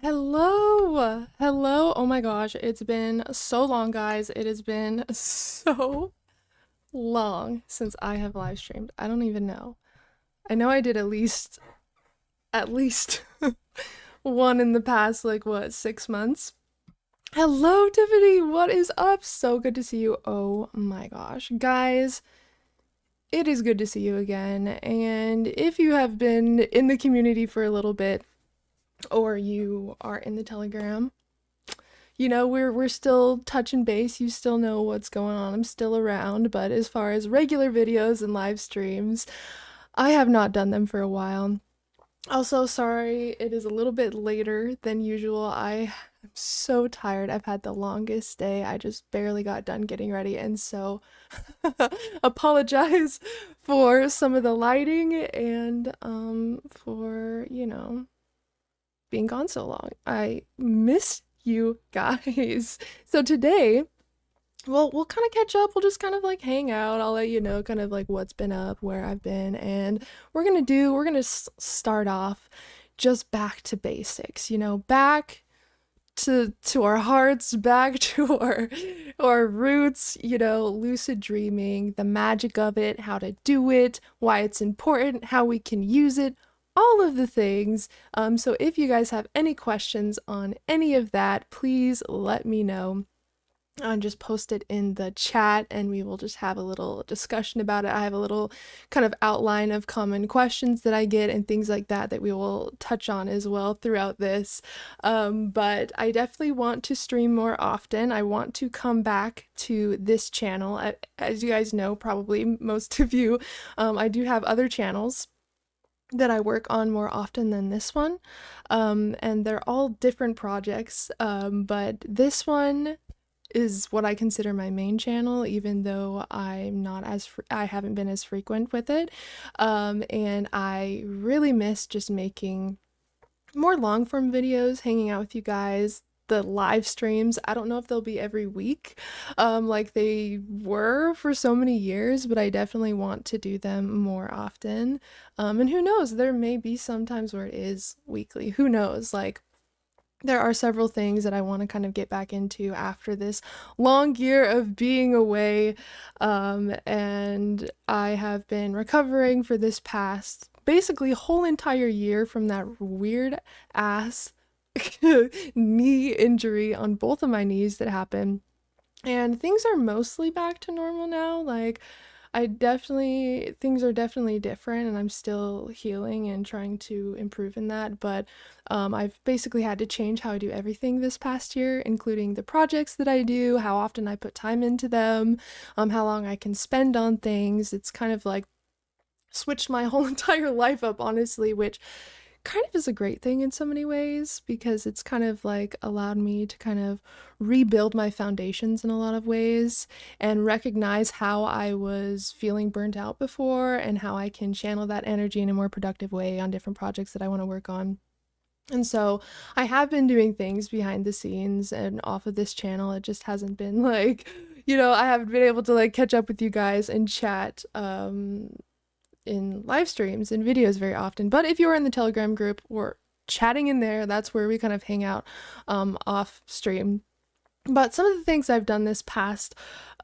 Hello. Oh my gosh, it's been so long, guys. It has been so long since I have live streamed. I don't even know. I know I did at least one in the past, like what, 6 months? Hello, Tiffany. What is up? So good to see you. Oh my gosh, guys. It is good to see you again. And if you have been in the community for a little bit, or you are in the Telegram, we're still touching base. You still know what's going on. I'm still around, but as far as regular videos and live streams, I have not done them for a while. Also, sorry, it is a little bit later than usual. I am so tired. I've had the longest day. I just barely got done getting ready, and so apologize for some of the lighting and for, being gone so long. I miss you guys. So today, well, we'll kind of catch up. We'll just kind of like hang out. I'll let you know kind of like what's been up, where I've been, and we're gonna start off just back to basics. Back to our hearts, back to our roots. Lucid dreaming, the magic of it, how to do it, why it's important, how we can use it, all of the things. So if you guys have any questions on any of that, please let me know. Just post it in the chat and we will just have a little discussion about it. I have a little kind of outline of common questions that I get and things like that we will touch on as well throughout this. But I definitely want to stream more often. I want to come back to this channel. As you guys know, probably most of you, I do have other channels that I work on more often than this one. And they're all different projects. But this one is what I consider my main channel, even though I haven't been as frequent with it. And I really miss just making more long form videos, hanging out with you guys. The live streams, I don't know if they'll be every week, like they were for so many years, but I definitely want to do them more often. And who knows, there may be some times where it is weekly. Who knows? Like, there are several things that I want to kind of get back into after this long year of being away. And I have been recovering for this past basically whole entire year from that weird ass knee injury on both of my knees that happened. And things are mostly back to normal now. Like, things are definitely different, and I'm still healing and trying to improve in that. But I've basically had to change how I do everything this past year, including the projects that I do, how often I put time into them, how long I can spend on things. It's kind of like switched my whole entire life up, honestly, which kind of is a great thing in so many ways, because it's kind of like allowed me to kind of rebuild my foundations in a lot of ways and recognize how I was feeling burnt out before and how I can channel that energy in a more productive way on different projects that I want to work on. And so I have been doing things behind the scenes and off of this channel. It just hasn't been like, I haven't been able to like catch up with you guys and chat in live streams and videos very often. But if you're in the Telegram group, we're chatting in there. That's where we kind of hang out off stream. But some of the things I've done this past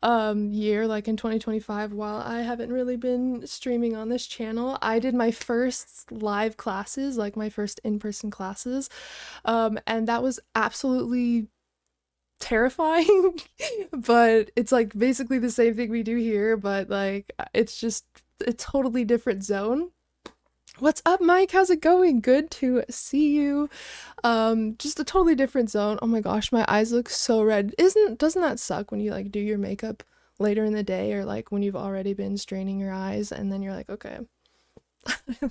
year, like in 2025, while I haven't really been streaming on this channel, I did my first live classes, like my first in-person classes. And that was absolutely terrifying. But it's like basically the same thing we do here, but like it's just a totally different zone. What's up, Mike? How's it going? Good to see you. Just a totally different zone. Oh my gosh, my eyes look so red. Doesn't that suck when you like do your makeup later in the day, or like when you've already been straining your eyes and then you're like, okay.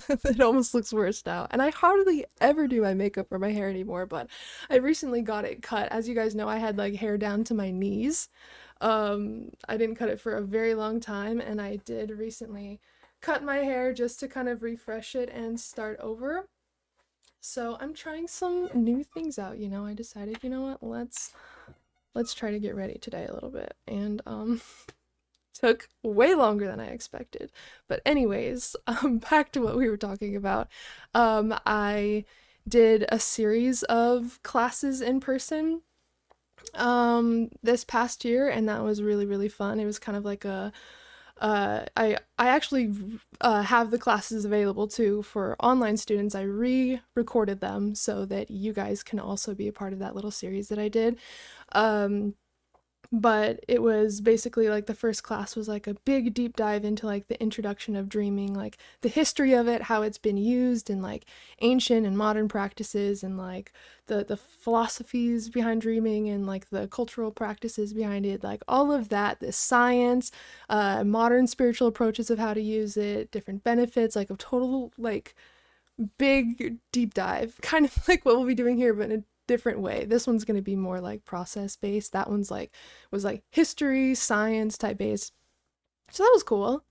It almost looks worse now. And I hardly ever do my makeup or my hair anymore, but I recently got it cut. As you guys know, I had like hair down to my knees. I didn't cut it for a very long time, and I did recently cut my hair just to kind of refresh it and start over. So I'm trying some new things out. I decided, you know what, let's try to get ready today a little bit. And took way longer than I expected. But anyways, back to what we were talking about. I did a series of classes in person this past year, and that was really really fun. It was kind of like a I actually have the classes available too for online students. I re-recorded them so that you guys can also be a part of that little series that I did. Um, but it was basically like the first class was like a big deep dive into like the introduction of dreaming, like the history of it, how it's been used in like ancient and modern practices, and like the philosophies behind dreaming, and like the cultural practices behind it, like all of that, the science, modern spiritual approaches of how to use it, different benefits, like a total like big deep dive, kind of like what we'll be doing here, but in a different way. This one's going to be more like process based. That one's like was like history, science type based. So that was cool.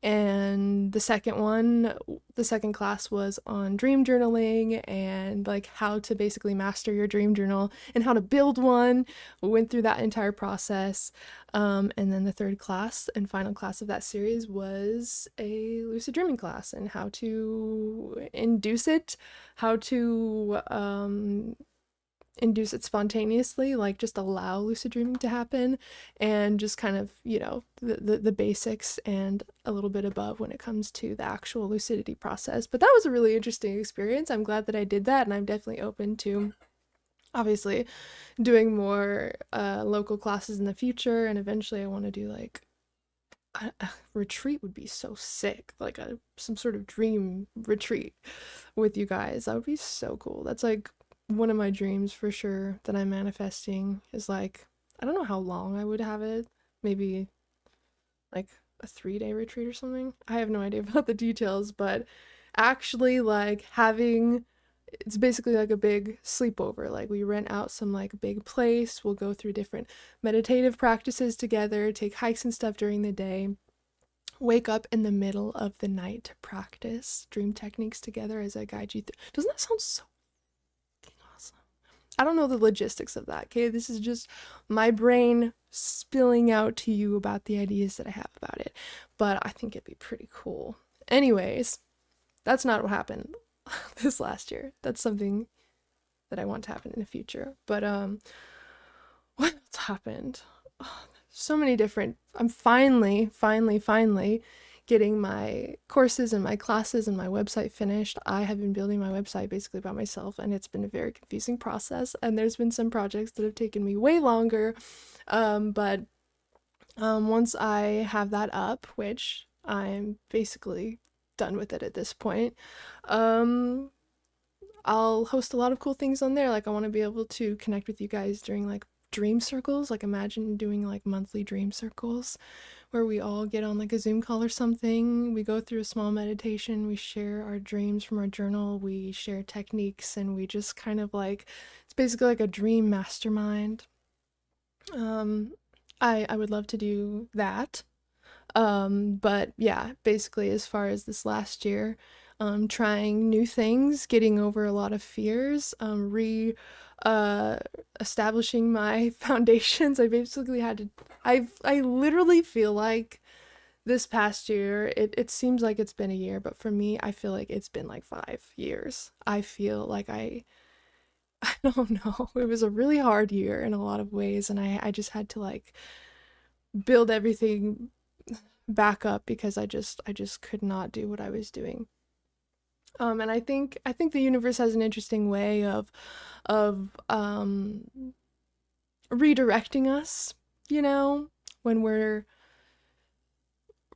And the second class was on dream journaling and like how to basically master your dream journal and how to build one. We went through that entire process. And then the third class and final class of that series was a lucid dreaming class and how to induce it, how to induce it spontaneously, like just allow lucid dreaming to happen, and just kind of, the basics and a little bit above when it comes to the actual lucidity process. But that was a really interesting experience. I'm glad that I did that, and I'm definitely open to obviously doing more local classes in the future, and eventually I want to do like a retreat would be so sick, like some sort of dream retreat with you guys. That would be so cool. That's like one of my dreams for sure that I'm manifesting, is like, I don't know how long I would have it, maybe like a 3-day retreat or something. I have no idea about the details, but actually like having, it's basically like a big sleepover. Like we rent out some like big place, we'll go through different meditative practices together, take hikes and stuff during the day, wake up in the middle of the night to practice dream techniques together as I guide you through. Doesn't that sound so awesome? I don't know the logistics of that, okay? This is just my brain spilling out to you about the ideas that I have about it. But I think it'd be pretty cool. Anyways, that's not what happened this last year. That's something that I want to happen in the future. But what's happened? Oh, so many different. I'm finally getting my courses and my classes and my website finished. I have been building my website basically by myself, and it's been a very confusing process. And there's been some projects that have taken me way longer. But once I have that up, which I'm basically done with it at this point, I'll host a lot of cool things on there. Like I want to be able to connect with you guys during like dream circles. Like imagine doing like monthly dream circles where we all get on like a Zoom call or something. We go through a small meditation, we share our dreams from our journal, we share techniques, and we just kind of like, it's basically like a dream mastermind. I would love to do that. But yeah, basically as far as this last year, trying new things, getting over a lot of fears, establishing my foundations. I basically had to, I literally feel like this past year, it seems like it's been a year, but for me, I feel like it's been like 5 years. I feel like I don't know. It was a really hard year in a lot of ways, and I just had to like build everything back up because I just could not do what I was doing. And I think the universe has an interesting way of redirecting us, when we're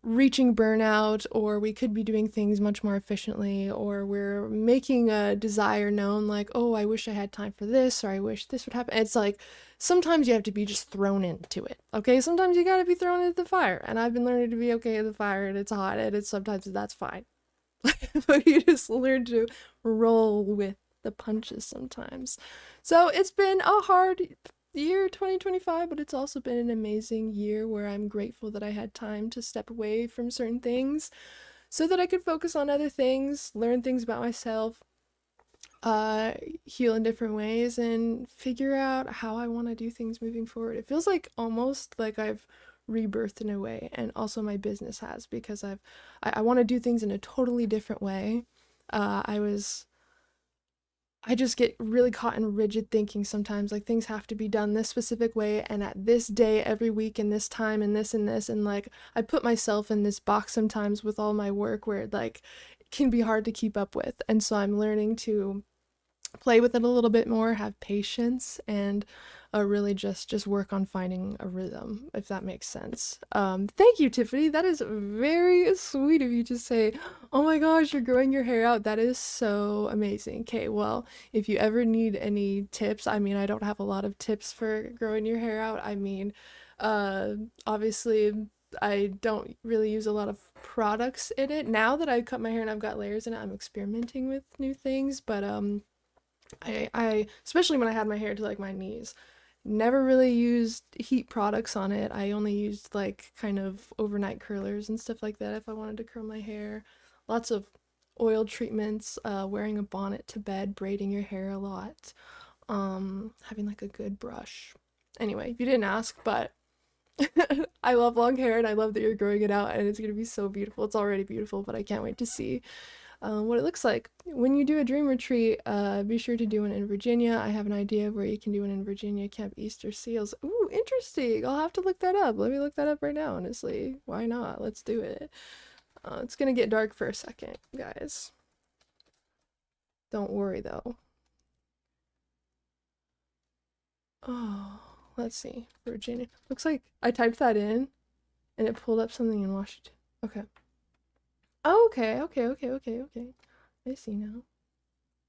reaching burnout, or we could be doing things much more efficiently, or we're making a desire known, like, oh, I wish I had time for this, or I wish this would happen. It's like sometimes you have to be just thrown into it, okay? Sometimes you gotta be thrown into the fire, and I've been learning to be okay in the fire, and it's hot, and it's sometimes that's fine. But you just learn to roll with the punches sometimes. So it's been a hard year 2025, but it's also been an amazing year where I'm grateful that I had time to step away from certain things so that I could focus on other things, learn things about myself, heal in different ways, and figure out how I want to do things moving forward. It feels like almost like I've rebirthed in a way, and also my business has, because I want to do things in a totally different way. I was I just get really caught in rigid thinking sometimes. Like things have to be done this specific way and at this day every week and this time and this and this. And like I put myself in this box sometimes with all my work where like it can be hard to keep up with. And so I'm learning to play with it a little bit more, have patience, and really just work on finding a rhythm, if that makes sense. Thank you, Tiffany. That is very sweet of you to say. Oh my gosh, you're growing your hair out. That is so amazing. Okay, well, if you ever need any tips, I mean, I don't have a lot of tips for growing your hair out. I mean, uh, obviously. I don't really use a lot of products in it. Now that I cut my hair and I've got layers in it, I'm experimenting with new things, but I especially when I had my hair to like my knees, never really used heat products on it. I only used like kind of overnight curlers and stuff like that if I wanted to curl my hair. Lots of oil treatments, wearing a bonnet to bed, braiding your hair a lot, having like a good brush. Anyway, you didn't ask, but I love long hair and I love that you're growing it out and it's gonna be so beautiful. It's already beautiful, but I can't wait to see what it looks like. When you do a dream retreat, be sure to do one in Virginia. I have an idea of where you can do one in Virginia, Camp Easter Seals. Ooh, interesting. I'll have to look that up. Let me look that up right now, honestly. Why not? Let's do it. It's gonna get dark for a second, guys. Don't worry though. Oh, let's see. Virginia. Looks like I typed that in and it pulled up something in Washington. Okay. Oh, okay. I see now.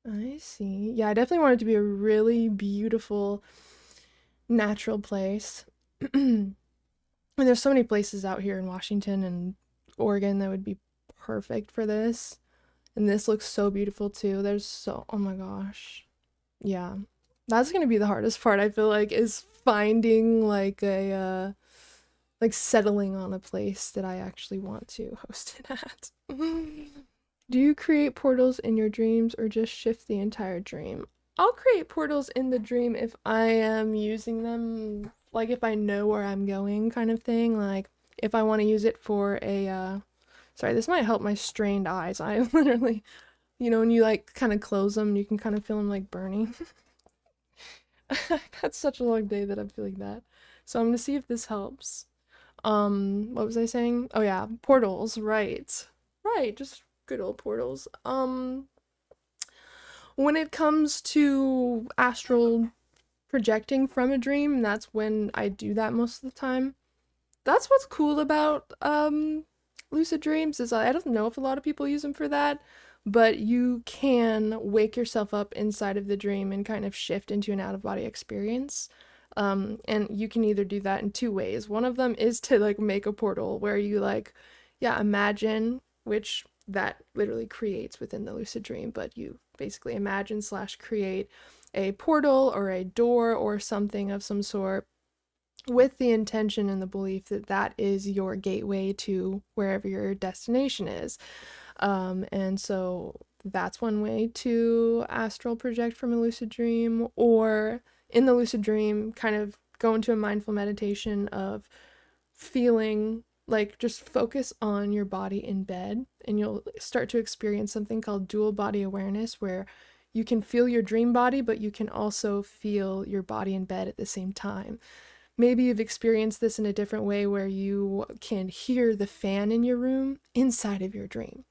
I see. Yeah, I definitely want it to be a really beautiful, natural place. And there's so many places out here in Washington and Oregon that would be perfect for this. And this looks so beautiful too. There's so, oh my gosh. Yeah. That's gonna be the hardest part, I feel like, is finding like like settling on a place that I actually want to host it at. Do you create portals in your dreams or just shift the entire dream? I'll create portals in the dream if I am using them, like if I know where I'm going kind of thing. Like if I want to use it for a, sorry, this might help my strained eyes. I literally, when you like kind of close them, you can kind of feel them like burning. I had such a long day that I'm feeling that. So I'm gonna see if this helps. What was I saying? Oh yeah, portals, right. Right, just good old portals. When it comes to astral projecting from a dream, that's when I do that most of the time. That's what's cool about lucid dreams is I don't know if a lot of people use them for that, but you can wake yourself up inside of the dream and kind of shift into an out of body experience. And you can either do that in two ways. One of them is to like make a portal where you like, yeah, imagine, which that literally creates within the lucid dream, but you basically imagine slash create a portal or a door or something of some sort with the intention and the belief that that is your gateway to wherever your destination is. And so that's one way to astral project from a lucid dream, or in the lucid dream, kind of go into a mindful meditation of feeling like just focus on your body in bed, and you'll start to experience something called dual body awareness, where you can feel your dream body, but you can also feel your body in bed at the same time. Maybe you've experienced this in a different way where you can hear the fan in your room inside of your dream.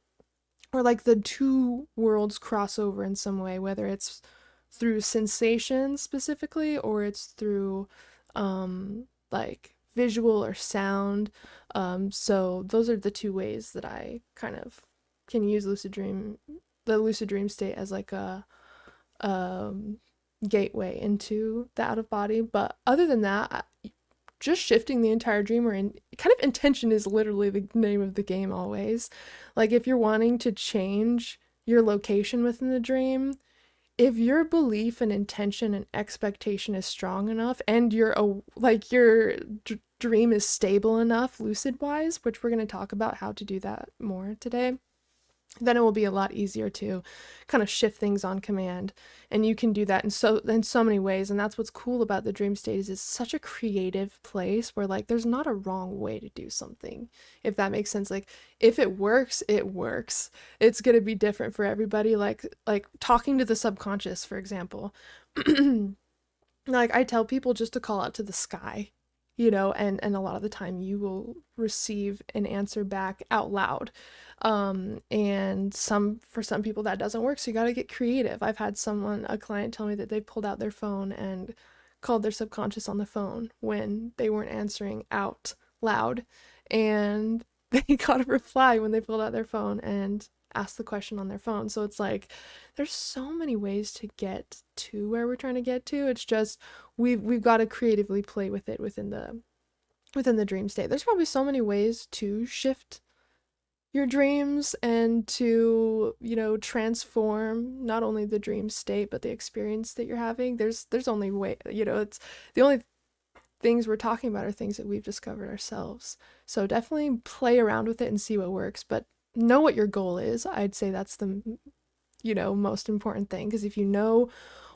Or like the two worlds cross over in some way, whether it's through sensation specifically or it's through like visual or sound. So those are the two ways that I kind of can use the lucid dream state as like a gateway into the out of body. But other than that, just shifting the entire dream, or kind of intention is literally the name of the game always. Like if you're wanting to change your location within the dream, if your belief and intention and expectation is strong enough and your dream is stable enough lucid wise, which we're going to talk about how to do that more today, then it will be a lot easier to kind of shift things on command. And you can do that in so many ways. And that's what's cool about the dream state, is it's such a creative place where like there's not a wrong way to do something, if that makes sense. Like if it works, it works. It's going to be different for everybody. Like talking to the subconscious, for example. Like I tell people just to call out to the sky, and a lot of the time you will receive an answer back out loud. And for some people that doesn't work, so you got to get creative. I've had a client tell me that they pulled out their phone and called their subconscious on the phone when they weren't answering out loud, and they got a reply when they pulled out their phone and asked the question on their phone. So it's like there's so many ways to get to where we're trying to get to. It's just we've got to creatively play with it within the dream state. There's probably so many ways to shift your dreams and to, transform not only the dream state but the experience that you're having. There's only way, it's the only things we're talking about are things that we've discovered ourselves. So definitely play around with it and see what works, but know what your goal is. I'd say that's the most important thing, because if you know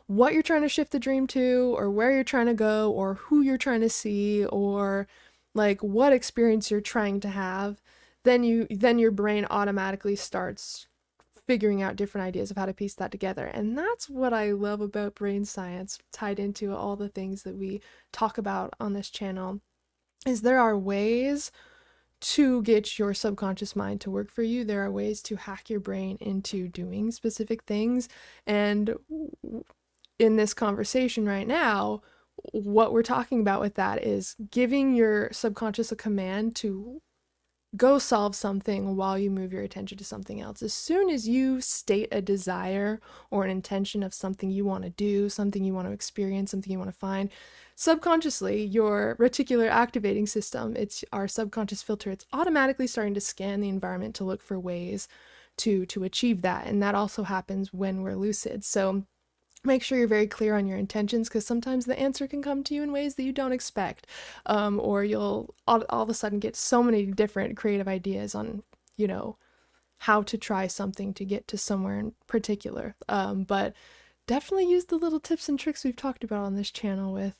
what you're trying to shift the dream to, or where you're trying to go, or who you're trying to see, or like what experience you're trying to have, then your brain automatically starts figuring out different ideas of how to piece that together. And that's what I love about brain science, tied into all the things that we talk about on this channel, is there are ways to get your subconscious mind to work for you. There are ways to hack your brain into doing specific things. And in this conversation right now, what we're talking about with that is giving your subconscious a command to go solve something while you move your attention to something else. As soon as you state a desire or an intention of something you want to do, something you want to experience, something you want to find, subconsciously, your reticular activating system, it's our subconscious filter, it's automatically starting to scan the environment to look for ways to achieve that. And that also happens when we're lucid. So make sure you're very clear on your intentions, because sometimes the answer can come to you in ways that you don't expect, or you'll all of a sudden get so many different creative ideas on, how to try something to get to somewhere in particular. But definitely use the little tips and tricks we've talked about on this channel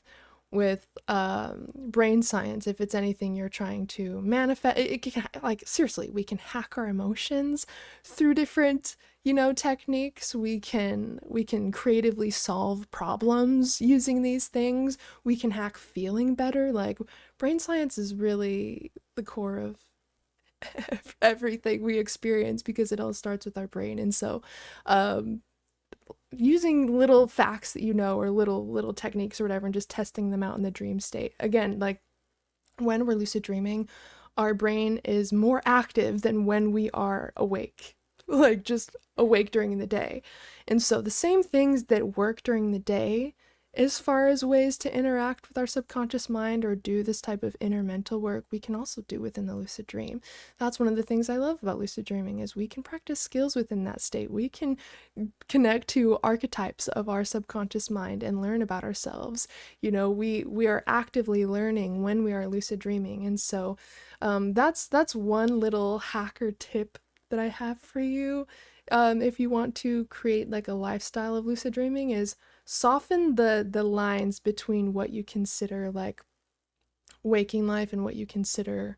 with brain science. If it's anything you're trying to manifest, it can, like, seriously, we can hack our emotions through different techniques. We can creatively solve problems using these things. We can hack feeling better. Like, brain science is really the core of everything we experience, because it all starts with our brain. And so using little facts that or little techniques or whatever, and just testing them out in the dream state. Again, like when we're lucid dreaming, our brain is more active than when we are awake, like just awake during the day. And so the same things that work during the day, as far as ways to interact with our subconscious mind or do this type of inner mental work, we can also do within the lucid dream. That's one of the things I love about lucid dreaming, is we can practice skills within that state. We can connect to archetypes of our subconscious mind and learn about ourselves. We are actively learning when we are lucid dreaming. And so that's one little hacker tip that I have for you. If you want to create like a lifestyle of lucid dreaming, is soften the lines between what you consider like waking life and what you consider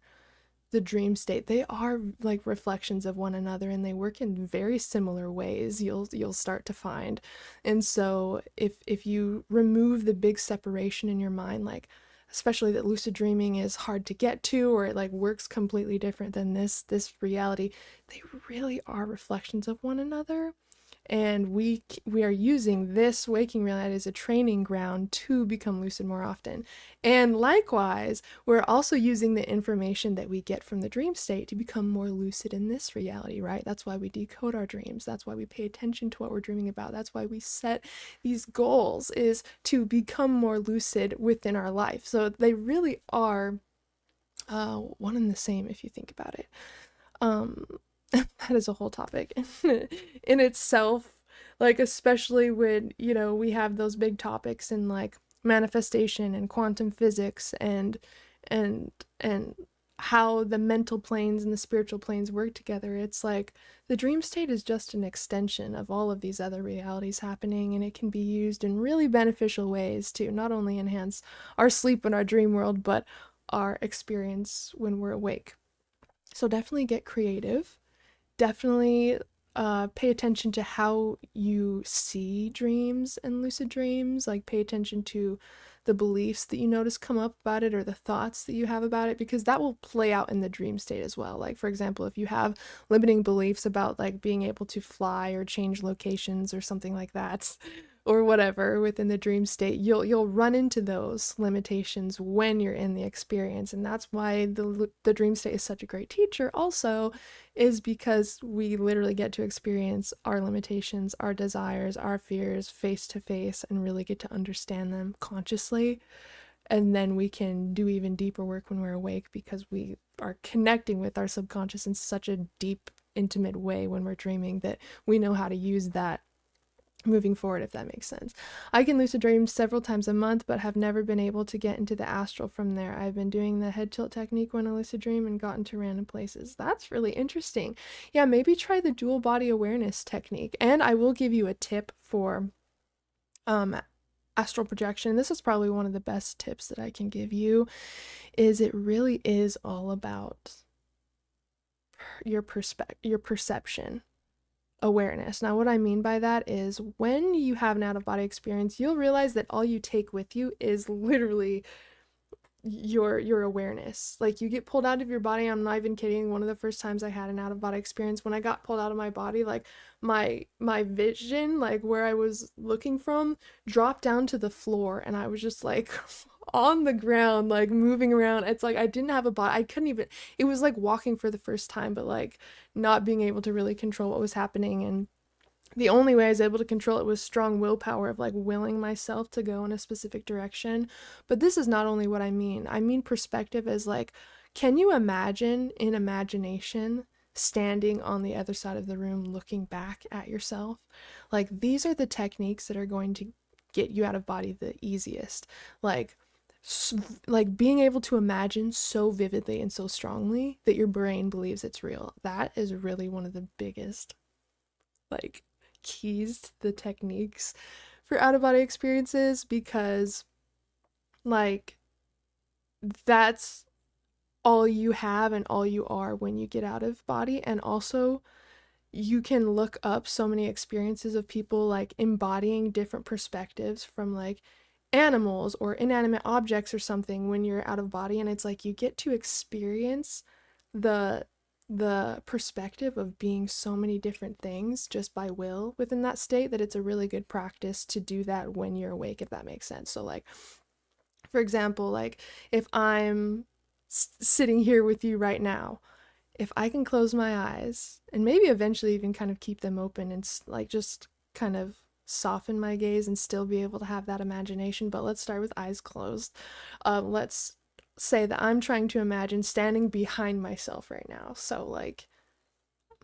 the dream state. They are like reflections of one another, and they work in very similar ways, you'll start to find. And so if you remove the big separation in your mind, like especially that lucid dreaming is hard to get to, or it like works completely different than this reality, they really are reflections of one another. And we are using this waking reality as a training ground to become lucid more often. And likewise, we're also using the information that we get from the dream state to become more lucid in this reality, right? That's why we decode our dreams. That's why we pay attention to what we're dreaming about. That's why we set these goals, is to become more lucid within our life. So they really are one and the same if you think about it. That is a whole topic in itself, like especially when we have those big topics in like manifestation and quantum physics and how the mental planes and the spiritual planes work together. It's like the dream state is just an extension of all of these other realities happening, and it can be used in really beneficial ways to not only enhance our sleep and our dream world, but our experience when we're awake. So definitely get creative. Definitely pay attention to how you see dreams and lucid dreams. Like, pay attention to the beliefs that you notice come up about it, or the thoughts that you have about it, because that will play out in the dream state as well. Like, for example, if you have limiting beliefs about like being able to fly or change locations or something like that, or whatever within the dream state, you'll run into those limitations when you're in the experience. And that's why the dream state is such a great teacher also, is because we literally get to experience our limitations, our desires, our fears face to face, and really get to understand them consciously. And then we can do even deeper work when we're awake, because we are connecting with our subconscious in such a deep, intimate way when we're dreaming, that we know how to use that moving forward, if that makes sense. I can lucid dream several times a month, but have never been able to get into the astral from there. I've been doing the head tilt technique when I lucid dream and gotten to random places. That's really interesting. Yeah, maybe try the dual body awareness technique. And I will give you a tip for astral projection. This is probably one of the best tips that I can give you, is it really is all about your perception awareness. Now, what I mean by that is, when you have an out-of-body experience, you'll realize that all you take with you is literally your awareness. Like, you get pulled out of your body. I'm not even kidding. One of the first times I had an out-of-body experience, when I got pulled out of my body, like my vision, like where I was looking from, dropped down to the floor, and I was just like on the ground, like moving around. It's like I didn't have a body. I couldn't even, it was like walking for the first time, but like not being able to really control what was happening. And the only way I was able to control it was strong willpower, of like willing myself to go in a specific direction. But this is not only what I mean. I mean perspective as like, can you imagine in imagination standing on the other side of the room looking back at yourself? Like, these are the techniques that are going to get you out of body the easiest. Like being able to imagine so vividly and so strongly that your brain believes it's real. That is really one of the biggest like keys to the techniques for out of body experiences, because like that's all you have and all you are when you get out of body. And also, you can look up so many experiences of people like embodying different perspectives from like animals or inanimate objects or something when you're out of body, and it's like you get to experience the perspective of being so many different things just by will within that state, that it's a really good practice to do that when you're awake, if that makes sense. So like, for example, like if I'm sitting here with you right now, if I can close my eyes and maybe eventually even kind of keep them open and like just kind of soften my gaze and still be able to have that imagination, but let's start with eyes closed. Let's say that I'm trying to imagine standing behind myself right now. So like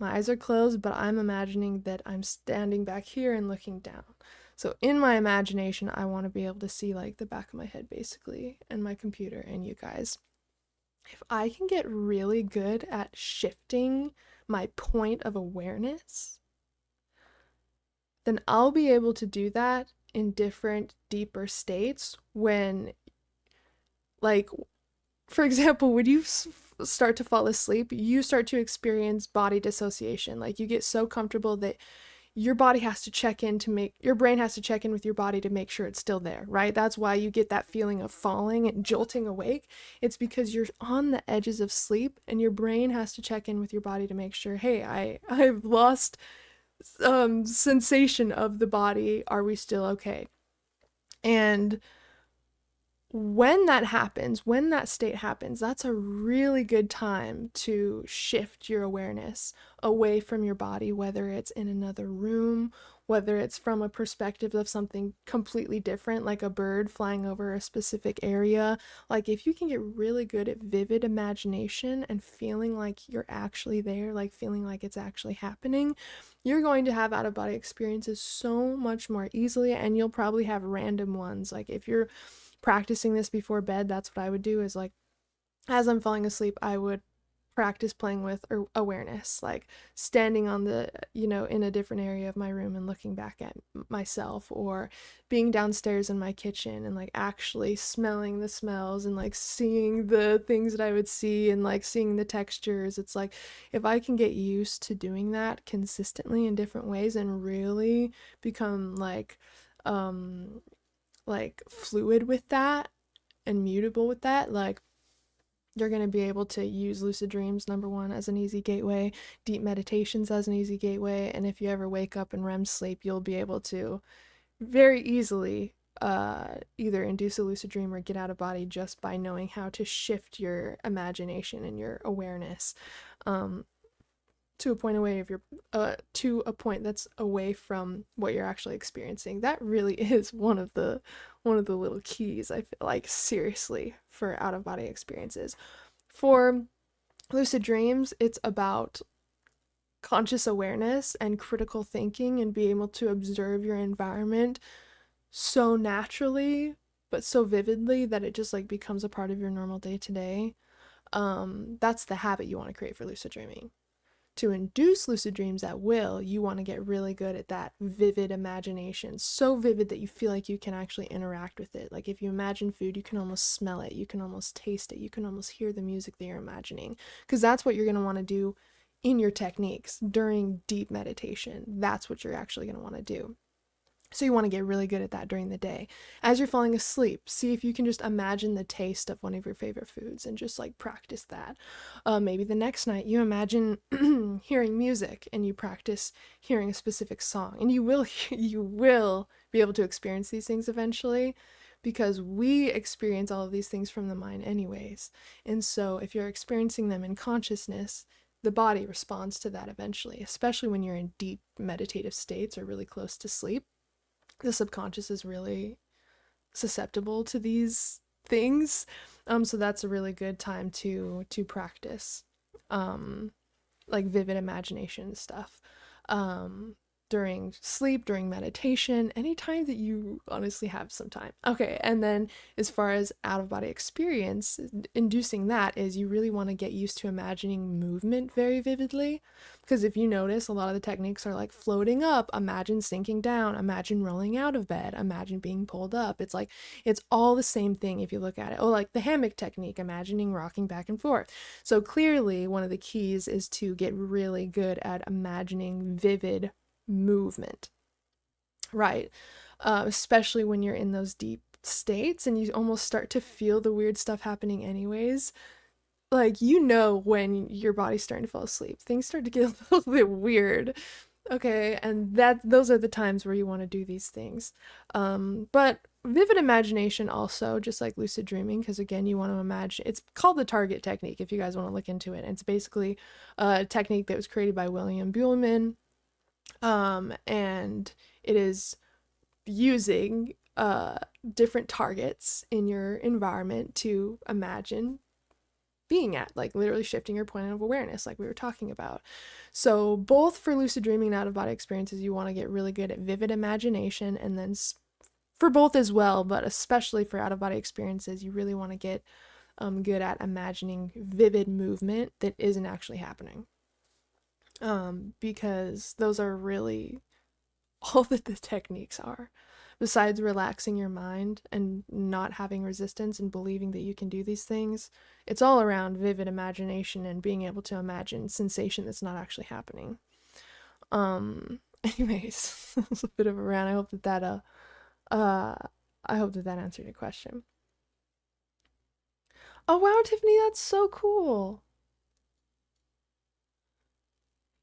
my eyes are closed, but I'm imagining that I'm standing back here and looking down. So in my imagination, I want to be able to see like the back of my head basically, and my computer and you guys. If I can get really good at shifting my point of awareness, then I'll be able to do that in different, deeper states when, like, for example, when you start to fall asleep, you start to experience body dissociation. Like, you get so comfortable that your body has to check in your brain has to check in with your body to make sure it's still there, right? That's why you get that feeling of falling and jolting awake. It's because you're on the edges of sleep and your brain has to check in with your body to make sure, hey, I've lost sensation of the body. Are we still okay? And when that happens, when that state happens, that's a really good time to shift your awareness away from your body, whether it's in another room, whether it's from a perspective of something completely different, like a bird flying over a specific area. Like, if you can get really good at vivid imagination and feeling like you're actually there, like feeling like it's actually happening, you're going to have out-of-body experiences so much more easily, and you'll probably have random ones. Like, if you're practicing this before bed, that's what I would do, is like as I'm falling asleep, I would practice playing with awareness, like standing on the, in a different area of my room and looking back at myself, or being downstairs in my kitchen and like actually smelling the smells and like seeing the things that I would see and like seeing the textures. It's like if I can get used to doing that consistently in different ways and really become um like fluid with that and mutable with that, like you're going to be able to use lucid dreams, number one, as an easy gateway, deep meditations as an easy gateway, and if you ever wake up in REM sleep, you'll be able to very easily either induce a lucid dream or get out of body just by knowing how to shift your imagination and your awareness um, to a point away of your to a point that's away from what you're actually experiencing. That really is one of the little keys, I feel like, seriously, for out of body experiences. For lucid dreams, it's about conscious awareness and critical thinking and being able to observe your environment so naturally but so vividly that it just like becomes a part of your normal day to day. That's the habit you want to create for lucid dreaming. To induce lucid dreams at will, you want to get really good at that vivid imagination. So vivid that you feel like you can actually interact with it. Like if you imagine food, you can almost smell it, you can almost taste it, you can almost hear the music that you're imagining. Because that's what you're going to want to do in your techniques during deep meditation. That's what you're actually going to want to do. So you want to get really good at that during the day. As you're falling asleep, see if you can just imagine the taste of one of your favorite foods and just like practice that. Maybe the next night you imagine hearing music and you practice hearing a specific song. And you will be able to experience these things eventually, because we experience all of these things from the mind anyways. And so if you're experiencing them in consciousness, the body responds to that eventually, especially when you're in deep meditative states or really close to sleep. The subconscious is really susceptible to these things, so that's a really good time to practice like vivid imagination stuff during sleep, during meditation, anytime that you honestly have some time. Okay, and then as far as out of body experience, inducing that is you really want to get used to imagining movement very vividly, because if you notice, a lot of the techniques are like floating up, imagine sinking down, imagine rolling out of bed, imagine being pulled up. It's like it's all the same thing if you look at it. Oh, like the hammock technique, imagining rocking back and forth. So clearly one of the keys is to get really good at imagining vivid movement, right? Especially when you're in those deep states and you almost start to feel the weird stuff happening anyways. Like, when your body's starting to fall asleep, things start to get a little bit weird. Okay, and those are the times where you want to do these things. But vivid imagination also, just like lucid dreaming, because again, you want to imagine. It's called the target technique if you guys want to look into it. It's basically a technique that was created by William Buhlman, and it is using different targets in your environment to imagine being at, like literally shifting your point of awareness like we were talking about. So both for lucid dreaming and out of body experiences, you want to get really good at vivid imagination, and then for both as well, but especially for out of body experiences, you really want to get good at imagining vivid movement that isn't actually happening, because those are really all that the techniques are. Besides relaxing your mind and not having resistance and believing that you can do these things, it's all around vivid imagination and being able to imagine sensation that's not actually happening. Anyways, it's a bit of a rant. I hope that answered your question. Oh wow, Tiffany, that's so cool.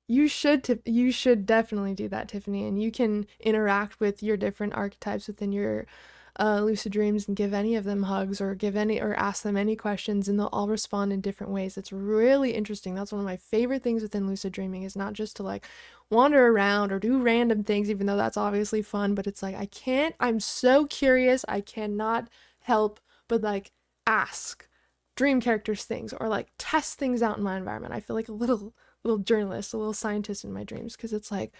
You should definitely do that, Tiffany, and you can interact with your different archetypes within your lucid dreams and give any of them hugs or ask them any questions, and they'll all respond in different ways. It's really interesting. That's one of my favorite things within lucid dreaming, is not just to like wander around or do random things, even though that's obviously fun, but it's like I'm so curious, I cannot help but like ask dream characters things or like test things out in my environment. I feel like a little journalist, a little scientist in my dreams, because it's like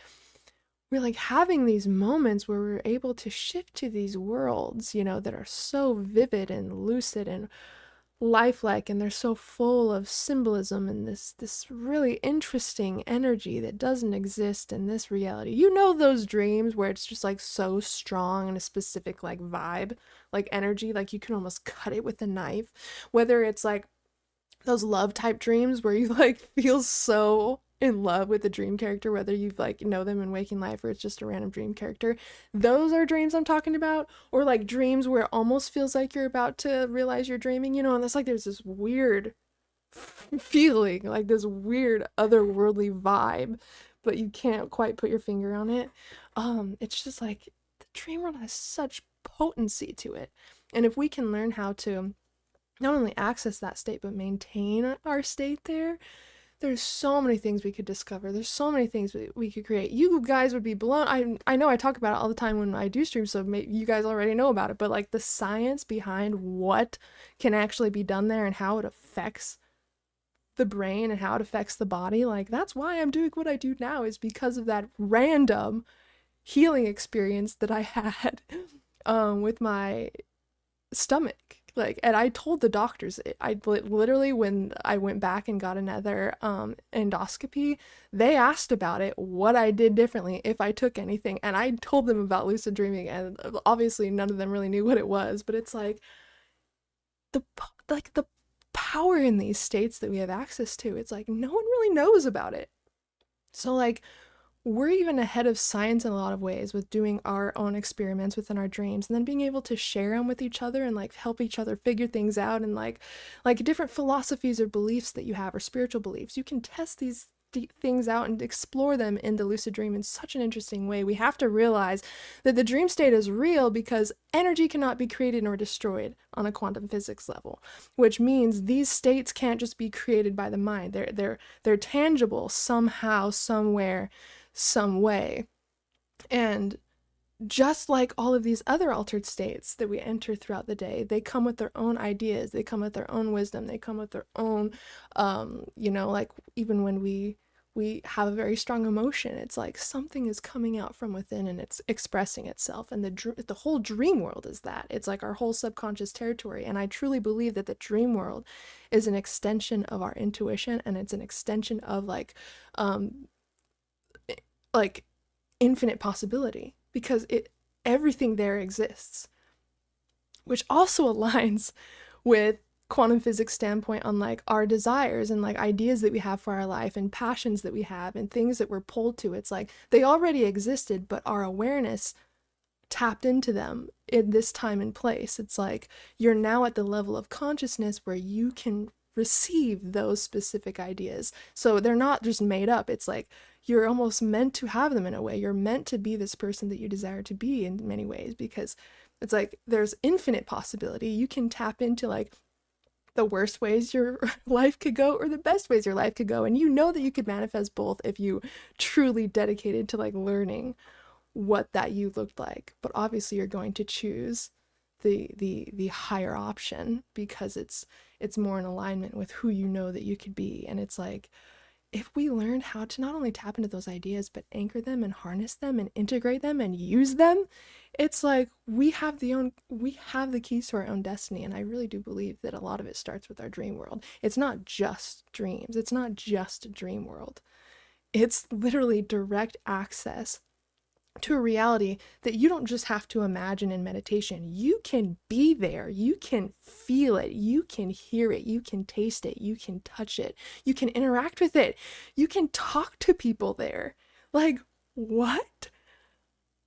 we're like having these moments where we're able to shift to these worlds, that are so vivid and lucid and lifelike, and they're so full of symbolism and this really interesting energy that doesn't exist in this reality. You know those dreams where it's just like so strong and a specific like vibe, like energy, like you can almost cut it with a knife. Whether it's like those love type dreams where you like feel so in love with the dream character, whether you like know them in waking life or it's just a random dream character. Those are dreams I'm talking about. Or like dreams where it almost feels like you're about to realize you're dreaming, you know, and it's like there's this weird feeling, like this weird otherworldly vibe, but you can't quite put your finger on it. It's just like the dream world has such potency to it. And if we can learn how to not only access that state but maintain our state there, there's so many things we could discover. There's so many things we could create. You guys would be blown. I know I talk about it all the time when I do stream, so maybe you guys already know about it, but like the science behind what can actually be done there and how it affects the brain and how it affects the body, like that's why I'm doing what I do now, is because of that random healing experience that I had with my stomach. Like, and I told the doctors, I literally, when I went back and got another endoscopy, they asked about it, what I did differently, if I took anything, and I told them about lucid dreaming, and obviously none of them really knew what it was, but it's like the power in these states that we have access to, it's like no one really knows about it. So like we're even ahead of science in a lot of ways with doing our own experiments within our dreams and then being able to share them with each other and like help each other figure things out. And like different philosophies or beliefs that you have, or spiritual beliefs, you can test these things out and explore them in the lucid dream in such an interesting way. We have to realize that the dream state is real because energy cannot be created nor destroyed on a quantum physics level, which means these states can't just be created by the mind. They're tangible somehow, somewhere, some way. And just like all of these other altered states that we enter throughout the day, they come with their own ideas, they come with their own wisdom, they come with their own like even when we have a very strong emotion, it's like something is coming out from within and it's expressing itself. And the whole dream world is that. It's like our whole subconscious territory. And I truly believe that the dream world is an extension of our intuition, and it's an extension of like infinite possibility, because everything there exists, which also aligns with quantum physics standpoint on like our desires and like ideas that we have for our life and passions that we have and things that we're pulled to. It's like they already existed, but our awareness tapped into them in this time and place. It's like you're now at the level of consciousness where you can receive those specific ideas. So they're not just made up. It's like you're almost meant to have them in a way. You're meant to be this person that you desire to be in many ways, because it's like there's infinite possibility. You can tap into like the worst ways your life could go or the best ways your life could go, and you know that you could manifest both if you truly dedicated to like learning what that you looked like. But obviously you're going to choose the higher option because it's more in alignment with who you know that you could be. And it's like, if we learn how to not only tap into those ideas, but anchor them and harness them and integrate them and use them, it's like we have the keys to our own destiny. And I really do believe that a lot of it starts with our dream world. It's not just dreams. It's not just a dream world. It's literally direct access to a reality that you don't just have to imagine in meditation. You can be there, you can feel it, you can hear it, you can taste it, you can touch it, you can interact with it, you can talk to people there. Like, what?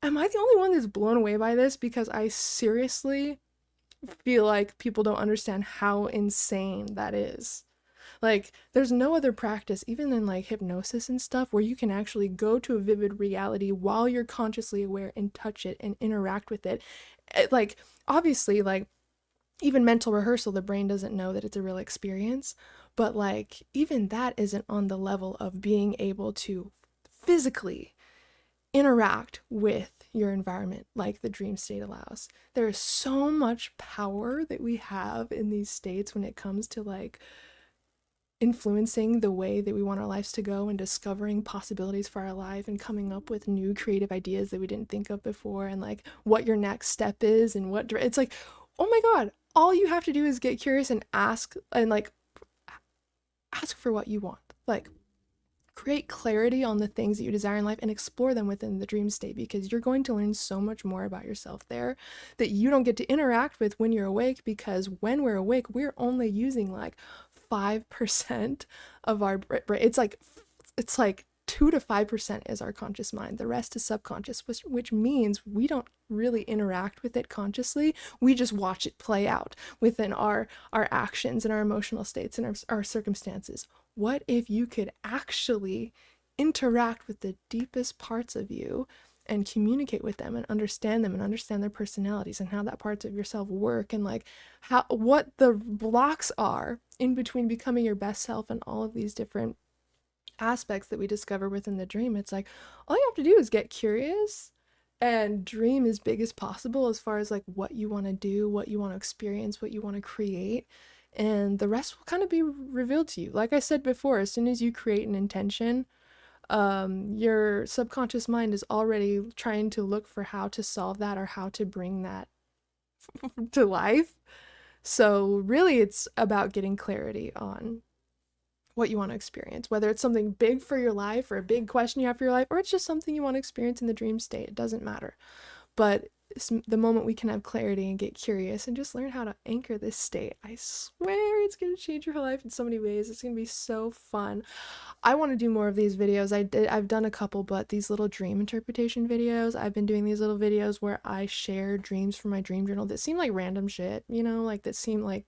Am I the only one that's blown away by this? Because I seriously feel like people don't understand how insane that is. Like, there's no other practice, even in like hypnosis and stuff, where you can actually go to a vivid reality while you're consciously aware and touch it and interact with it. Like, obviously, like, even mental rehearsal, the brain doesn't know that it's a real experience, but like, even that isn't on the level of being able to physically interact with your environment like the dream state allows. There is so much power that we have in these states when it comes to like influencing the way that we want our lives to go and discovering possibilities for our life and coming up with new creative ideas that we didn't think of before, and like what your next step is and it's like, oh my god, all you have to do is get curious and ask, and like ask for what you want. Like, create clarity on the things that you desire in life and explore them within the dream state, because you're going to learn so much more about yourself there that you don't get to interact with when you're awake, because when we're awake, we're only using like 5% of our brain. It's like 2 to 5% is our conscious mind. The rest is subconscious, which means we don't really interact with it consciously. We just watch it play out within our actions and our emotional states and our circumstances. What if you could actually interact with the deepest parts of you and communicate with them and understand them and understand their personalities and how that parts of yourself work, and like what the blocks are in between becoming your best self and all of these different aspects that we discover within the dream. It's like, all you have to do is get curious and dream as big as possible as far as like what you want to do, what you want to experience, what you want to create, and the rest will kind of be revealed to you. Like I said before, as soon as you create an intention, your subconscious mind is already trying to look for how to solve that or how to bring that to life. So really, it's about getting clarity on what you want to experience, whether it's something big for your life or a big question you have for your life, or it's just something you want to experience in the dream state. It doesn't matter. But the moment we can have clarity and get curious and just learn how to anchor this state, I swear it's going to change your whole life in so many ways. It's going to be so fun. I want to do more of these videos. I've done a couple, but these little dream interpretation videos, I've been doing these little videos where I share dreams from my dream journal that seem like random shit, you know, like that seem like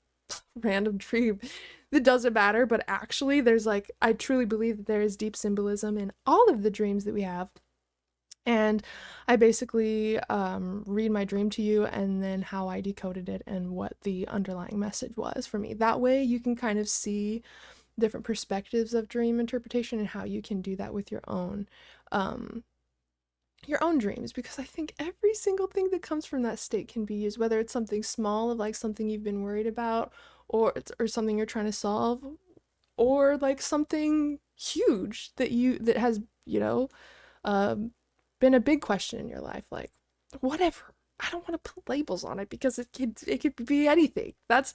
random dream that doesn't matter, but actually there's like, I truly believe that there is deep symbolism in all of the dreams that we have. And I basically read my dream to you and then how I decoded it and what the underlying message was for me. That way you can kind of see different perspectives of dream interpretation and how you can do that with your own dreams, because I think every single thing that comes from that state can be used, whether it's something small of like something you've been worried about, or something you're trying to solve, or like something huge that has, you know, been a big question in your life, like whatever. I don't want to put labels on it because it could be anything. That's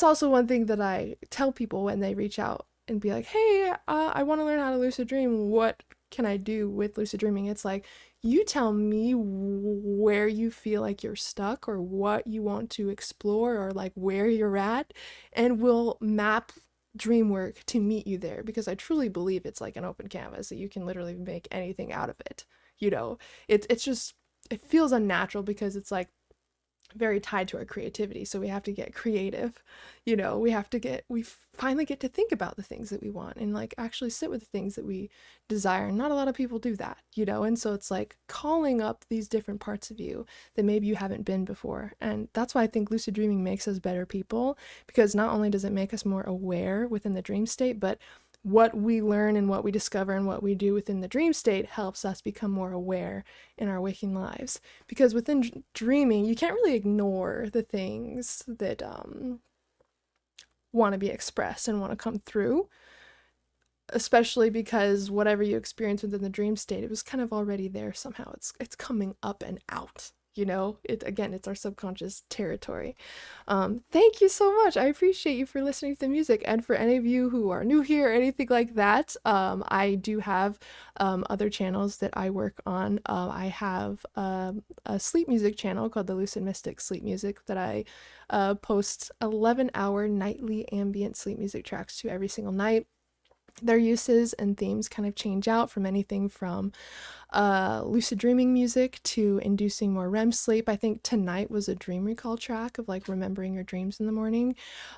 also one thing that I tell people when they reach out and be like, hey, I want to learn how to lucid dream. What can I do with lucid dreaming? It's like, you tell me where you feel like you're stuck or what you want to explore or like where you're at, and we'll map Dreamwork to meet you there, because I truly believe it's like an open canvas that you can literally make anything out of it. You know, it's just, it feels unnatural because it's like very tied to our creativity. So we have to get creative, you know, we finally get to think about the things that we want and like actually sit with the things that we desire. And not a lot of people do that, you know, and so it's like calling up these different parts of you that maybe you haven't been before. And that's why I think lucid dreaming makes us better people, because not only does it make us more aware within the dream state, but what we learn and what we discover and what we do within the dream state helps us become more aware in our waking lives. Because within dreaming, you can't really ignore the things that want to be expressed and want to come through, especially because whatever you experience within the dream state, it was kind of already there somehow. It's coming up and out. You know, it's our subconscious territory. Thank you so much. I appreciate you for listening to the music. And for any of you who are new here or anything like that, I do have other channels that I work on. I have a sleep music channel called the Lucid Mystic Sleep Music that I post 11-hour nightly ambient sleep music tracks to every single night. Their uses and themes kind of change out from anything from lucid dreaming music to inducing more REM sleep. I think tonight was a dream recall track of like remembering your dreams in the morning,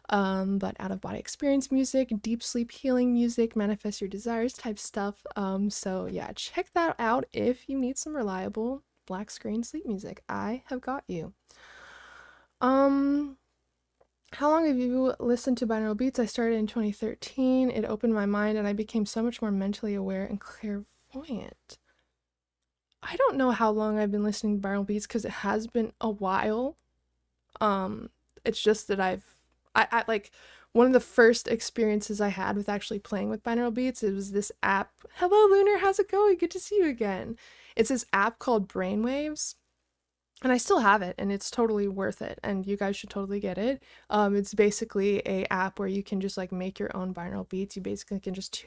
but out of body experience music, deep sleep healing music, manifest your desires type stuff. So yeah, check that out if you need some reliable black screen sleep music. I have got you. How long have you listened to binaural beats? I started in 2013. It opened my mind and I became so much more mentally aware and clairvoyant. I don't know how long I've been listening to binaural beats because it has been a while. It's just that I like, one of the first experiences I had with actually playing with binaural beats, it was this app. Hello Lunar, how's it going? Good to see you again. It's this app called Brainwaves. and I still have it, and it's totally worth it, and you guys should totally get it. It's basically a app where you can just like make your own binaural beats. You basically can just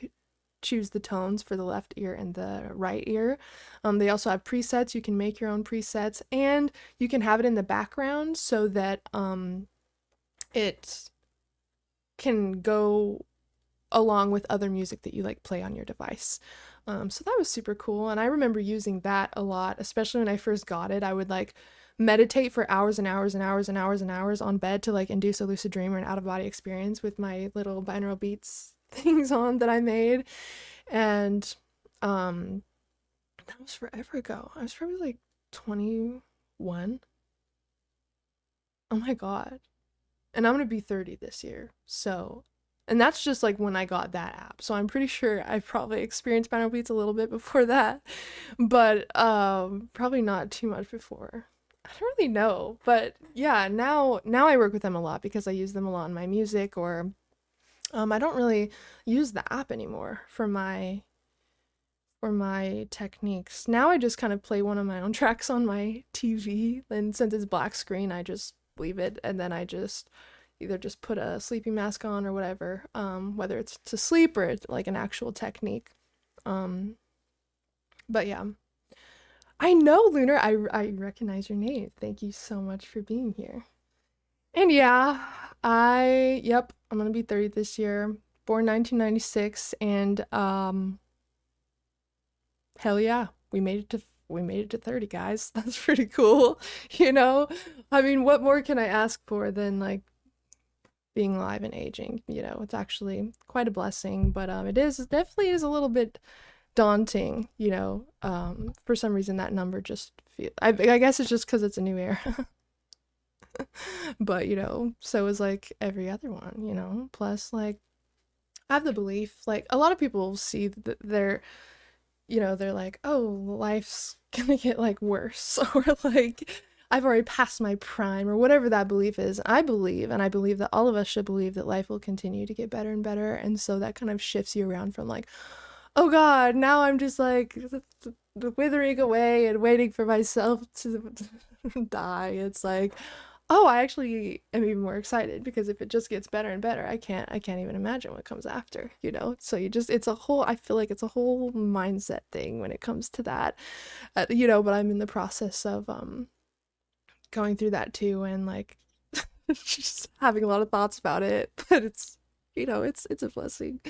choose the tones for the left ear and the right ear. They also have presets. You can make your own presets, and you can have it in the background so that it can go along with other music that you like play on your device. So that was super cool, and I remember using that a lot, especially when I first got it. I would like meditate for hours and hours and hours and hours and hours on bed to like induce a lucid dream or an out-of-body experience with my little binaural beats things on that I made. And that was forever ago. I was probably like 21. Oh my god. And I'm gonna be 30 this year. So, and that's just like when I got that app. So I'm pretty sure I've probably experienced binaural beats a little bit before that, but probably not too much before. I don't really know, but yeah, now I work with them a lot because I use them a lot in my music, or I don't really use the app anymore for my techniques. Now I just kind of play one of my own tracks on my TV, and since it's black screen, I just leave it, and then I just either just put a sleeping mask on or whatever, whether it's to sleep or it's like an actual technique. But yeah, I know, Lunar. I recognize your name. Thank you so much for being here. And yeah, yep, I'm gonna be 30 this year. Born 1996, and hell yeah, we made it to 30, guys. That's pretty cool. You know? I mean, what more can I ask for than like being alive and aging? It's actually quite a blessing, but definitely is a little bit daunting, for some reason that number just feel I guess it's just because it's a new era. But so is like every other one, plus like I have the belief, like a lot of people see that they're like, oh, life's gonna get like worse, or like I've already passed my prime, or whatever that belief is. I believe, and I believe that all of us should believe, that life will continue to get better and better. And so that kind of shifts you around from like, oh god, now I'm just like withering away and waiting for myself to die. It's like, oh, I actually am even more excited, because if it just gets better and better, I can't even imagine what comes after. So it's a whole, I feel like it's a whole mindset thing when it comes to that. But I'm in the process of going through that too, and like just having a lot of thoughts about it, but it's a blessing.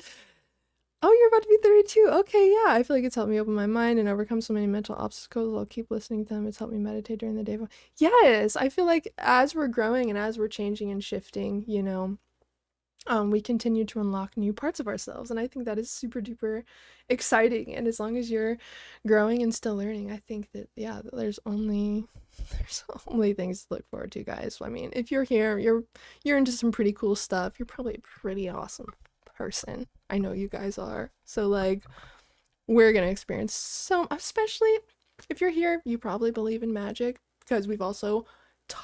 Oh, you're about to be 32. Okay, yeah. I feel like it's helped me open my mind and overcome so many mental obstacles. I'll keep listening to them. It's helped me meditate during the day. Yes, I feel like as we're growing and as we're changing and shifting, we continue to unlock new parts of ourselves. And I think that is super duper exciting. And as long as you're growing and still learning, I think that, yeah, there's only things to look forward to, guys. I mean, if you're here, you're into some pretty cool stuff. You're probably a pretty awesome person. I know you guys are. So like, we're gonna experience so, especially if you're here, you probably believe in magic, because we've also we've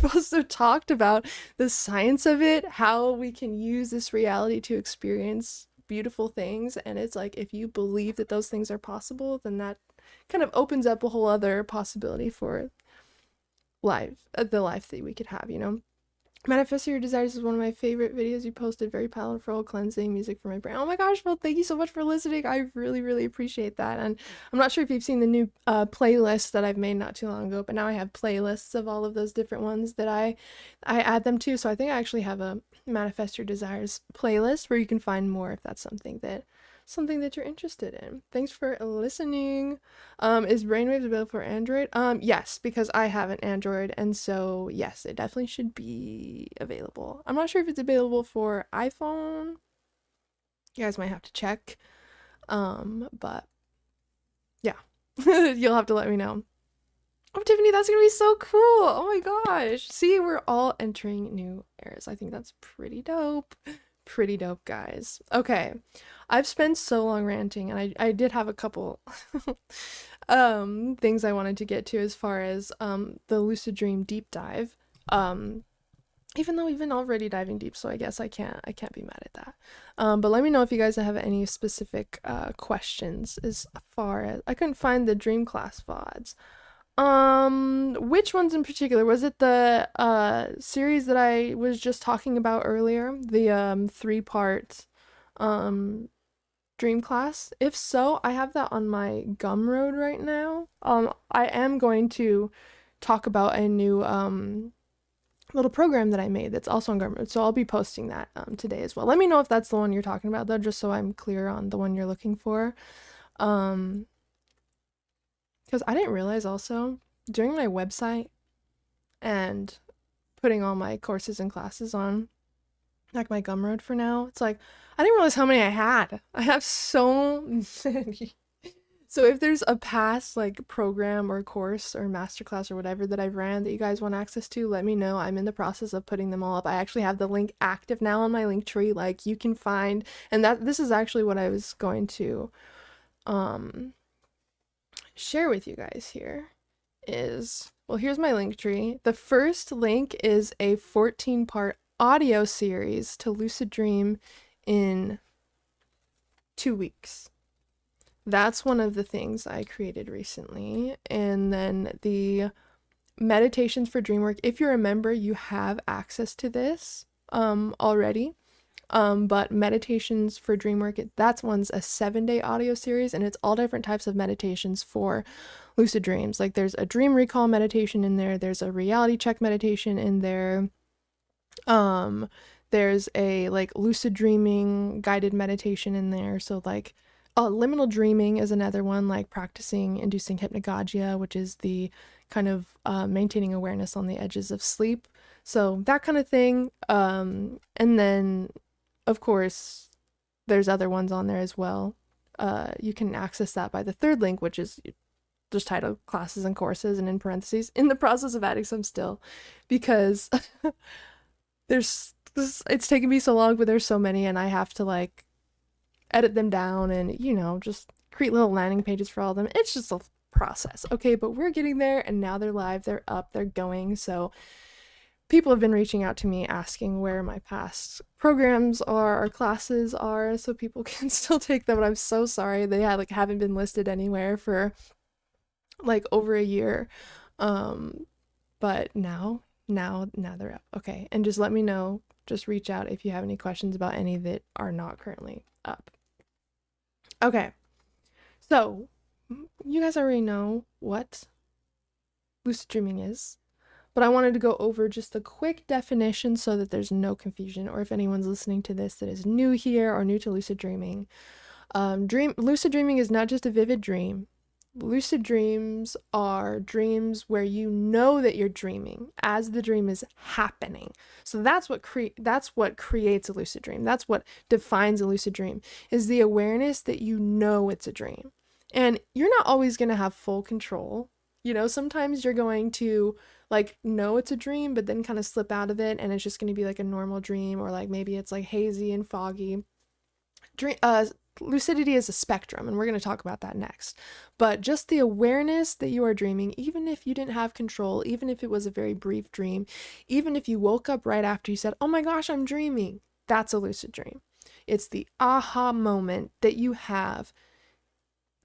also talked about the science of it, how we can use this reality to experience beautiful things. And it's like, if you believe that those things are possible, then that kind of opens up a whole other possibility for life, the life that we could have. Manifest Your Desires is one of my favorite videos you posted. Very powerful, cleansing music for my brain. Oh my gosh, well, thank you so much for listening. I really, really appreciate that. And I'm not sure if you've seen the new playlist that I've made not too long ago, but now I have playlists of all of those different ones that I add them to. So I think I actually have a Manifest Your Desires playlist where you can find more if that's something that you're interested in. Thanks for listening. Is Brainwaves available for Android? Yes, because I have an Android, and so yes, it definitely should be available. I'm not sure if it's available for iPhone. You guys might have to check. But yeah, you'll have to let me know. Oh, Tiffany, that's gonna be so cool. Oh my gosh. See, we're all entering new eras. I think that's pretty dope. Pretty dope, guys. Okay. I've spent so long ranting, and I did have a couple things I wanted to get to as far as the lucid dream deep dive. Even though we've been already diving deep, so I guess I can't be mad at that. But let me know if you guys have any specific questions as far as I couldn't find the dream class VODs. Which ones in particular? Was it the series that I was just talking about earlier? The three-part um dream class? If so, I have that on my Gumroad right now. I am going to talk about a new little program that I made that's also on Gumroad. So I'll be posting that today as well. Let me know if that's the one you're talking about though, just so I'm clear on the one you're looking for. Um because I didn't realize also doing my website and putting all my courses and classes on like my Gumroad for now. It's like I didn't realize how many I had. I have so many. So if there's a past like program or course or masterclass or whatever that I've ran that you guys want access to, let me know. I'm in the process of putting them all up. I actually have the link active now on my link tree. Like you can find, and that this is actually what I was going to share with you guys here is, well, here's my link tree. The first link is a 14-part audio series to lucid dream in 2 weeks. That's one of the things I created recently. And then the meditations for Dreamwork, if you're a member, you have access to this already. But meditations for Dreamwork, that's one's a 7-day audio series, and it's all different types of meditations for lucid dreams. Like there's a dream recall meditation in there, there's a reality check meditation in there. There's a like lucid dreaming guided meditation in there. So like liminal dreaming is another one, like practicing inducing hypnagogia, which is the kind of maintaining awareness on the edges of sleep. So that kind of thing. And then, of course, there's other ones on there as well. You can access that by the third link, which is just titled classes and courses, and in parentheses, in the process of adding some still, because it's taken me so long, but there's so many, and I have to like edit them down and, you know, just create little landing pages for all of them. It's just a process. Okay, but we're getting there, and now they're live, they're up, they're going. So people have been reaching out to me asking where my past programs are or classes are so people can still take them. And I'm so sorry they haven't been listed anywhere for like over a year. But now they're up. Okay. And just let me know, just reach out if you have any questions about any that are not currently up. Okay. So you guys already know what lucid dreaming is, but I wanted to go over just a quick definition so that there's no confusion, or if anyone's listening to this that is new here or new to lucid dreaming. Lucid dreaming is not just a vivid dream. Lucid dreams are dreams where you know that you're dreaming as the dream is happening. So that's what creates a lucid dream. That's what defines a lucid dream, is the awareness that you know it's a dream. And you're not always going to have full control. You know, sometimes you're going to like know it's a dream, but then kind of slip out of it, and it's just going to be like a normal dream, or like maybe it's like hazy and foggy. Lucidity is a spectrum, and we're going to talk about that next. But just the awareness that you are dreaming, even if you didn't have control, even if it was a very brief dream, even if you woke up right after you said, oh my gosh, I'm dreaming, that's a lucid dream. It's the aha moment that you have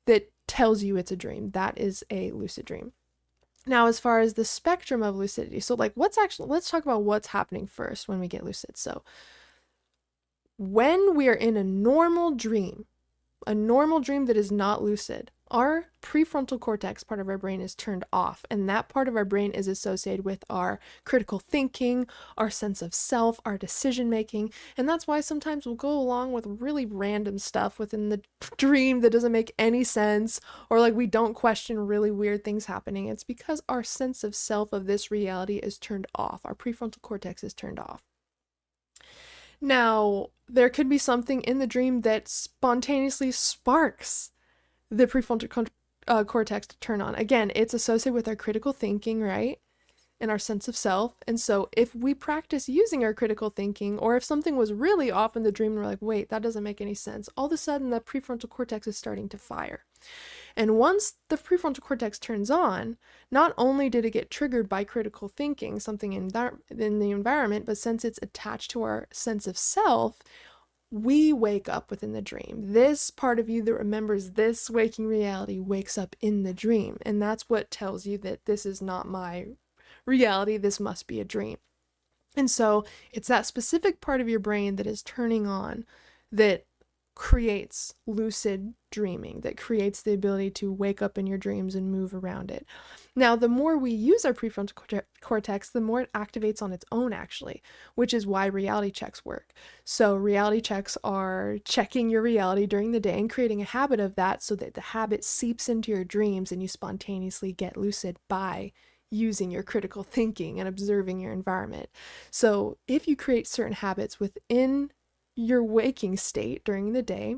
that tells you it's a dream. That is a lucid dream. Now, as far as the spectrum of lucidity, so like let's talk about what's happening first when we get lucid. So when we are in a normal dream that is not lucid, our prefrontal cortex part of our brain is turned off, and that part of our brain is associated with our critical thinking, our sense of self, our decision making, and that's why sometimes we'll go along with really random stuff within the dream that doesn't make any sense, or like we don't question really weird things happening. It's because our sense of self, of this reality, is turned off. Our prefrontal cortex is turned off. Now, there could be something in the dream that spontaneously sparks the prefrontal cortex to turn on. Again, it's associated with our critical thinking, right? And our sense of self. And so if we practice using our critical thinking, or if something was really off in the dream and we're like, wait, that doesn't make any sense, all of a sudden the prefrontal cortex is starting to fire. And once the prefrontal cortex turns on, not only did it get triggered by critical thinking, something in the environment, but since it's attached to our sense of self, we wake up within the dream. This part of you that remembers this waking reality wakes up in the dream. And that's what tells you that this is not my reality. This must be a dream. And so it's that specific part of your brain that is turning on that creates lucid dreaming, that creates the ability to wake up in your dreams and move around it. Now, the more we use our prefrontal cortex, the more it activates on its own, actually, which is why reality checks work. So reality checks are checking your reality during the day and creating a habit of that so that the habit seeps into your dreams and you spontaneously get lucid by using your critical thinking and observing your environment. So if you create certain habits within your waking state during the day,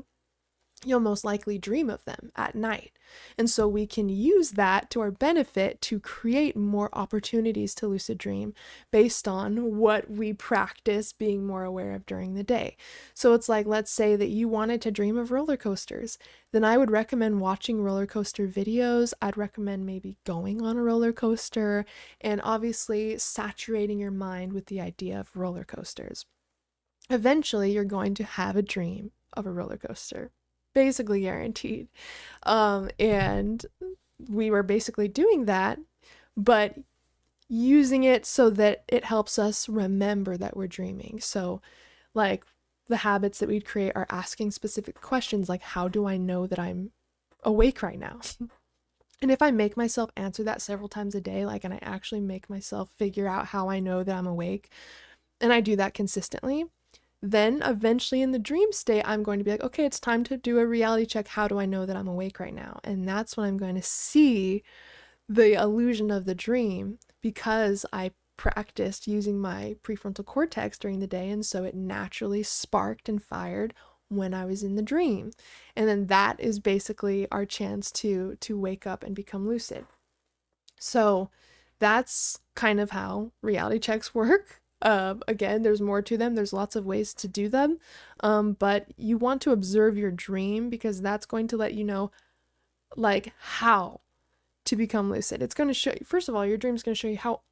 you'll most likely dream of them at night. And so we can use that to our benefit to create more opportunities to lucid dream based on what we practice being more aware of during the day. So it's like, let's say that you wanted to dream of roller coasters. Then I would recommend watching roller coaster videos. I'd recommend maybe going on a roller coaster and obviously saturating your mind with the idea of roller coasters. Eventually, you're going to have a dream of a roller coaster. Basically guaranteed. And we were basically doing that, but using it so that it helps us remember that we're dreaming. So like the habits that we'd create are asking specific questions like, how do I know that I'm awake right now? And if I make myself answer that several times a day, like, and I actually make myself figure out how I know that I'm awake, and I do that consistently, then eventually in the dream state, I'm going to be like, okay, it's time to do a reality check. How do I know that I'm awake right now? And that's when I'm going to see the illusion of the dream because I practiced using my prefrontal cortex during the day. And so it naturally sparked and fired when I was in the dream. And then that is basically our chance to wake up and become lucid. So that's kind of how reality checks work. Again, there's more to them. There's lots of ways to do them. But you want to observe your dream because that's going to let you know like how to become lucid. It's going to show you, first of all, your dream is going to show you how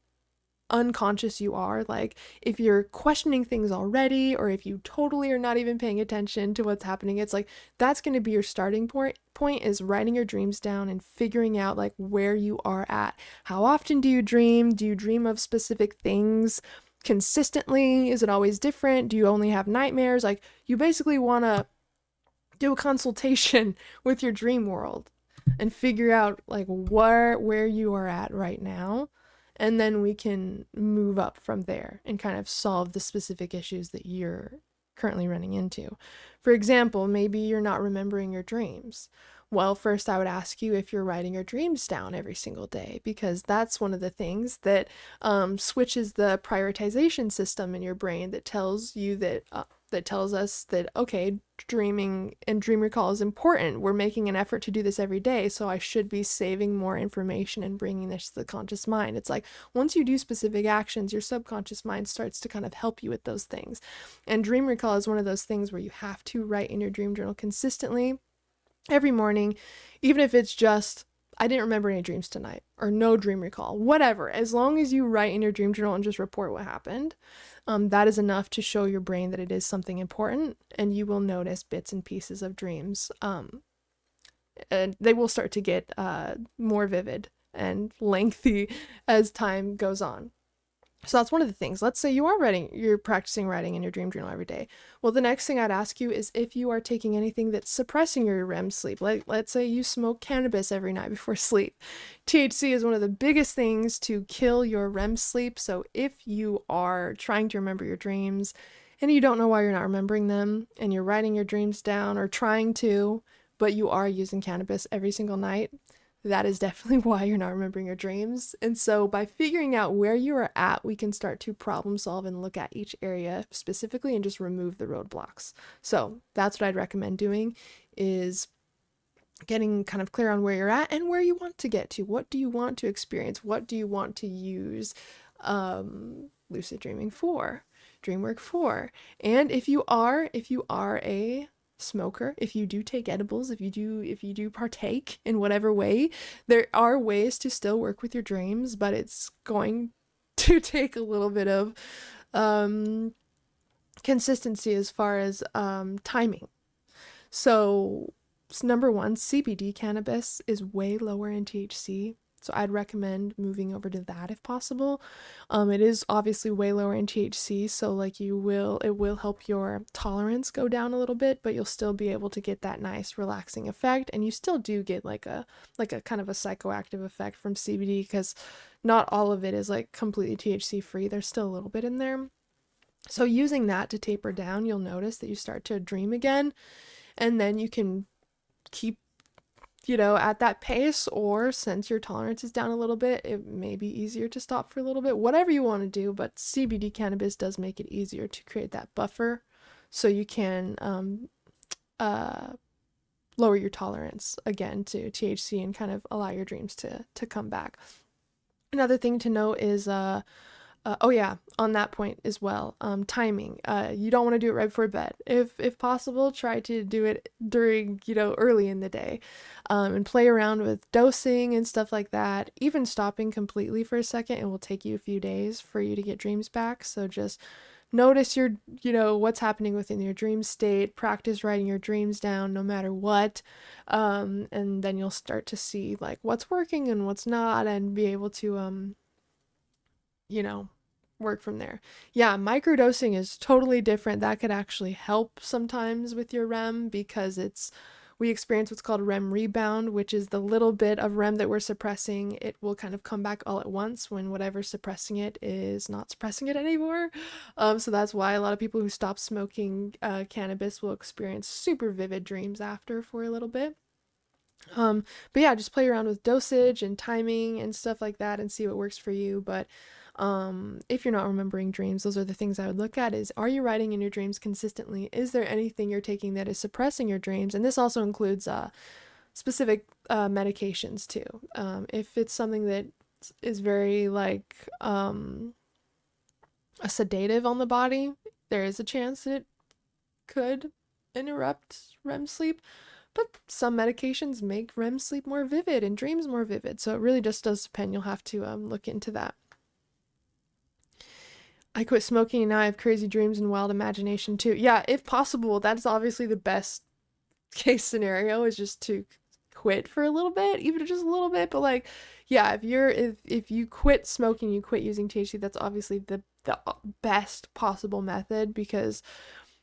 unconscious you are. Like if you're questioning things already, or if you totally are not even paying attention to what's happening, it's like, that's going to be your starting point is writing your dreams down and figuring out like where you are at. How often do you dream? Do you dream of specific things consistently? Is it always different? Do you only have nightmares? Like you basically want to do a consultation with your dream world and figure out like where you are at right now. And then we can move up from there and kind of solve the specific issues that you're currently running into. For example, maybe you're not remembering your dreams. Well, first I would ask you if you're writing your dreams down every single day, because that's one of the things that switches the prioritization system in your brain that tells you that that tells us that, okay, dreaming and dream recall is important. We're making an effort to do this every day, so I should be saving more information and bringing this to the conscious mind. It's like once you do specific actions, your subconscious mind starts to kind of help you with those things. And dream recall is one of those things where you have to write in your dream journal consistently every morning, even if it's just, I didn't remember any dreams tonight, or no dream recall, whatever. As long as you write in your dream journal and just report what happened, that is enough to show your brain that it is something important, and you will notice bits and pieces of dreams. And they will start to get more vivid and lengthy as time goes on. So that's one of the things. Let's say you're practicing writing in your dream journal every day. Well, the next thing I'd ask you is if you are taking anything that's suppressing your REM sleep. Like, let's say you smoke cannabis every night before sleep. THC is one of the biggest things to kill your REM sleep. So if you are trying to remember your dreams and you don't know why you're not remembering them, and you're writing your dreams down or trying to, but you are using cannabis every single night, that is definitely why you're not remembering your dreams. And so by figuring out where you are at, we can start to problem solve and look at each area specifically and just remove the roadblocks. So that's what I'd recommend doing, is getting kind of clear on where you're at and where you want to get to. What do you want to experience? What do you want to use lucid dreaming for, Dreamwork for? And if you are a smoker, if you do take edibles, if you do partake in whatever way, there are ways to still work with your dreams, but it's going to take a little bit of consistency as far as timing. So, number one, CBD cannabis is way lower in THC. So I'd recommend moving over to that if possible. It is obviously way lower in THC, so like it will help your tolerance go down a little bit, but you'll still be able to get that nice relaxing effect, and you still do get like a kind of a psychoactive effect from CBD, because not all of it is like completely THC free. There's still a little bit in there. So using that to taper down, you'll notice that you start to dream again, and then you can keep at that pace, or since your tolerance is down a little bit, it may be easier to stop for a little bit, whatever you want to do. But CBD cannabis does make it easier to create that buffer, so you can lower your tolerance again to THC and kind of allow your dreams to come back. Another thing to note is oh yeah, on that point as well, timing. You don't want to do it right before bed. If possible, try to do it during, early in the day, and play around with dosing and stuff like that. Even stopping completely for a second, it will take you a few days for you to get dreams back. So just notice what's happening within your dream state, practice writing your dreams down no matter what, and then you'll start to see like what's working and what's not, and be able to work from there. Yeah, microdosing is totally different. That could actually help sometimes with your REM, because we experience what's called REM rebound, which is the little bit of REM that we're suppressing. It will kind of come back all at once when whatever's suppressing it is not suppressing it anymore. So that's why a lot of people who stop smoking cannabis will experience super vivid dreams after for a little bit. But yeah, just play around with dosage and timing and stuff like that and see what works for you. But if you're not remembering dreams, those are the things I would look at. Is, are you writing in your dreams consistently? Is there anything you're taking that is suppressing your dreams? And this also includes specific medications too. If it's something that is very like a sedative on the body, there is a chance that it could interrupt REM sleep. But some medications make REM sleep more vivid and dreams more vivid. So it really just does depend. You'll have to look into that. I quit smoking and now I have crazy dreams and wild imagination too. Yeah, if possible, that's obviously the best case scenario, is just to quit for a little bit, even just a little bit. But like, yeah, if you quit smoking, you quit using THC, that's obviously the best possible method, because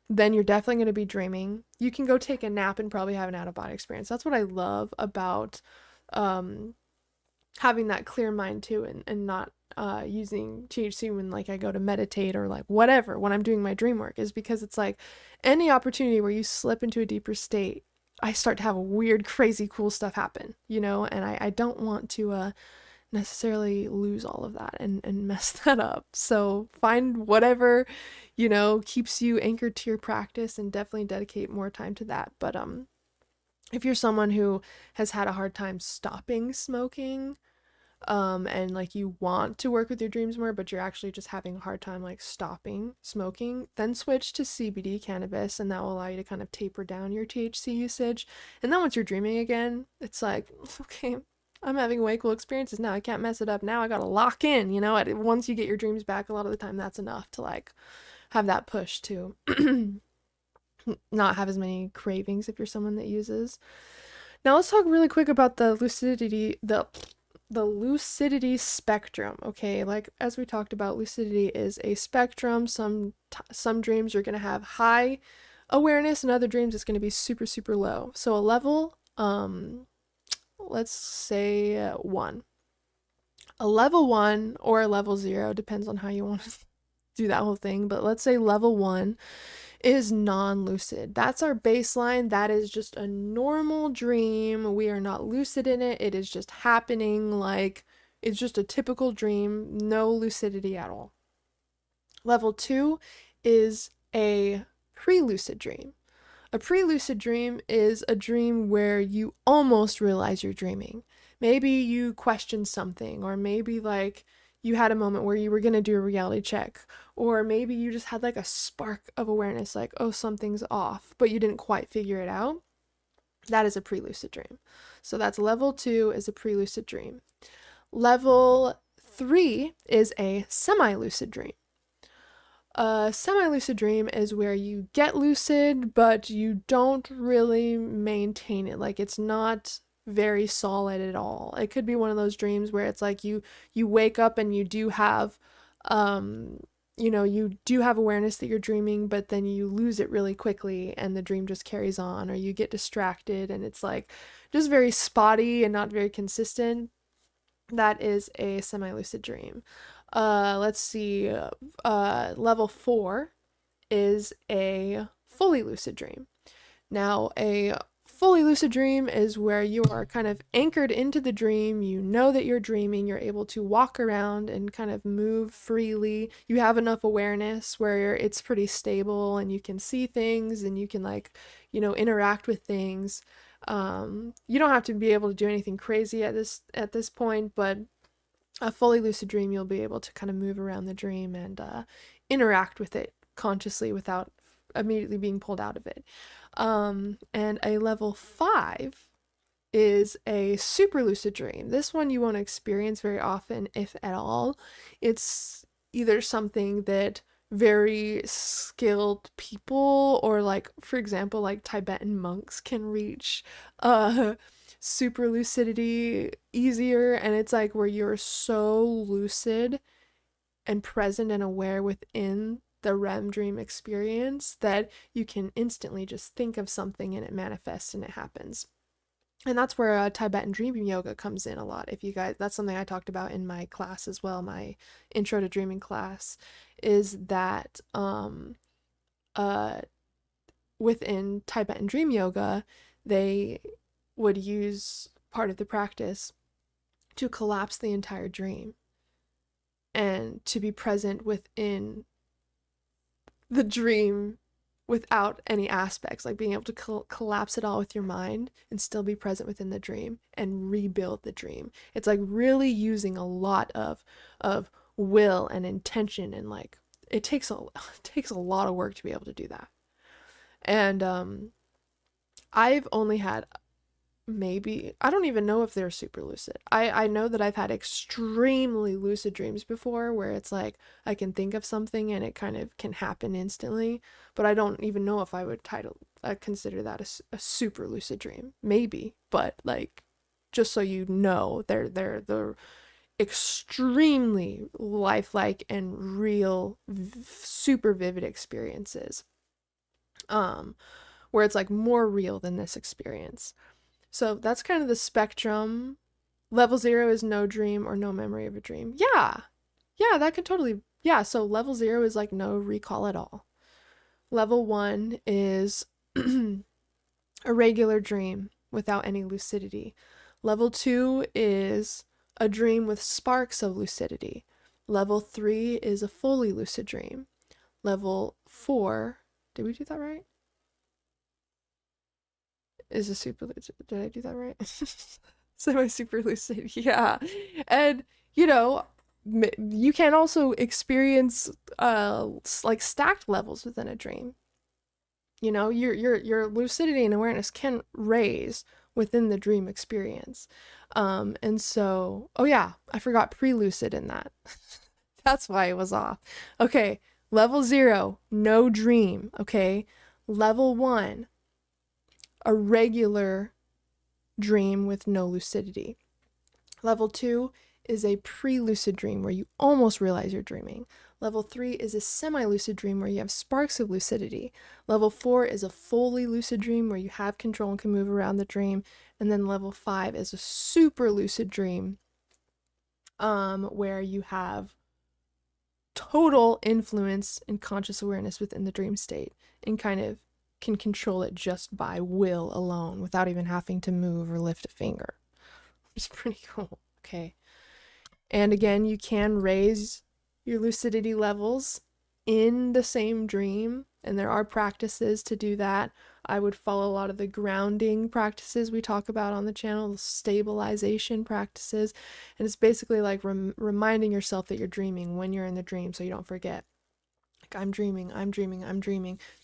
then you're definitely going to be dreaming. You can go take a nap and probably have an out-of-body experience. That's what I love about having that clear mind too, and not using THC when like I go to meditate or like whatever when I'm doing my dream work, is because it's like any opportunity where you slip into a deeper state, I start to have weird, crazy, cool stuff happen, and I don't want to necessarily lose all of that and mess that up. So find whatever, keeps you anchored to your practice, and definitely dedicate more time to that. But if you're someone who has had a hard time stopping smoking, and like you want to work with your dreams more, but you're actually just having a hard time like stopping smoking, then switch to CBD cannabis, and that will allow you to kind of taper down your THC usage. And then once you're dreaming again, it's like, okay, I'm having way cool experiences now. I can't mess it up. Now I gotta lock in, once you get your dreams back, a lot of the time that's enough to like have that push to not have as many cravings if you're someone that uses. Now let's talk really quick about the lucidity, the lucidity spectrum. Okay, like as we talked about, lucidity is a spectrum. Some dreams you're gonna have high awareness, and other dreams it's gonna be super, super low. So a level, let's say 1. A level 1 or a level 0, depends on how you want to do that whole thing, but let's say level 1 is non-lucid. That's our baseline. That is just a normal dream. We are not lucid in it. It is just happening, like it's just a typical dream, no lucidity at all. Level 2 is a pre-lucid dream. A pre-lucid dream is a dream where you almost realize you're dreaming. Maybe you questioned something, or maybe like you had a moment where you were going to do a reality check, or maybe you just had like a spark of awareness, like, oh, something's off, but you didn't quite figure it out. That is a pre-lucid dream. So that's level 2 is a pre-lucid dream. Level 3 is a semi-lucid dream. A semi-lucid dream is where you get lucid, but you don't really maintain it. Like it's not very solid at all. It could be one of those dreams where it's like you wake up and you do have um you do have awareness that you're dreaming, but then you lose it really quickly and the dream just carries on, or you get distracted and it's like just very spotty and not very consistent. That is a semi-lucid dream. Let's see. Level 4 is a fully lucid dream. Now, a fully lucid dream is where you are kind of anchored into the dream. You know that you're dreaming. You're able to walk around and kind of move freely. You have enough awareness where it's pretty stable and you can see things and you can, like, interact with things. You don't have to be able to do anything crazy at this point, but a fully lucid dream, you'll be able to kind of move around the dream and interact with it consciously without immediately being pulled out of it. And a level 5 is a super lucid dream. This one you won't experience very often, if at all. It's either something that very skilled people, or like, for example, like Tibetan monks can reach super lucidity easier, and it's like where you're so lucid and present and aware within the REM dream experience that you can instantly just think of something and it manifests and it happens. And that's where Tibetan dreaming yoga comes in a lot. If you guys, that's something I talked about in my class as well, my intro to dreaming class, is that within Tibetan dream yoga, they would use part of the practice to collapse the entire dream and to be present within the dream without any aspects, like being able to collapse it all with your mind and still be present within the dream and rebuild the dream. It's like really using a lot of will and intention, and like it takes a lot of work to be able to do that. And I've only had, maybe, I don't even know if they're super lucid. I know that I've had extremely lucid dreams before where it's like I can think of something and it kind of can happen instantly, but I don't even know if I would consider that a super lucid dream. Maybe, but like, just so you know, they're extremely lifelike and real, super vivid experiences, where it's like more real than this experience. So that's kind of the spectrum. Level 0 is no dream or no memory of a dream. Yeah, that could totally, yeah. So level 0 is like no recall at all. Level 1 is a regular dream without any lucidity. Level 2 is a dream with sparks of lucidity. Level 3 is a fully lucid dream. Level 4, did we do that right? Is a super lucid. Did I do that right? Semi-super lucid. Yeah. And, you can also experience like stacked levels within a dream. Your lucidity and awareness can raise within the dream experience. And so, oh yeah, I forgot pre-lucid in that. That's why it was off. Okay, level 0, no dream, okay? Level 1, a regular dream with no lucidity. Level 2 is a pre-lucid dream where you almost realize you're dreaming. Level 3 is a semi-lucid dream where you have sparks of lucidity. Level 4 is a fully lucid dream where you have control and can move around the dream. And then level 5 is a super lucid dream, where you have total influence and conscious awareness within the dream state and kind of can control it just by will alone without even having to move or lift a finger. It's pretty cool. Okay. And again, you can raise your lucidity levels in the same dream, and there are practices to do that. I would follow a lot of the grounding practices we talk about on the channel, the stabilization practices, and it's basically like reminding yourself that you're dreaming when you're in the dream so you don't forget. Like, I'm dreaming,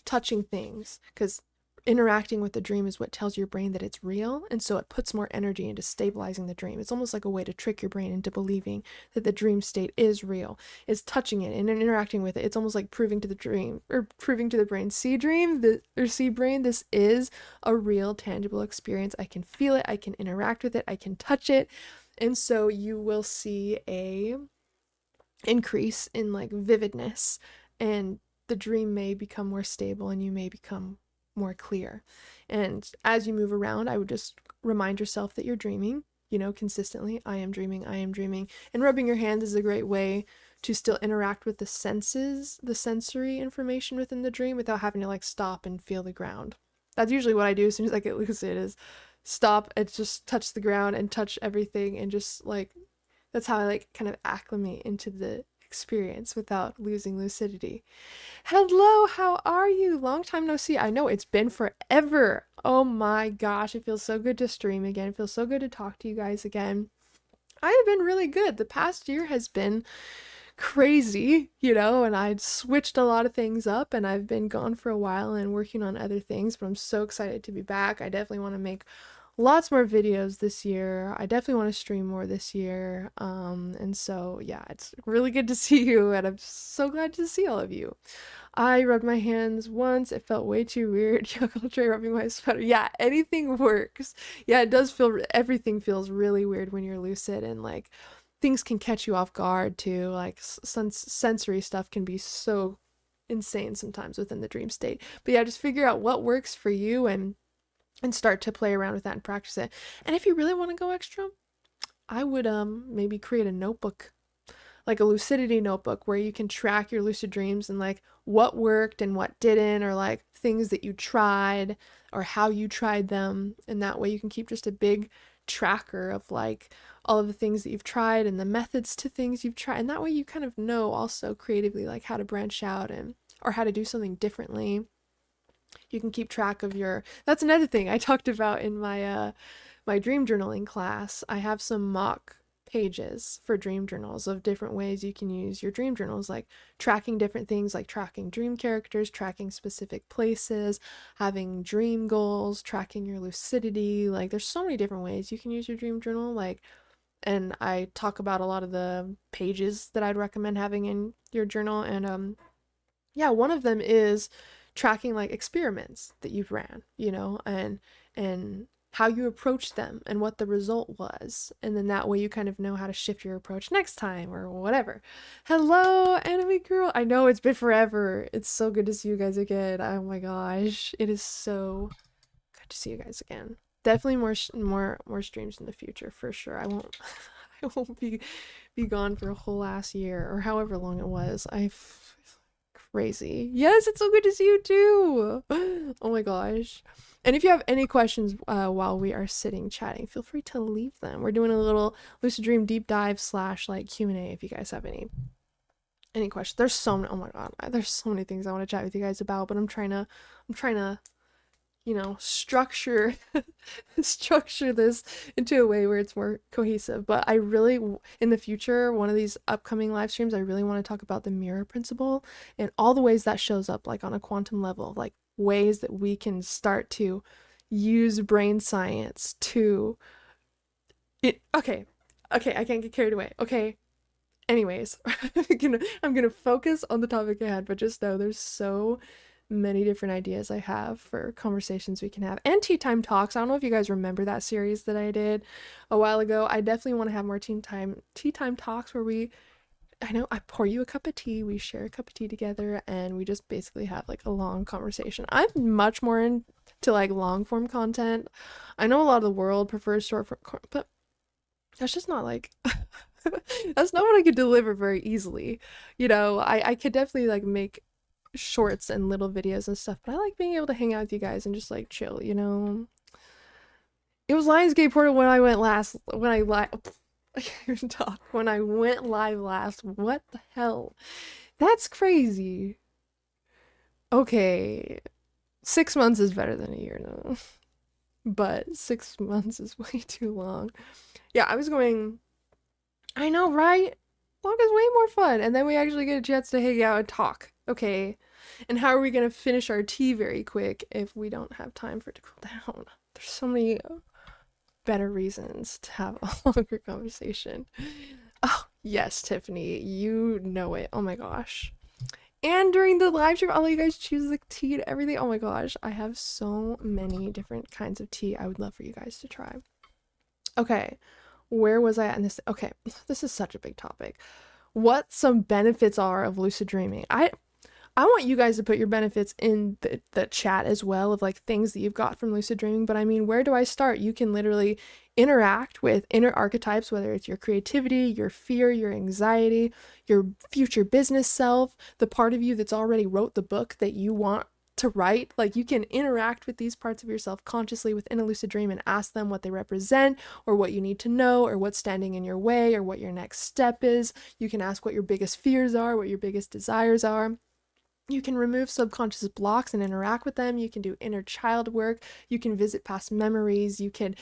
touching things, because interacting with the dream is what tells your brain that it's real, and so it puts more energy into stabilizing the dream. It's almost like a way to trick your brain into believing that the dream state is real. It's touching it and interacting with it. It's almost like proving to the dream, or proving to the brain, see brain, this is a real tangible experience. I can feel it, I can interact with it, I can touch it. And so you will see a increase in like vividness, and the dream may become more stable and you may become more clear. And as you move around, I would just remind yourself that you're dreaming, consistently. I am dreaming, I am dreaming. And rubbing your hands is a great way to still interact with the senses, the sensory information within the dream, without having to like stop and feel the ground. That's usually what I do as soon as I get lucid, is stop and just touch the ground and touch everything, and just like, that's how I like kind of acclimate into the experience without losing lucidity. Hello, how are you? Long time no see. I know it's been forever. Oh my gosh, it feels so good to stream again. It feels so good to talk to you guys again. I have been really good. The past year has been crazy, and I'd switched a lot of things up, and I've been gone for a while and working on other things, but I'm so excited to be back. I definitely want to make lots more videos this year. I definitely want to stream more this year. And so yeah, it's really good to see you, and I'm so glad to see all of you. I rubbed my hands once. It felt way too weird. I'll try rubbing my sweater. Yeah, anything works. Yeah, it does feel, everything feels really weird when you're lucid, and like things can catch you off guard too. Like sensory stuff can be so insane sometimes within the dream state. But yeah, just figure out what works for you, and start to play around with that and practice it. And if you really want to go extra, I would maybe create a notebook, like a lucidity notebook, where you can track your lucid dreams and like what worked and what didn't, or like things that you tried or how you tried them. And that way you can keep just a big tracker of like all of the things that you've tried and the methods to things you've tried. And that way you kind of know also creatively like how to branch out, and or how to do something differently. You can keep track of that's another thing I talked about in my my dream journaling class. I have some mock pages for dream journals of different ways you can use your dream journals, like tracking different things, like tracking dream characters, tracking specific places, having dream goals, tracking your lucidity. Like there's so many different ways you can use your dream journal, like, and I talk about a lot of the pages that I'd recommend having in your journal. And yeah, one of them is tracking like experiments that you've ran, and how you approached them and what the result was. And then that way you kind of know how to shift your approach next time or whatever. Hello, anime girl. I know it's been forever. It's so good to see you guys again. Oh my gosh. It is so good to see you guys again. Definitely more streams in the future for sure. I won't I won't be gone for a whole last year or however long it was. Crazy. Yes, it's so good to see you too. Oh my gosh. And if you have any questions while we are sitting chatting, feel free to leave them. We're doing a little lucid dream deep dive / like Q&A if you guys have any questions. There's so many, oh my god, there's so many things I want to chat with you guys about, but I'm trying to structure this into a way where it's more cohesive. But I really, in the future, one of these upcoming live streams, I really want to talk about the mirror principle and all the ways that shows up, like on a quantum level, like ways that we can start to use brain science to okay, I can't get carried away. Okay, anyways, I'm gonna focus on the topic ahead, but just know there's so many different ideas I have for conversations we can have. And tea time talks. I don't know if you guys remember that series that I did a while ago. I definitely want to have more tea time talks where I pour you a cup of tea, we share a cup of tea together, and we just basically have like a long conversation. I'm much more into like long form content. I know a lot of the world prefers short form, but that's just not like that's not what I could deliver very easily. I could definitely like make shorts and little videos and stuff, but I like being able to hang out with you guys and just like chill. It was Lionsgate Portal when I went live. I can't even talk. When I went live last. What the hell? That's crazy. Okay, 6 months is better than a year now, but 6 months is way too long. Yeah, I was going, I know, right? Talk is way more fun. And then we actually get a chance to hang out and talk. Okay. And how are we going to finish our tea very quick if we don't have time for it to cool down? There's so many better reasons to have a longer conversation. Oh, yes, Tiffany, you know it. Oh my gosh. And during the live stream, I'll let you guys choose the tea and everything. Oh my gosh, I have so many different kinds of tea I would love for you guys to try. Okay, where was I at in this? Okay, this is such a big topic. What some benefits are of lucid dreaming. I want you guys to put your benefits in the chat as well of like things that you've got from lucid dreaming. But I mean, where do I start? You can literally interact with inner archetypes, whether it's your creativity, your fear, your anxiety, your future business self, the part of you that's already wrote the book that you want to write. Like, you can interact with these parts of yourself consciously within a lucid dream and ask them what they represent or what you need to know or what's standing in your way or what your next step is. You can ask what your biggest fears are, what your biggest desires are. You can remove subconscious blocks and interact with them. You can do inner child work. You can visit past memories. You can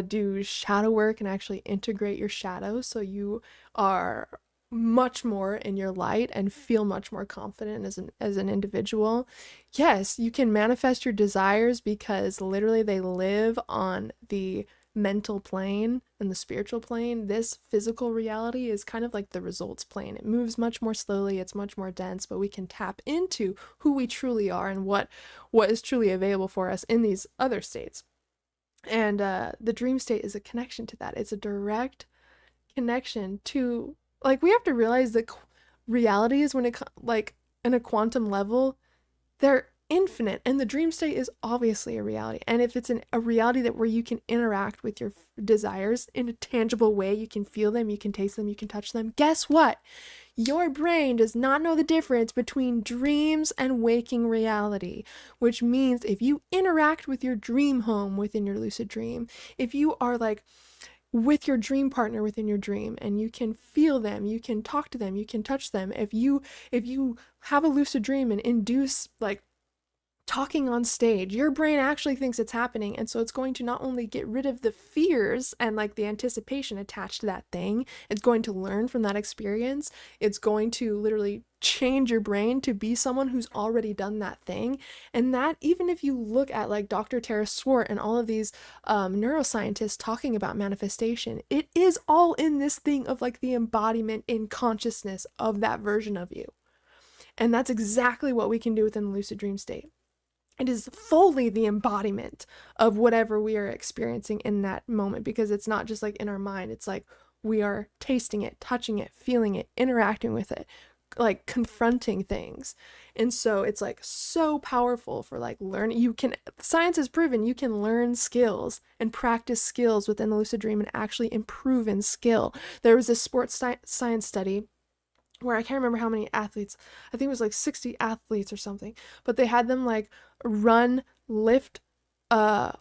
do shadow work and actually integrate your shadows so you are much more in your light and feel much more confident as an individual. Yes, you can manifest your desires because literally they live on the mental plane and the spiritual plane. This physical reality is kind of like the results plane. It moves much more slowly, it's much more dense, but we can tap into who we truly are and what is truly available for us in these other states. And the dream state is a connection to that. It's a direct connection to, like, we have to realize that reality is, when it like in a quantum level, they're infinite, and the dream state is obviously a reality. And if it's a reality that where you can interact with your desires in a tangible way, you can feel them, you can taste them, you can touch them, guess what? Your brain does not know the difference between dreams and waking reality, which means if you interact with your dream home within your lucid dream, if you are like with your dream partner within your dream and you can feel them, you can talk to them, you can touch them, if you have a lucid dream and induce like talking on stage, your brain actually thinks it's happening, and so it's going to not only get rid of the fears and like the anticipation attached to that thing, it's going to learn from that experience. It's going to literally change your brain to be someone who's already done that thing. And that, even if you look at like Dr. Tara Swart and all of these neuroscientists talking about manifestation, it is all in this thing of like the embodiment in consciousness of that version of you. And that's exactly what we can do within the lucid dream state. It is fully the embodiment of whatever we are experiencing in that moment, because it's not just like in our mind. It's like we are tasting it, touching it, feeling it, interacting with it, like confronting things. And so it's like so powerful for like learning. You can, science has proven you can learn skills and practice skills within the lucid dream and actually improve in skill. There was this sports science study where I can't remember how many athletes, I think it was like 60 athletes or something, but they had them like run, lift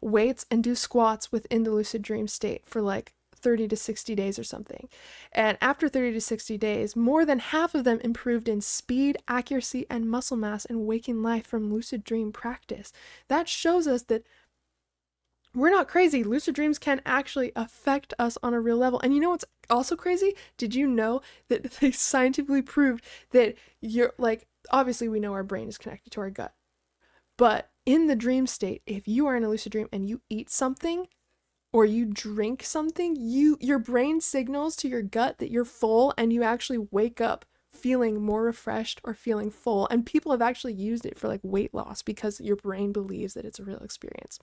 weights and do squats within the lucid dream state for like 30 to 60 days or something. And after 30 to 60 days, more than half of them improved in speed, accuracy, and muscle mass in waking life from lucid dream practice. That shows us that we're not crazy. Lucid dreams can actually affect us on a real level. And you know what's also crazy? Did you know that they scientifically proved that you're like, obviously we know our brain is connected to our gut, but in the dream state, if you are in a lucid dream and you eat something or you drink something, your brain signals to your gut that you're full, and you actually wake up feeling more refreshed or feeling full. And people have actually used it for like weight loss because your brain believes that it's a real experience.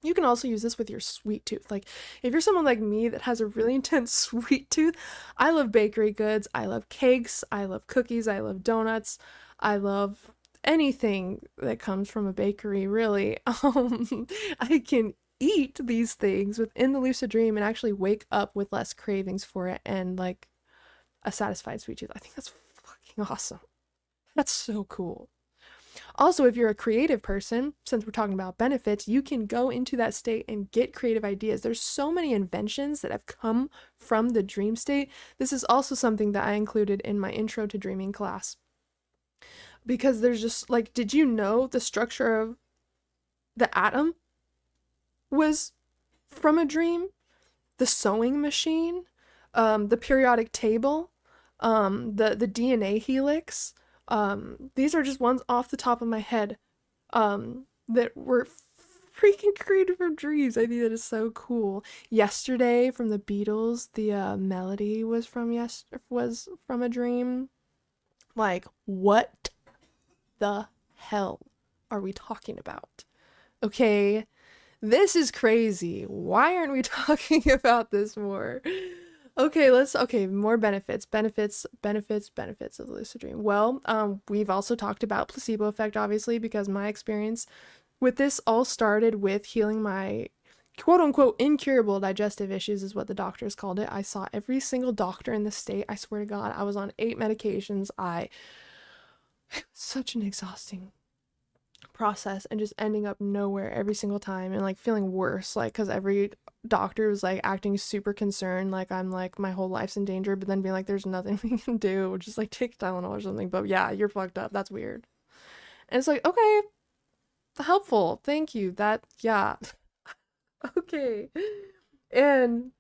You can also use this with your sweet tooth. Like, if you're someone like me that has a really intense sweet tooth, I love bakery goods, I love cakes, I love cookies, I love donuts, I love anything that comes from a bakery, really. I can eat these things within the lucid dream and actually wake up with less cravings for it and like a satisfied sweet tooth. I think that's fucking awesome. That's so cool. Also, if you're a creative person, since we're talking about benefits, you can go into that state and get creative ideas. There's so many inventions that have come from the dream state. This is also something that I included in my intro to dreaming class. Because there's just like, did you know the structure of the atom was from a dream? The sewing machine, the periodic table, The DNA helix. These are just ones off the top of my head that were freaking created from dreams. I think that is so cool. Yesterday from the Beatles, the melody was was from a dream. Like, what the hell are we talking about? Okay, this is crazy. Why aren't we talking about this more? Okay, more benefits of the lucid dream. Well, we've also talked about placebo effect, obviously, because my experience with this all started with healing my quote unquote incurable digestive issues, is what the doctors called it. I saw every single doctor in the state. I swear to God, I was on 8 medications. Such an exhausting process, and just ending up nowhere every single time, and like feeling worse, like because every doctor was like acting super concerned, like I'm like my whole life's in danger, but then being like there's nothing we can do, just like take Tylenol or something. But yeah, you're fucked up, that's weird. And it's like, okay, helpful, thank you, that, yeah. Okay. And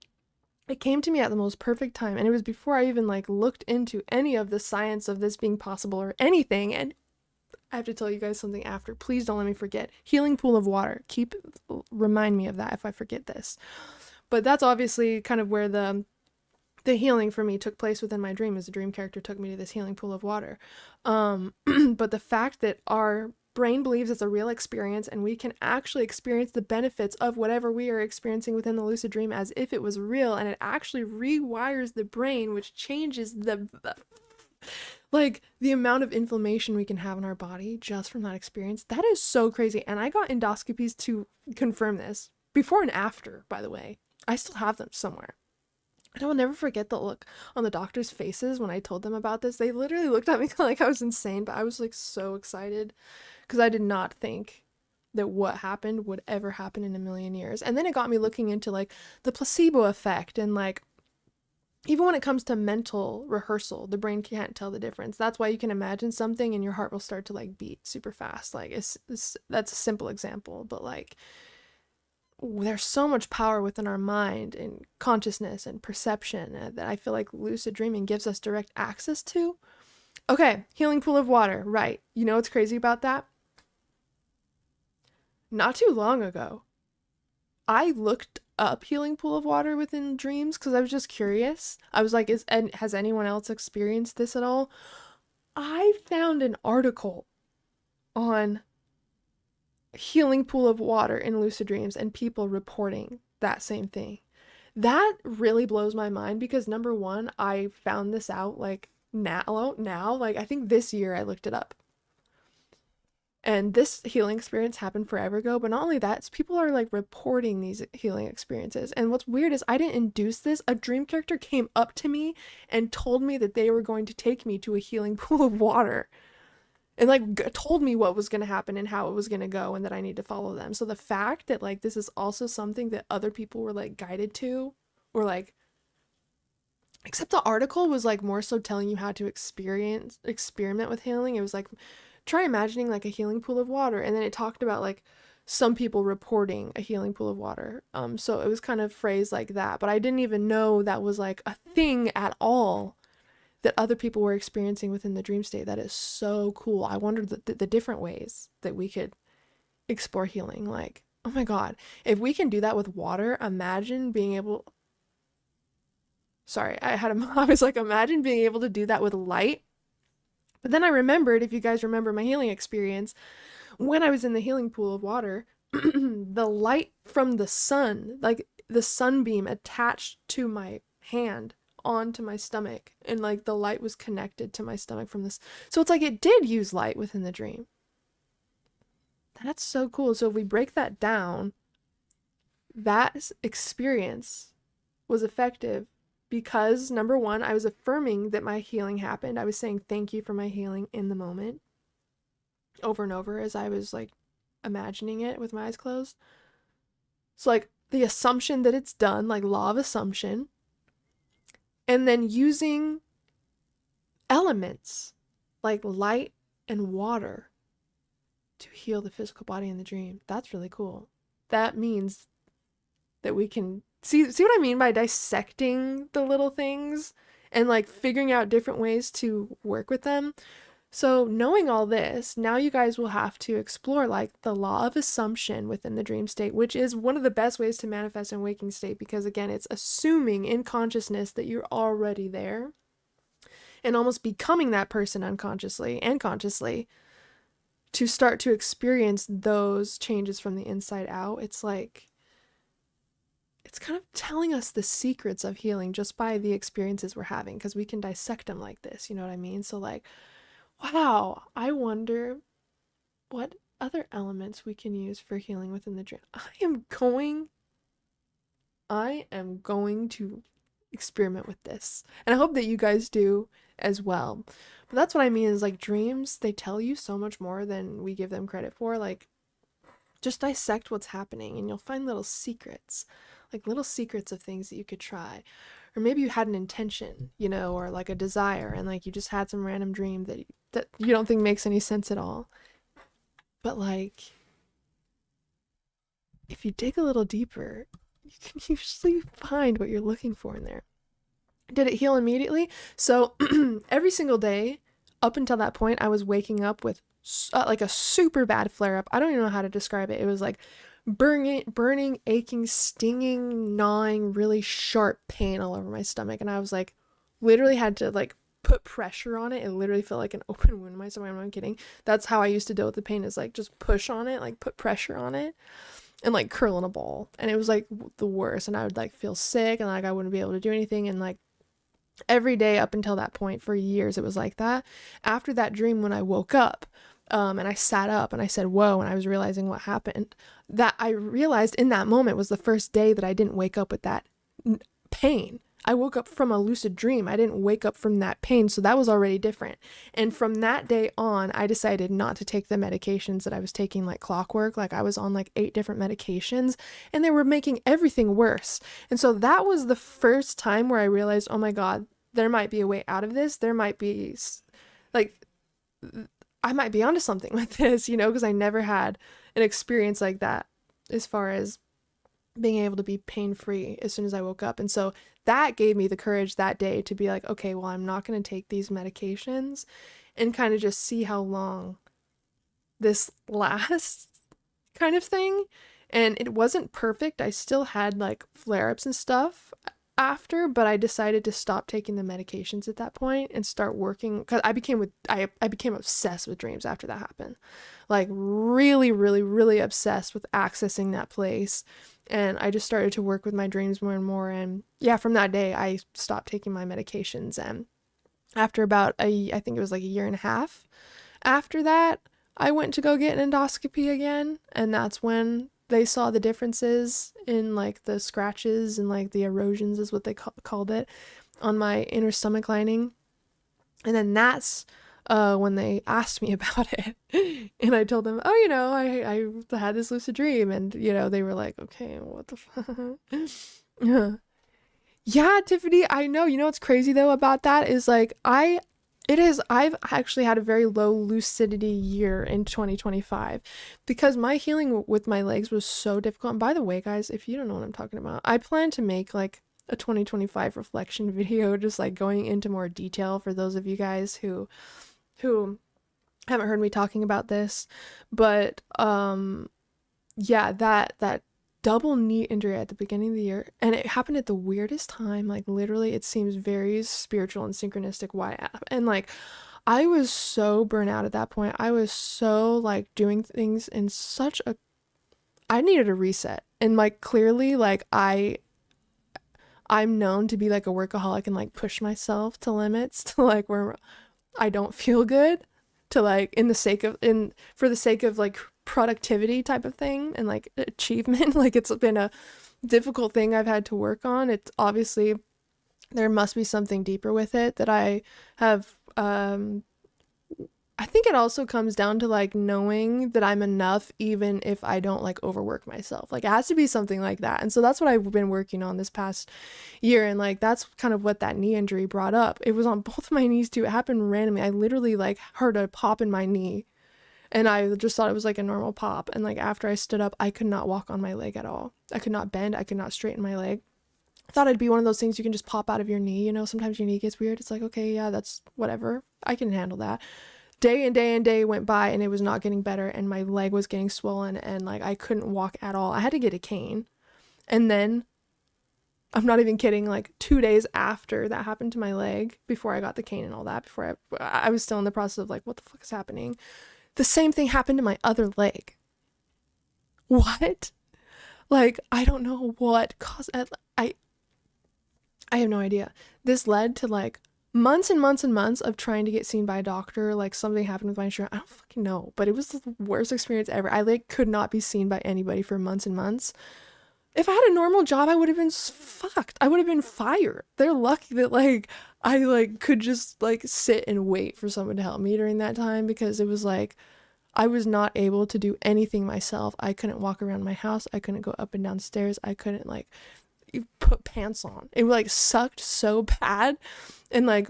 it came to me at the most perfect time, and it was before I even like looked into any of the science of this being possible or anything. And I have to tell you guys something after. Please don't let me forget. Healing pool of water. Remind me of that if I forget this. But that's obviously kind of where the healing for me took place within my dream, as the dream character took me to this healing pool of water. But the fact that our brain believes it's a real experience, and we can actually experience the benefits of whatever we are experiencing within the lucid dream as if it was real, and it actually rewires the brain, which changes like the amount of inflammation we can have in our body just from that experience. That is so crazy. And I got endoscopies to confirm this, before and after, by the way. I still have them somewhere. And I will never forget the look on the doctors' faces when I told them about this. They literally looked at me like I was insane, but I was like so excited, because I did not think that what happened would ever happen in a million years. And then it got me looking into like the placebo effect, and like even when it comes to mental rehearsal, the brain can't tell the difference. That's why you can imagine something and your heart will start to like beat super fast. Like that's a simple example, but like there's so much power within our mind and consciousness and perception that I feel like lucid dreaming gives us direct access to. Okay, healing pool of water, right. You know what's crazy about that? Not too long ago, I looked up healing pool of water within dreams because I was just curious. I was like, has anyone else experienced this at all? I found an article on healing pool of water in lucid dreams and people reporting that same thing. That really blows my mind, because number one, I found this out like now, like I think this year I looked it up. And this healing experience happened forever ago, but not only that, it's people are like reporting these healing experiences. And what's weird is I didn't induce this. A dream character came up to me and told me that they were going to take me to a healing pool of water, and like told me what was going to happen and how it was going to go, and that I need to follow them. So the fact that like this is also something that other people were like guided to, or like, except the article was like more so telling you how to experiment with healing. It was like, try imagining like a healing pool of water, and then it talked about like some people reporting a healing pool of water. So it was kind of phrased like that, but I didn't even know that was like a thing at all that other people were experiencing within the dream state. That is so cool. I wondered the different ways that we could explore healing. Like, oh my God, if we can do that with water, imagine being able, sorry, I was like, imagine being able to do that with light. But then I remembered, if you guys remember my healing experience, when I was in the healing pool of water, the light from the sun, like the sunbeam attached to my hand onto my stomach, and like the light was connected to my stomach from this. So it's like it did use light within the dream. That's so cool. So if we break that down, that experience was effective because number one, I was affirming that my healing happened. I was saying thank you for my healing in the moment over and over as I was like imagining it with my eyes closed. So like the assumption that it's done, like law of assumption, and then using elements like light and water to heal the physical body in the dream. That's really cool. That means that we can see what I mean by dissecting the little things and like figuring out different ways to work with them. So knowing all this, now you guys will have to explore like the law of assumption within the dream state, which is one of the best ways to manifest in waking state, because again, it's assuming in consciousness that you're already there and almost becoming that person unconsciously and consciously to start to experience those changes from the inside out. It's like, it's kind of telling us the secrets of healing just by the experiences we're having, because we can dissect them like this, you know what I mean? So like, wow, I wonder what other elements we can use for healing within the dream. I am going to experiment with this. And I hope that you guys do as well. But that's what I mean is like dreams, they tell you so much more than we give them credit for. Like just dissect what's happening and you'll find little secrets, like little secrets of things that you could try. Or maybe you had an intention, you know, or like a desire, and like you just had some random dream that you don't think makes any sense at all. But like, if you dig a little deeper, you can usually find what you're looking for in there. Did it heal immediately? So every single day up until that point, I was waking up with like a super bad flare up. I don't even know how to describe it. It was like burning, aching, stinging, gnawing, really sharp pain all over my stomach. And I was like, literally had to like put pressure on it. It literally felt like an open wound in my stomach. I'm not kidding. That's how I used to deal with the pain, is like just push on it, like put pressure on it and like curl in a ball. And it was like the worst. And I would like feel sick and like I wouldn't be able to do anything. And like every day up until that point for years, it was like that. After that dream, when I woke up, and I sat up and I said, whoa, and I was realizing what happened, that I realized in that moment was the first day that I didn't wake up with that pain. I woke up from a lucid dream. I didn't wake up from that pain. So that was already different. And from that day on, I decided not to take the medications that I was taking like clockwork. Like I was on like 8 different medications and they were making everything worse. And so that was the first time where I realized, oh my God, there might be a way out of this. There might be like, I might be onto something with this, you know, because I never had an experience like that as far as being able to be pain-free as soon as I woke up. And so that gave me the courage that day to be like, okay, well, I'm not going to take these medications, and kind of just see how long this lasts kind of thing. And it wasn't perfect. I still had like flare-ups and stuff after, but I decided to stop taking the medications at that point and start working, because I became obsessed with dreams after that happened. Like really, really, really obsessed with accessing that place. And I just started to work with my dreams more and more. And yeah, from that day, I stopped taking my medications. And after about I think it was like a year and a half after that, I went to go get an endoscopy again. And that's when they saw the differences in like the scratches and like the erosions is what they called it on my inner stomach lining. And then that's when they asked me about it. And I told them, oh, you know, I had this lucid dream. And, you know, they were like, okay, what the fuck? Yeah, Tiffany, I know. You know what's crazy though about that is like I've actually had a very low lucidity year in 2025 because my healing with my legs was so difficult. And by the way, guys, if you don't know what I'm talking about, I plan to make like a 2025 reflection video, just like going into more detail for those of you guys who haven't heard me talking about this. But yeah, that double knee injury at the beginning of the year, and it happened at the weirdest time. Like literally it seems very spiritual and synchronistic why, and like I was so burnt out at that point. I was so like doing things in such a, I needed a reset. And like clearly like I'm known to be like a workaholic and like push myself to limits to like where I don't feel good, to like for the sake of like productivity type of thing and like achievement. Like it's been a difficult thing I've had to work on. It's obviously, there must be something deeper with it that I have. I think it also comes down to like knowing that I'm enough even if I don't like overwork myself. Like it has to be something like that. And so that's what I've been working on this past year. And like that's kind of what that knee injury brought up. It was on both of my knees too. It happened randomly. I literally like heard a pop in my knee and I just thought it was like a normal pop. And like after I stood up, I could not walk on my leg at all. I could not bend. I could not straighten my leg. thought it'd be one of those things you can just pop out of your knee. You know, sometimes your knee gets weird. It's like, okay, yeah, that's whatever. I can handle that. Day and day and day went by and it was not getting better, and my leg was getting swollen, and like I couldn't walk at all. I had to get a cane. And then, I'm not even kidding, like 2 days after that happened to my leg, before I got the cane and all that, before I was still in the process of like, what the fuck is happening? The same thing happened to my other leg. What? Like, I don't know what caused I have no idea. This led to like months and months and months of trying to get seen by a doctor. Like, something happened with my insurance. I don't fucking know, but it was the worst experience ever. I like could not be seen by anybody for months and months. If I had a normal job, I would have been fucked. I would have been fired. They're lucky that like I like could just like sit and wait for someone to help me during that time, because it was like I was not able to do anything myself. I couldn't walk around my house. I couldn't go up and down stairs. I couldn't like put pants on. It like sucked so bad. And like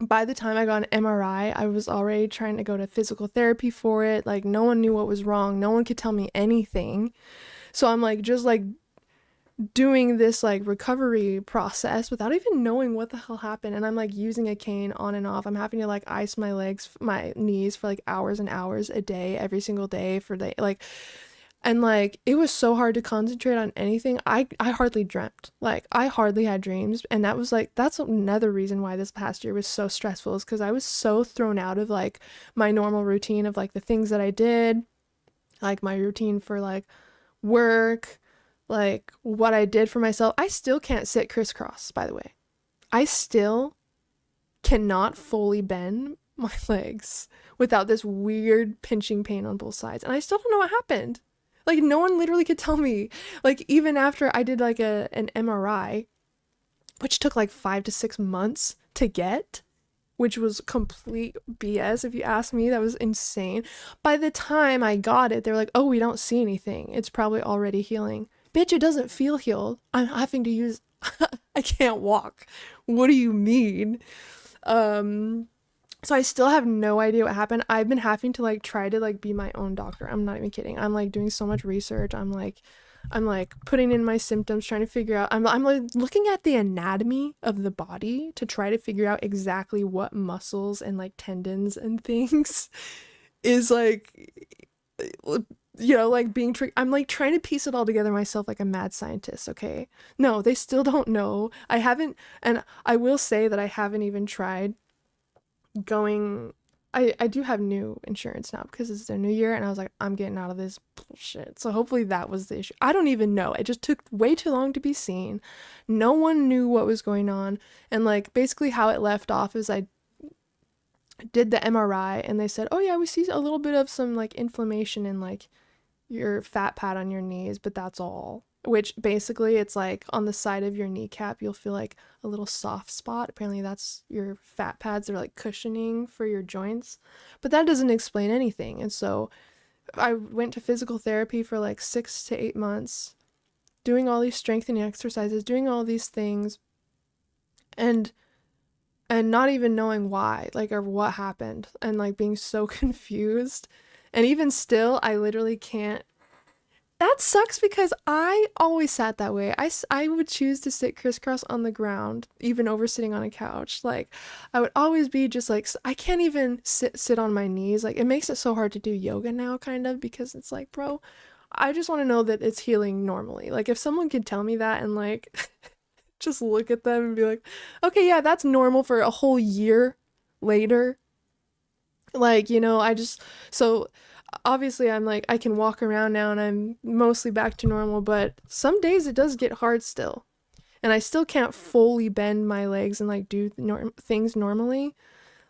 by the time I got an MRI, I was already trying to go to physical therapy for it. Like, no one knew what was wrong. No one could tell me anything. So I'm like just like doing this like recovery process without even knowing what the hell happened. And I'm like using a cane on and off. I'm having to like ice my legs, my knees for like hours and hours a day, every single day for the like. And like it was so hard to concentrate on anything. I hardly dreamt. Like, I hardly had dreams. And that was like, that's another reason why this past year was so stressful, is because I was so thrown out of like my normal routine of like the things that I did, like my routine for like work, like what I did for myself. I still can't sit crisscross, by the way. I still cannot fully bend my legs without this weird pinching pain on both sides. And I still don't know what happened. Like, no one literally could tell me. Like, even after I did like an MRI, which took like 5 to 6 months to get, which was complete BS if you ask me. That was insane. By the time I got it, they're like, oh, we don't see anything. It's probably already healing. Bitch, it doesn't feel healed. I'm having to use, I can't walk. What do you mean? So I still have no idea what happened. I've been having to like try to like be my own doctor. I'm not even kidding. I'm like doing so much research. I'm like putting in my symptoms, trying to figure out, I'm like looking at the anatomy of the body to try to figure out exactly what muscles and like tendons and things is like, you know, like being tricked. I'm like trying to piece it all together myself like a mad scientist. Okay. No, they still don't know. I haven't, and I will say that I haven't even tried going. I do have new insurance now because it's their new year, and I was like, I'm getting out of this bullshit. So hopefully that was the issue. I don't even know. It just took way too long to be seen. No one knew what was going on. And like basically how it left off is I did the MRI and they said, oh yeah, we see a little bit of some like inflammation in like your fat pad on your knees, but that's all. Which basically it's like on the side of your kneecap, you'll feel like a little soft spot. Apparently that's your fat pads. They're like cushioning for your joints, but that doesn't explain anything. And so I went to physical therapy for like 6 to 8 months, doing all these strengthening exercises, doing all these things, and not even knowing why, like, or what happened, and like being so confused. And even still, I literally can't. That sucks because I always sat that way. I would choose to sit crisscross on the ground, even over sitting on a couch. Like, I would always be just like, I can't even sit on my knees. Like, it makes it so hard to do yoga now, kind of, because it's like, bro, I just want to know that it's healing normally. Like, if someone could tell me that and like just look at them and be like, okay, yeah, that's normal for a whole year later. Like, you know, so obviously I'm like, I can walk around now and I'm mostly back to normal, but some days it does get hard still. And I still can't fully bend my legs and like do things normally.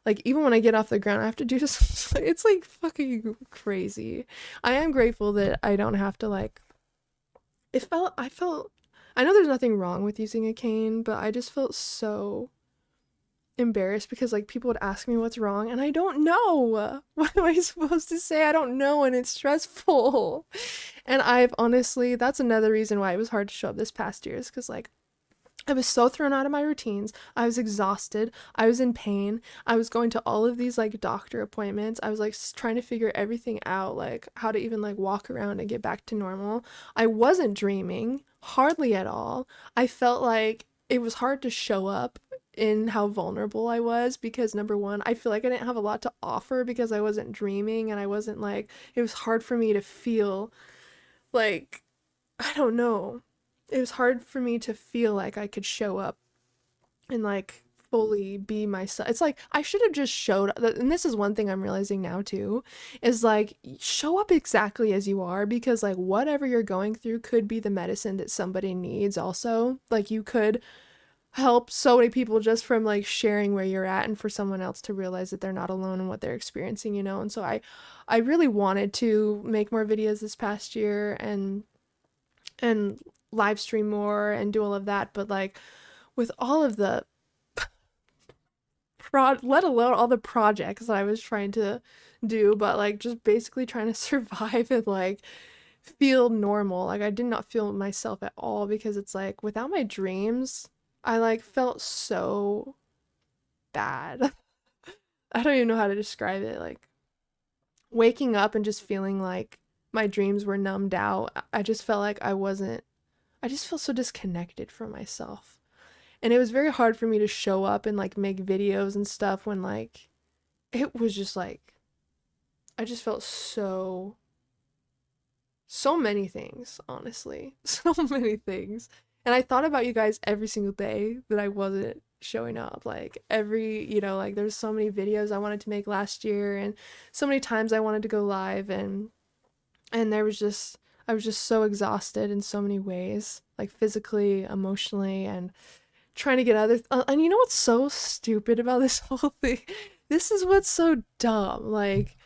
Like, even when I get off the ground, I have to do this. It's like fucking crazy. I am grateful that I don't have to like, I know there's nothing wrong with using a cane, but I just felt so embarrassed because like people would ask me what's wrong and I don't know. What am I supposed to say? I don't know, and it's stressful. And I've honestly, that's another reason why it was hard to show up this past year, is because like I was so thrown out of my routines. I was exhausted. I was in pain. I was going to all of these like doctor appointments. I was like trying to figure everything out, like how to even like walk around and get back to normal. I wasn't dreaming, hardly at all. I felt like it was hard to show up in how vulnerable I was because number one, I feel like I didn't have a lot to offer because I wasn't dreaming and I wasn't like, it was hard for me to feel like, I don't know. It was hard for me to feel like I could show up and like fully be myself. It's like I should have just showed up. And this is one thing I'm realizing now too, is like show up exactly as you are because like whatever you're going through could be the medicine that somebody needs also. Like you could help so many people just from like sharing where you're at and for someone else to realize that they're not alone in what they're experiencing, you know? And so I really wanted to make more videos this past year and live stream more and do all of that, but like with all of the let alone all the projects that I was trying to do, but like just basically trying to survive and like feel normal. Like I did not feel myself at all because it's like without my dreams, I like felt so bad. I don't even know how to describe it. Like waking up and just feeling like my dreams were numbed out. I just felt like I just feel so disconnected from myself. And it was very hard for me to show up and like make videos and stuff when like it was just like I just felt so many things, honestly. So many things. And I thought about you guys every single day that I wasn't showing up. Like every, you know, like there's so many videos I wanted to make last year and so many times I wanted to go live and there was just I was just so exhausted in so many ways, like physically, emotionally, and trying to get other and you know what's so stupid about this whole thing? This is what's so dumb. Like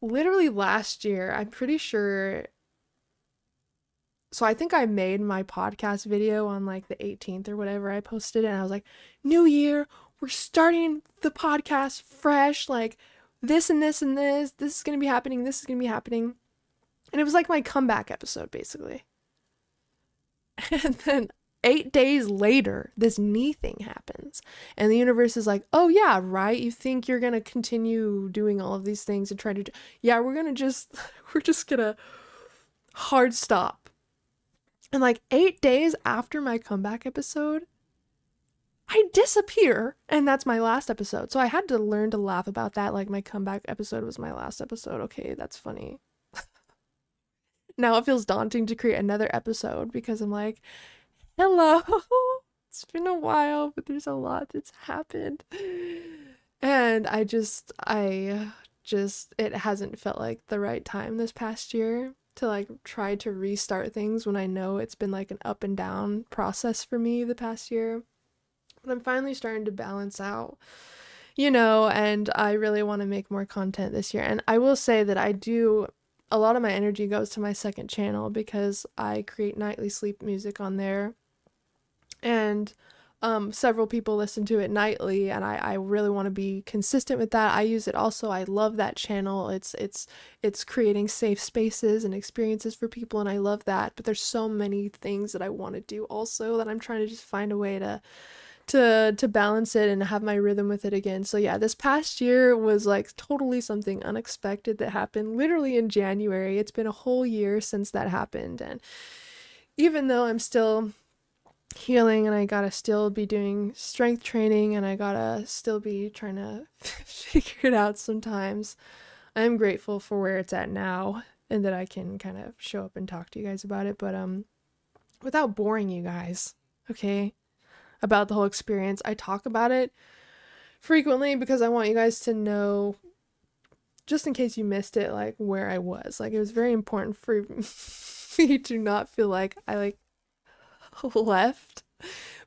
literally last year, I'm pretty sure so I think I made my podcast video on like the 18th or whatever. I posted it and I was like, "New year, we're starting the podcast fresh, like this and this and this. This is going to be happening. This is going to be happening." And it was like my comeback episode basically. And then 8 days later, this knee thing happens. And the universe is like, oh, yeah, right? You think you're going to continue doing all of these things and try to do. Yeah, we're just going to hard stop. And like 8 days after my comeback episode, I disappear. And that's my last episode. So I had to learn to laugh about that. Like my comeback episode was my last episode. Okay, that's funny. Now it feels daunting to create another episode because I'm like, hello. It's been a while, but there's a lot that's happened. And I just, it hasn't felt like the right time this past year to like try to restart things when I know it's been like an up and down process for me the past year. But I'm finally starting to balance out, you know, and I really want to make more content this year. And I will say that a lot of my energy goes to my second channel because I create nightly sleep music on there. And several people listen to it nightly and I really want to be consistent with that. I use it also. I love that channel. It's creating safe spaces and experiences for people and I love that. But there's so many things that I want to do also that I'm trying to just find a way to balance it and have my rhythm with it again. So yeah, this past year was like totally something unexpected that happened literally in January. It's been a whole year since that happened. And even though I'm still healing and I gotta still be doing strength training and I gotta still be trying to figure it out sometimes, I'm grateful for where it's at now and that I can kind of show up and talk to you guys about it. But without boring you guys, okay, about the whole experience, I talk about it frequently because I want you guys to know, just in case you missed it, like where I was. Like it was very important for me to not feel like I like left,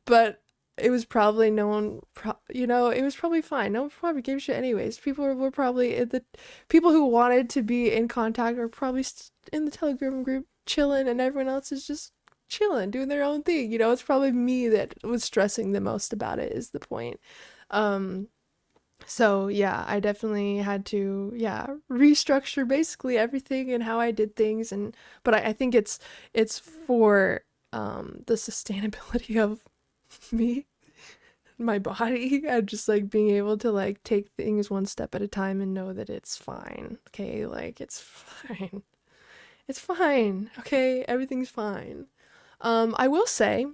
but it was probably no one, you know, it was probably fine. No one probably gave a shit anyways. People were probably the people who wanted to be in contact are probably in the Telegram group chilling, and everyone else is just chilling, doing their own thing. You know, it's probably me that was stressing the most about it, is the point. So yeah, I definitely had to, yeah, restructure basically everything and how I did things, and but I think it's for the sustainability of me, my body, and just like being able to like take things one step at a time and know that it's fine. Okay, like it's fine. It's fine. Okay, everything's fine. I will say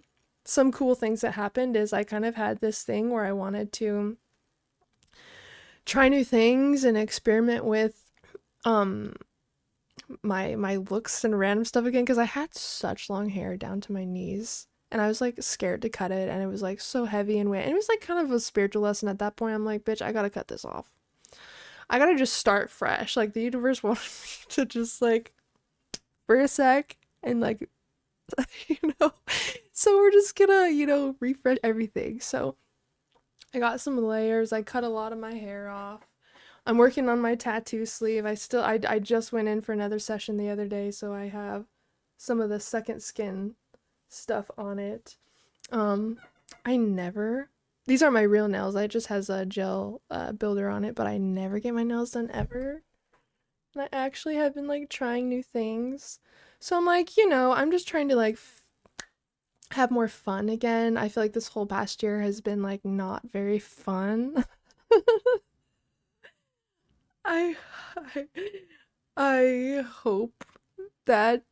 some cool things that happened is I kind of had this thing where I wanted to try new things and experiment with um my looks and random stuff again because I had such long hair down to my knees and I was like scared to cut it and it was like so heavy and wet and it was like kind of a spiritual lesson at that point. I'm like, bitch, I gotta cut this off. I gotta just start fresh. Like the universe wanted me to just like for a sec and like you know, so we're just gonna refresh everything. So I got some layers. I cut a lot of my hair off. I'm working on my tattoo sleeve. I just went in for another session the other day, so I have some of the second skin stuff on it. Um, I never. These are my real nails. I just has a gel builder on it, but I never get my nails done ever. And I actually have been like trying new things. So I'm like, I'm just trying to like have more fun again. I feel like this whole past year has been like not very fun. I I I hope that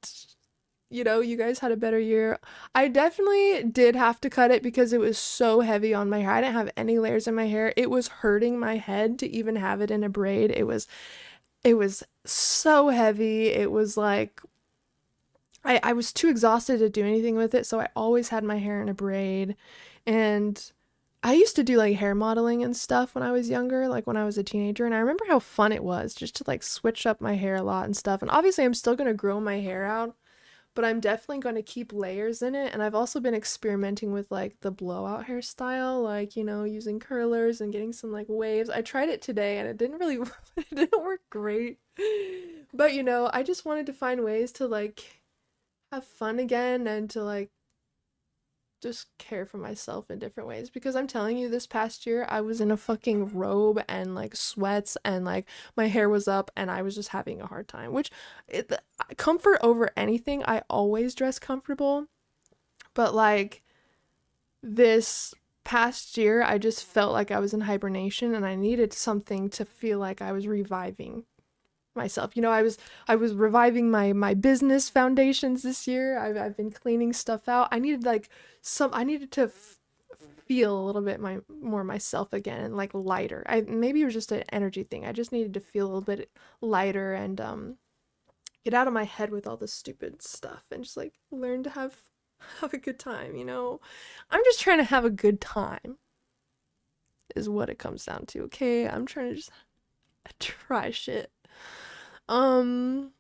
you guys had a better year. I definitely did have to cut it because it was so heavy on my hair. I didn't have any layers in my hair. It was hurting my head to even have it in a braid. It was so heavy. It was like I was too exhausted to do anything with it, so I always had my hair in a braid. And I used to do like hair modeling and stuff when I was younger, like when I was a teenager, and I remember how fun it was just to like switch up my hair a lot and stuff. And obviously, I'm still going to grow my hair out, but I'm definitely going to keep layers in it. And I've also been experimenting with like the blowout hairstyle, like, using curlers and getting some like waves. I tried it today and it didn't really it didn't work great. But I just wanted to find ways to like have fun again and to like just care for myself in different ways because I'm telling you this past year I was in a fucking robe and like sweats and like my hair was up and I was just having a hard time, which comfort over anything. I always dress comfortable, but like this past year I just felt like I was in hibernation and I needed something to feel like I was reviving myself. I was reviving my business foundations this year. I've been cleaning stuff out. I needed to feel a little bit more myself again and like lighter. I maybe it was just an energy thing. I just needed to feel a little bit lighter and get out of my head with all this stupid stuff and just like learn to have a good time, I'm just trying to have a good time is what it comes down to, okay? I'm trying to just try shit. Um,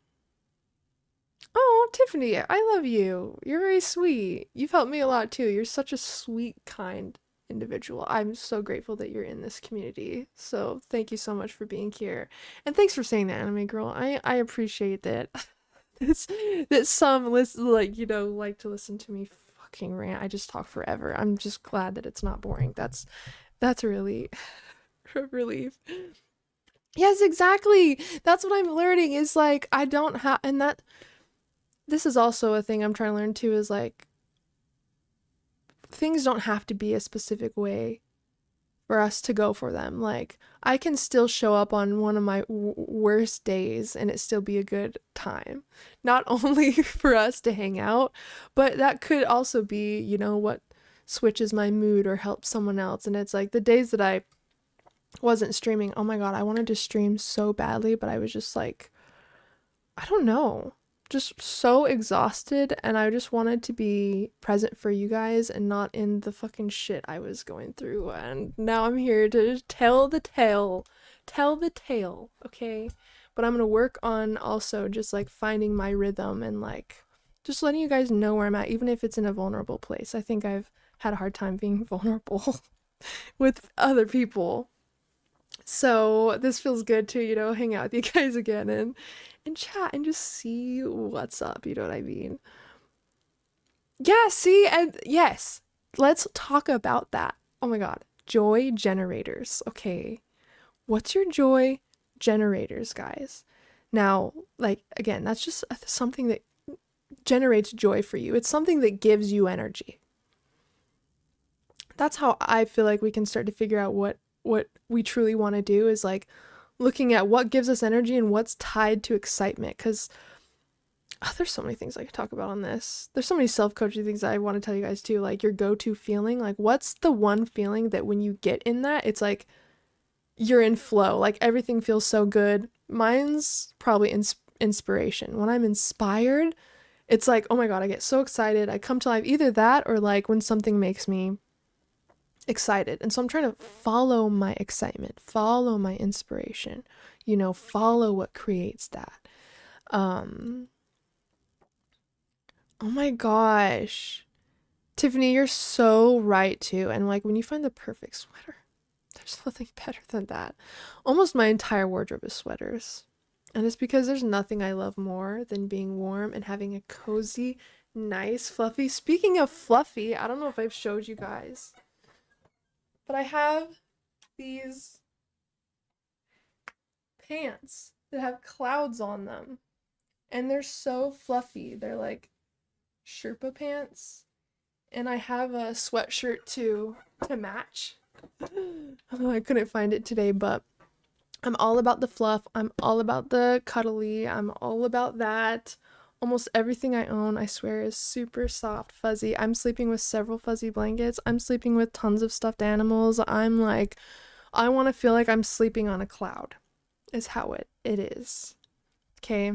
oh, Tiffany, I love you. You're very sweet. You've helped me a lot too. You're such a sweet, kind individual. I'm so grateful that you're in this community. So thank you so much for being here. And thanks for saying that, anime girl. I appreciate that. this that some listen like to listen to me fucking rant. I just talk forever. I'm just glad that it's not boring. That's really a relief. Yes, exactly. That's what I'm learning is like I don't have and that this is also a thing I'm trying to learn too is like things don't have to be a specific way for us to go for them. Like I can still show up on one of my worst days and it still be a good time. Not only for us to hang out, but that could also be, what switches my mood or helps someone else. And it's like the days that I wasn't streaming, oh my god, I wanted to stream so badly, but I was just like, I don't know, just so exhausted and I just wanted to be present for you guys and not in the fucking shit I was going through. And now I'm here to tell the tale. Tell the tale, okay? But I'm gonna work on also just like finding my rhythm and like just letting you guys know where I'm at, even if it's in a vulnerable place. I think I've had a hard time being vulnerable with other people. So this feels good to, hang out with you guys again and chat and just see what's up, you know what I mean? Yeah, see, and yes, let's talk about that. Oh my god, joy generators. Okay, what's your joy generators, guys? Now, like, again, that's just something that generates joy for you. It's something that gives you energy. that's how I feel like we can start to figure out what we truly want to do, is like looking at what gives us energy and what's tied to excitement. Because there's so many things I could talk about on this. There's so many self-coaching things I want to tell you guys too, like your go-to feeling. Like, what's the one feeling that when you get in that, it's like you're in flow, like everything feels so good. Mine's probably inspiration. When I'm inspired, it's like, oh my god, I get so excited, I come to life. Either that, or like when something makes me excited. And so I'm trying to follow my excitement, follow my inspiration, follow what creates that. um oh my gosh, Tiffany, you're so right too. And like when you find the perfect sweater, there's nothing better than that. Almost my entire wardrobe is sweaters. And it's because there's nothing I love more than being warm and having a cozy, nice, fluffy. Speaking of fluffy, I don't know if I've showed you guys, but I have these pants that have clouds on them. And they're so fluffy. They're like Sherpa pants. And I have a sweatshirt to match. Oh, I couldn't find it today, but I'm all about the fluff. I'm all about the cuddly. I'm all about that. Almost everything I own, I swear, is super soft, fuzzy. I'm sleeping with several fuzzy blankets. I'm sleeping with tons of stuffed animals. I'm like, I want to feel like I'm sleeping on a cloud, is how it is. Okay?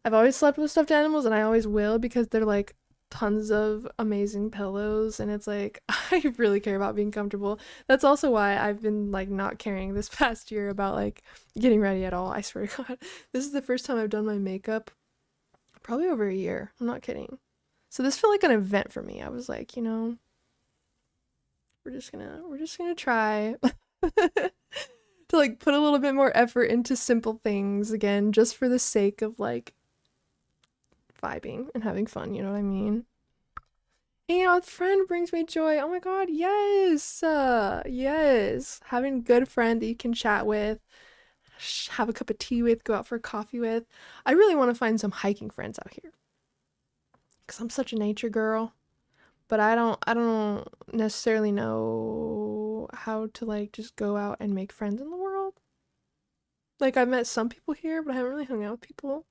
I've always slept with stuffed animals, and I always will, because they're like tons of amazing pillows, and it's like, I really care about being comfortable. That's also why I've been like not caring this past year about like getting ready at all. I swear to god, this is the first time I've done my makeup probably over a year. I'm not kidding. So this felt like an event for me. I was like, we're just gonna try to like put a little bit more effort into simple things again, just for the sake of like vibing and having fun, you know what I mean? Hanging out with a friend brings me joy. Oh my god, yes! Yes! Having a good friend that you can chat with, have a cup of tea with, go out for a coffee with. I really want to find some hiking friends out here, because I'm such a nature girl. But I don't necessarily know how to like just go out and make friends in the world. Like, I've met some people here, but I haven't really hung out with people.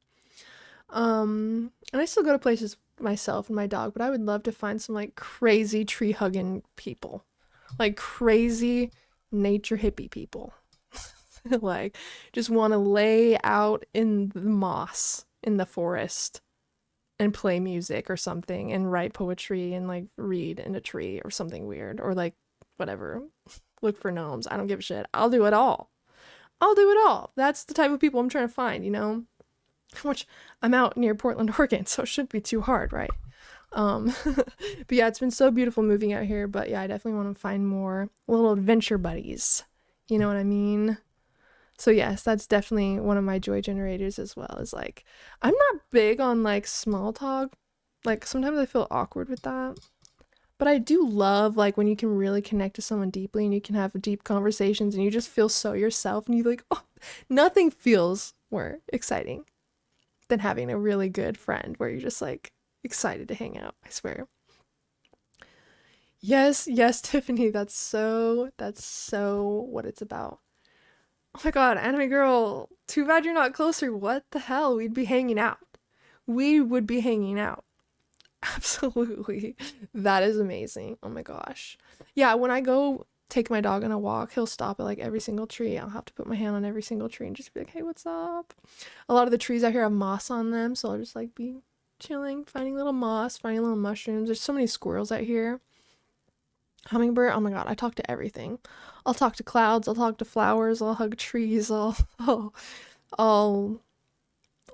And I still go to places myself and my dog, but I would love to find some like crazy tree hugging people, like crazy nature hippie people. Like, just want to lay out in the moss in the forest and play music or something and write poetry and like read in a tree or something weird, or like whatever. Look for gnomes. I don't give a shit. I'll do it all. I'll do it all. That's the type of people I'm trying to find, which I'm out near Portland, Oregon, so it shouldn't be too hard, right? But yeah, it's been so beautiful moving out here. But yeah, I definitely want to find more little adventure buddies. You know what I mean? So yes, that's definitely one of my joy generators as well. Is like, I'm not big on like small talk. Like, sometimes I feel awkward with that. But I do love like when you can really connect to someone deeply and you can have deep conversations and you just feel so yourself, and you like, oh, nothing feels more exciting than having a really good friend where you're just like excited to hang out. I swear. Yes, yes, Tiffany, that's so what it's about. Oh my god, anime girl, too bad you're not closer. What the hell? We'd be hanging out. We would be hanging out. Absolutely. That is amazing. Oh my gosh. Yeah, when I go take my dog on a walk, he'll stop at like every single tree. I'll have to put my hand on every single tree and just be like, hey, what's up? A lot of the trees out here have moss on them, so I'll just like be chilling, finding little moss, finding little mushrooms. There's so many squirrels out here. Hummingbird, oh my god, I talk to everything. I'll talk to clouds, I'll talk to flowers, I'll hug trees, I'll I'll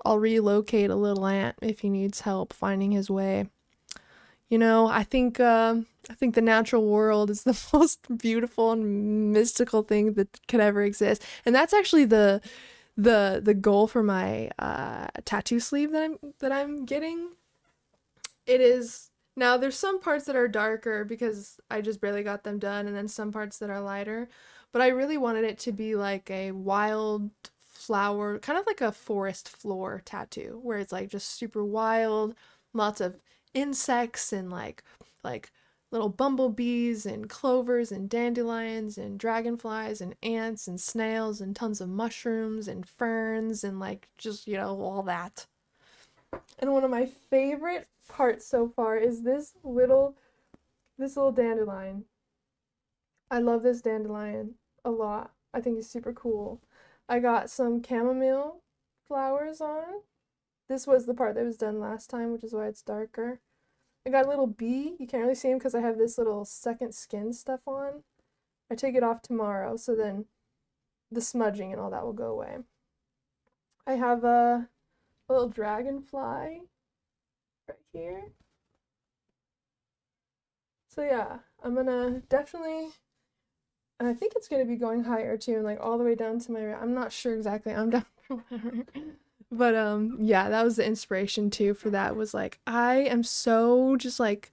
relocate a little ant if he needs help finding his way. I think the natural world is the most beautiful and mystical thing that could ever exist. And that's actually the goal for my tattoo sleeve that I'm getting. It is, now there's some parts that are darker because I just barely got them done, and then some parts that are lighter. But I really wanted it to be like a wild flower, kind of like a forest floor tattoo, where it's like just super wild, lots of insects and like little bumblebees and clovers and dandelions and dragonflies and ants and snails and tons of mushrooms and ferns and like just, all that. And one of my favorite parts so far is this little dandelion. I love this dandelion a lot. I think it's super cool. I got some chamomile flowers on. This was the part that was done last time, which is why it's darker. I got a little bee. You can't really see him because I have this little second skin stuff on. I take it off tomorrow, so then the smudging and all that will go away. I have a little dragonfly right here. So yeah, I'm gonna definitely, and I think it's gonna be going higher too, and like all the way down to my, I'm not sure exactly, I'm down for whatever. But yeah, that was the inspiration too for that, was like I am so just like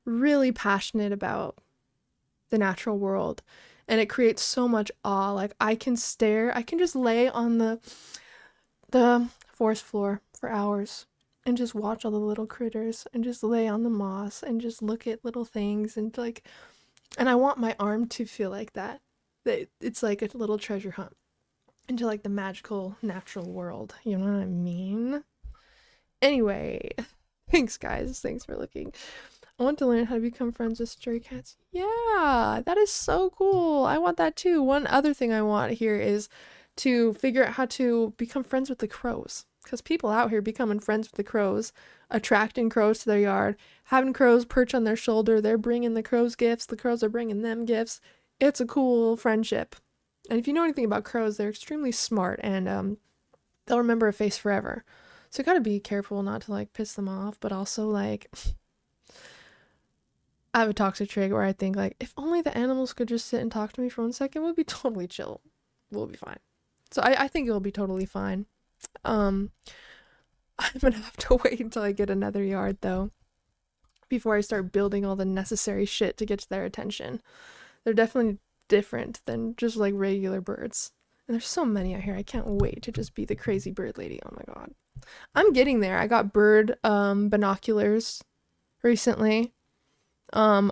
really passionate about the natural world, and it creates so much awe. Like I can just lay on the forest floor for hours and just watch all the little critters and just lay on the moss and just look at little things and like, and I want my arm to feel like that it's like a little treasure hunt into like the magical natural world, you know what I mean? Anyway, thanks guys, thanks for looking. I want to learn how to become friends with stray cats. Yeah, that is so cool. I want that too. One other thing I want here is to figure out how to become friends with the crows, because people out here becoming friends with the crows, attracting crows to their yard, having crows perch on their shoulder, they're bringing the crows gifts, the crows are bringing them gifts. It's a cool friendship. And if you know anything about crows, they're extremely smart, and they'll remember a face forever. So you gotta be careful not to like piss them off, but also like I have a toxic trait where I think like if only the animals could just sit and talk to me for 1 second, we'll be totally chill. We'll be fine. So I think it'll be totally fine. I'm gonna have to wait until I get another yard though, before I start building all the necessary shit to get to their attention. They're definitely different than just like regular birds. And there's so many out here. I can't wait to just be the crazy bird lady. Oh my god. I'm getting there. I got bird binoculars recently. I'm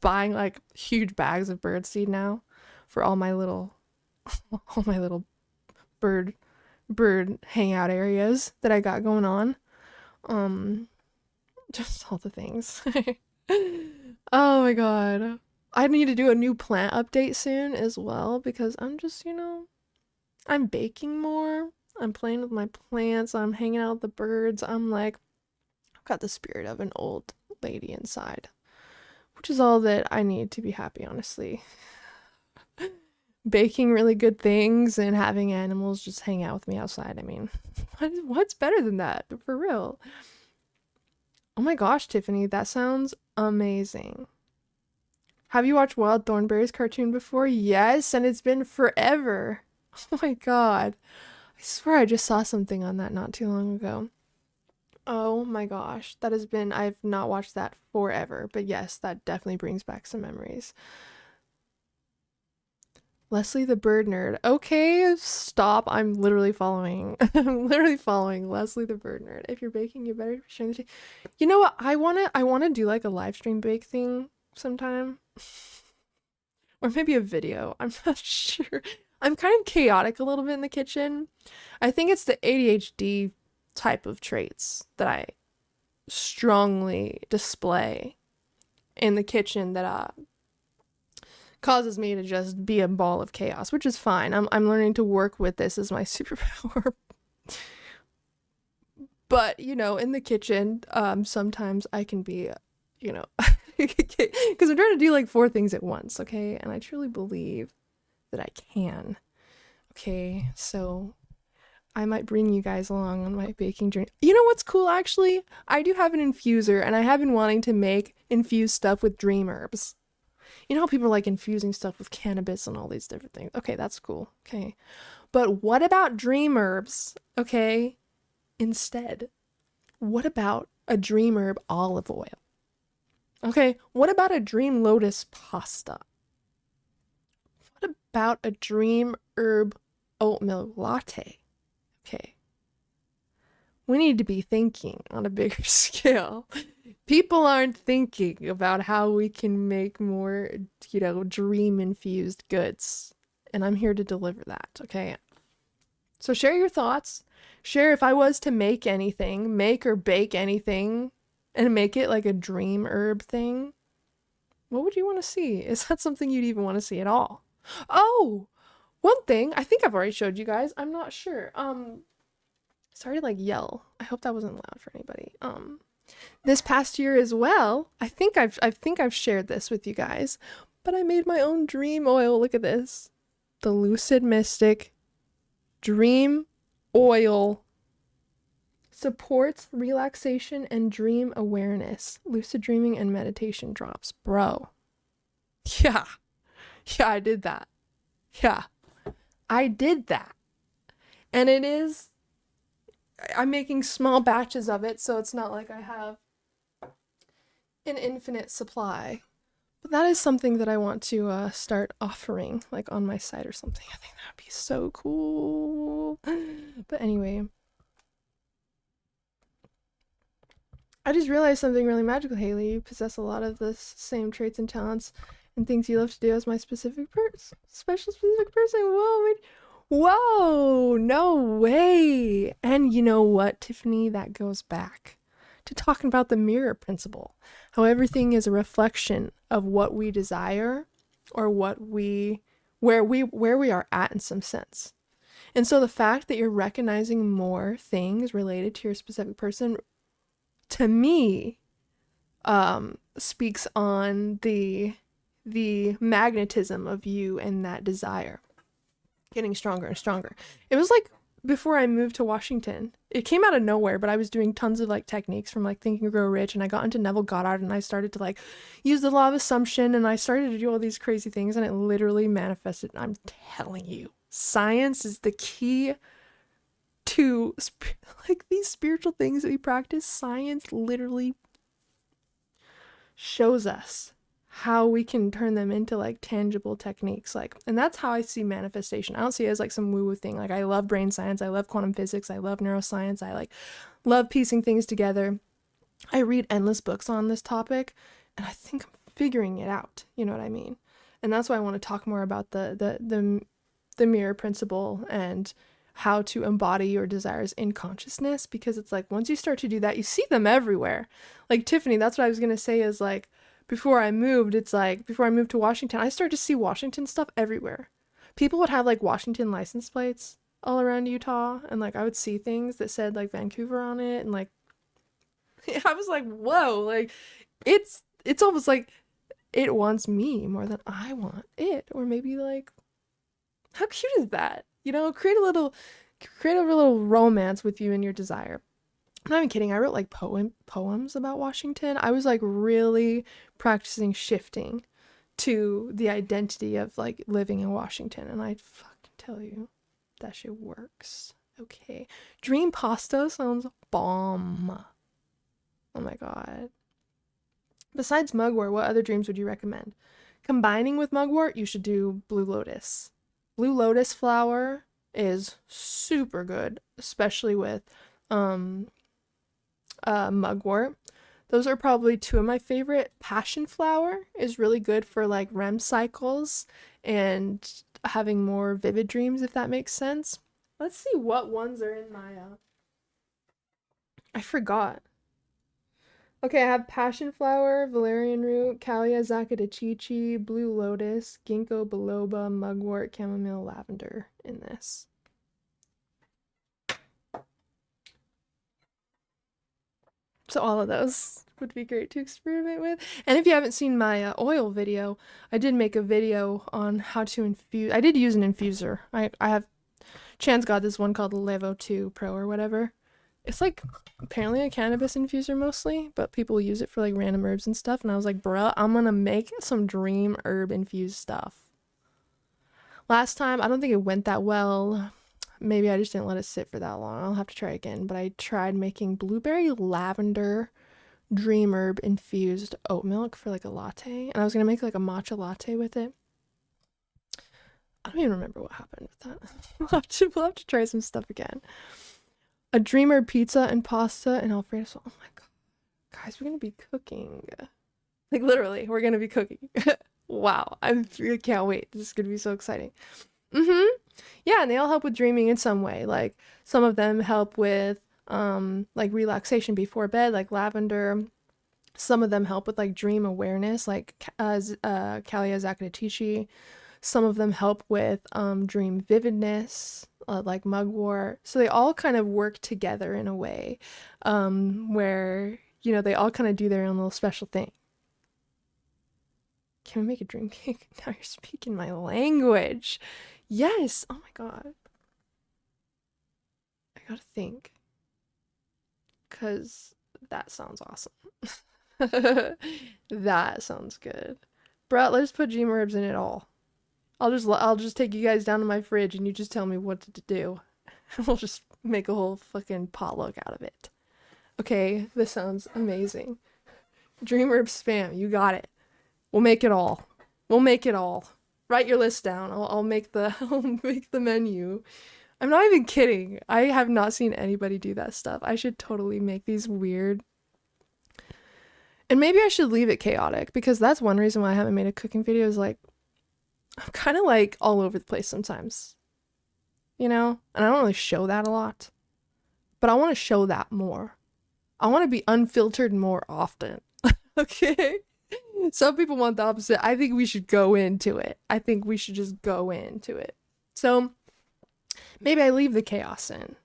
buying like huge bags of bird seed now for all my little bird hangout areas that I got going on. Just all the things. Oh my god. I need to do a new plant update soon as well, because I'm just, I'm baking more. I'm playing with my plants. I'm hanging out with the birds. I'm like, I've got the spirit of an old lady inside, which is all that I need to be happy, honestly. Baking really good things and having animals just hang out with me outside. I mean, what's better than that? For real. Oh my gosh, Tiffany, that sounds amazing. Have you watched Wild Thornberrys cartoon before? Yes, and it's been forever. Oh my god. I swear I just saw something on that not too long ago. Oh my gosh. I've not watched that forever, but yes, that definitely brings back some memories. Leslie the bird nerd. Okay, stop. I'm literally following. I'm literally following Leslie the bird nerd. If you're baking, you better share the. You know what? I wanna do like a live stream bake thing sometime. Or maybe a video. I'm not sure. I'm kind of chaotic a little bit in the kitchen. I think it's the ADHD type of traits that I strongly display in the kitchen that causes me to just be a ball of chaos, which is fine. I'm learning to work with this as my superpower. But, in the kitchen, sometimes I can be, because I'm trying to do like 4 things at once, okay? And I truly believe that I can. Okay, so I might bring you guys along on my baking journey. You know what's cool, actually? I do have an infuser, and I have been wanting to make infused stuff with dream herbs. You know how people are like infusing stuff with cannabis and all these different things? Okay, that's cool. Okay. But what about dream herbs? Okay. Instead, what about a dream herb olive oil? Okay. What about a dream lotus pasta? What about a dream herb oat milk latte? Okay. We need to be thinking on a bigger scale. People aren't thinking about how we can make more, dream infused goods. And I'm here to deliver that, okay? So share your thoughts. Share if I was to make anything, make or bake anything, and make it like a dream herb thing. What would you want to see? Is that something you'd even want to see at all? Oh, one thing. I think I've already showed you guys. I'm not sure. Sorry to like yell. I hope that wasn't loud for anybody. This past year as well, I think I've shared this with you guys, but I made my own dream oil. Look at this. The Lucid Mystic Dream Oil supports relaxation and dream awareness. Lucid dreaming and meditation drops. Bro. Yeah. Yeah, I did that. Yeah. I did that. And I'm making small batches of it, so it's not like I have an infinite supply. But that is something that I want to start offering, like on my site or something. I think that would be so cool. But anyway, I just realized something really magical, Haylee. You possess a lot of the same traits and talents and things you love to do as my specific person. Whoa, whoa, no way. And you know what, Tiffany? That goes back to talking about the mirror principle. How everything is a reflection of what we desire or where we are at in some sense. And so the fact that you're recognizing more things related to your specific person, to me, speaks on the magnetism of you and that desire getting stronger and stronger. It was like before I moved to Washington, it came out of nowhere, but I was doing tons of like techniques from like Think and Grow Rich, and I got into Neville Goddard, and I started to like use the law of assumption, and I started to do all these crazy things, and it literally manifested. I'm telling you, science is the key to like these spiritual things that we practice. Science literally shows us how we can turn them into like tangible techniques, like, and that's how I see manifestation. I don't see it as like some woo-woo thing. Like, I love brain science, I love quantum physics, I love neuroscience, I like love piecing things together. I read endless books on this topic, and I think I'm figuring it out, you know what I mean? And that's why I want to talk more about the mirror principle and how to embody your desires in consciousness, because it's like once you start to do that, you see them everywhere. Like Tiffany, that's what I was gonna say, is like before I moved to Washington, I started to see Washington stuff everywhere. People would have like Washington license plates all around Utah, and like I would see things that said like Vancouver on it, and like I was like, whoa, like it's almost like it wants me more than I want it. Or maybe like, how cute is that? You know, create a little romance with you and your desire. I'm not even kidding. I wrote like poems about Washington. I was like really practicing shifting to the identity of like living in Washington, and I fucking tell you, that shit works. Okay. Dream pasta sounds bomb. Oh my god. Besides mugwort, what other dreams would you recommend? Combining with mugwort, you should do blue lotus. Blue lotus flower is super good, especially with mugwort. Those are probably two of my favorite. Passion flower is really good for like REM cycles and having more vivid dreams, if that makes sense. Let's see what ones are in my I forgot. Okay, I have passion flower, valerian root, Callia zacatichichi, blue lotus, ginkgo biloba, mugwort, chamomile, lavender in this. So all of those would be great to experiment with. And if you haven't seen my oil video, I did make a video on how to infuse. I did use an infuser. I have, Chan's got this one called Levo 2 Pro or whatever. It's like apparently a cannabis infuser mostly, but people use it for like random herbs and stuff. And I was like, bruh, I'm gonna make some dream herb infused stuff. Last time, I don't think it went that well. Maybe I just didn't let it sit for that long. I'll have to try again. But I tried making blueberry lavender dream herb infused oat milk for like a latte. And I was gonna make like a matcha latte with it. I don't even remember what happened with that. We'll have to try some stuff again. A dreamer pizza and pasta and Alfredo sauce. Oh my god. Guys, we're gonna be cooking. Like literally, we're gonna be cooking. Wow. I can't wait. This is gonna be so exciting. Mm-hmm. Yeah, and they all help with dreaming in some way. Like some of them help with like relaxation before bed, like lavender. Some of them help with like dream awareness, like Kalia Zakatatichi. Some of them help with dream vividness, like mugwort. So they all kind of work together in a way where, you know, they all kind of do their own little special thing. Can we make a dream cake? Now you're speaking my language. Yes. Oh my god. I gotta think. Because that sounds awesome. That sounds good. Brett, let's put dream herbs in it all. I'll just take you guys down to my fridge and you just tell me what to do. We'll just make a whole fucking potluck out of it. Okay, this sounds amazing. Dream herb spam, you got it. We'll make it all. We'll make it all. Write your list down. I'll make the menu. I'm not even kidding. I have not seen anybody do that stuff. I should totally make these weird. And maybe I should leave it chaotic, because that's one reason why I haven't made a cooking video is like, I'm kind of like all over the place sometimes, you know? And I don't really show that a lot, but I want to show that more. I want to be unfiltered more often. Okay? Some people want the opposite. I think we should go into it. I think we should just go into it. So maybe I leave the chaos in.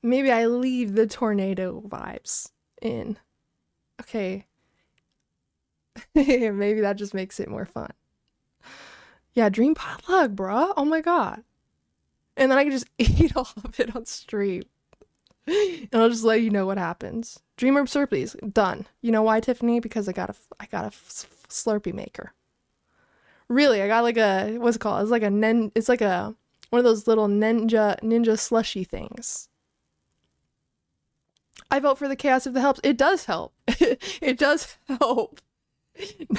Maybe I leave the tornado vibes in. Okay. Maybe that just makes it more fun. Yeah, dream potluck, bruh. Oh my god. And then I can just eat all of it on stream. And I'll just let you know what happens. Dream herb Slurpees, done. You know why, Tiffany? Because I got a Slurpee maker. Really, I got like a, what's it called? It's like a one of those little ninja slushy things. I vote for the chaos if it helps. It does help. It does help.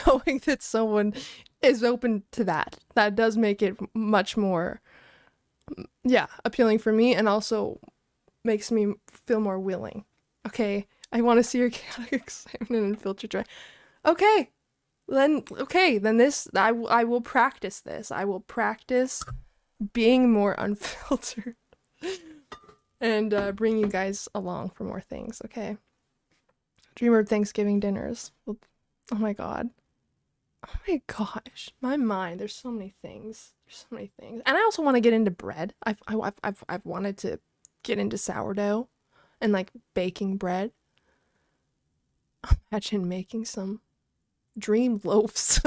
Knowing that someone is open to that. That does make it much more, yeah, appealing for me, and also makes me feel more willing. Okay, I want to see your chaotic excitement and filter dry. Okay, then this, I will practice this. I will practice being more unfiltered and bring you guys along for more things, okay? Dreamer Thanksgiving dinners. Oh my god. Oh my gosh. My mind. There's so many things. There's so many things. And I also want to get into bread. I've wanted to get into sourdough and like baking bread. Imagine making some dream loaves.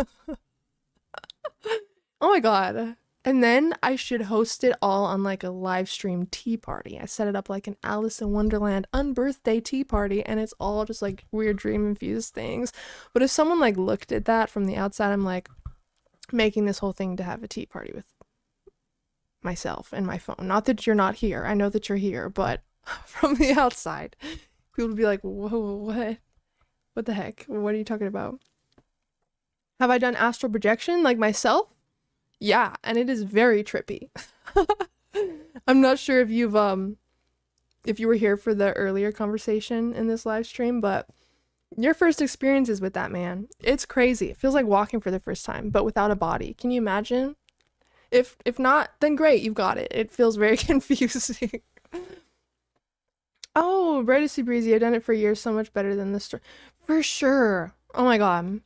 Oh my god. And then I should host it all on like a live stream tea party. I set it up like an Alice in Wonderland unbirthday tea party, and it's all just like weird dream infused things. But if someone like looked at that from the outside, I'm like making this whole thing to have a tea party with myself and my phone. Not that you're not here. I know that you're here, but from the outside, people would be like, whoa, what? What the heck? What are you talking about? Have I done astral projection like myself? Yeah, and it is very trippy. I'm not sure if you were here for the earlier conversation in this live stream, but your first experiences with that, man, it's crazy. It feels like walking for the first time, but without a body. Can you imagine? If not, then great, you've got it. It feels very confusing. Oh, bread is super breezy. I've done it for years, so much better than this. For sure. Oh my god.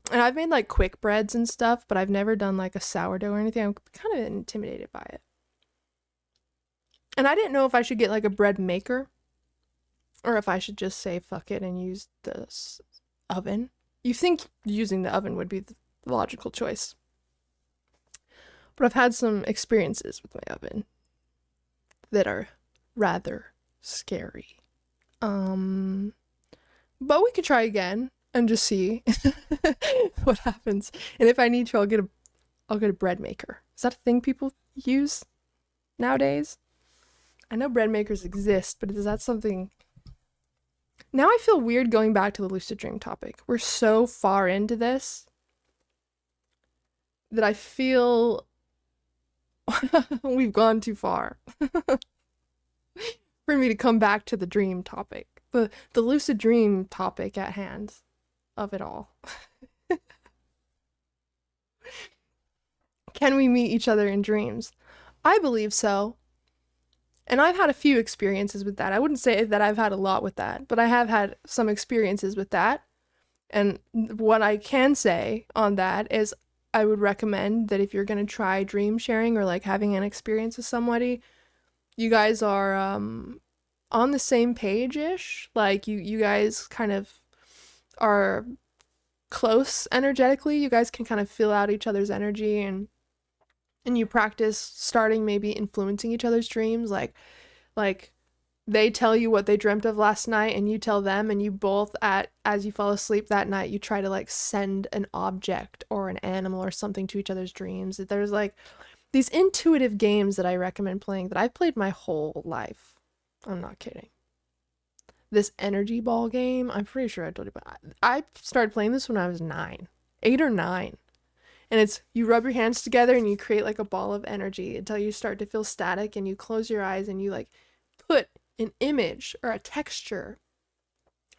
And I've made like quick breads and stuff, but I've never done like a sourdough or anything. I'm kind of intimidated by it. And I didn't know if I should get like a bread maker or if I should just say fuck it and use the oven. You think using the oven would be the logical choice. But I've had some experiences with my oven that are rather scary. But we could try again and just see what happens. And if I need to, I'll get a bread maker. Is that a thing people use nowadays? I know bread makers exist, but is that something? Now I feel weird going back to the lucid dream topic. We're so far into this that I feel we've gone too far. for me to come back to the dream topic, the lucid dream topic at hand of it all. Can we meet each other in dreams? I believe so. And I've had a few experiences with that. I wouldn't say that I've had a lot with that, but I have had some experiences with that. And what I can say on that is I would recommend that if you're going to try dream sharing or like having an experience with somebody, you guys are on the same page-ish. Like you guys kind of are close energetically. You guys can kind of feel out each other's energy, and you practice starting maybe influencing each other's dreams, like they tell you what they dreamt of last night and you tell them, and you both as you fall asleep that night, you try to like send an object or an animal or something to each other's dreams. There's like these intuitive games that I recommend playing that I've played my whole life. I'm not kidding. This energy ball game, I'm pretty sure I told you about. I started playing this when I was 8 or 9. And it's, you rub your hands together and you create like a ball of energy until you start to feel static, and you close your eyes and you like put an image or a texture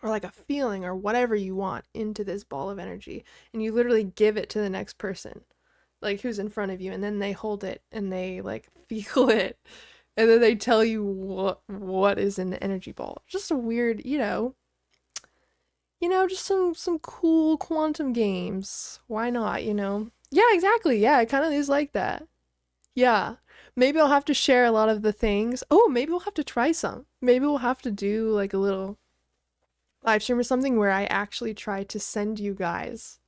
or like a feeling or whatever you want into this ball of energy, and you literally give it to the next person, like who's in front of you, and then they hold it and they like feel it, and then they tell you what is in the energy ball. Just a weird, just some cool quantum games. Why not, Yeah, exactly. Yeah, it kind of is like that. Yeah. Maybe I'll have to share a lot of the things. Oh, maybe we'll have to try some. Maybe we'll have to do like a little live stream or something where I actually try to send you guys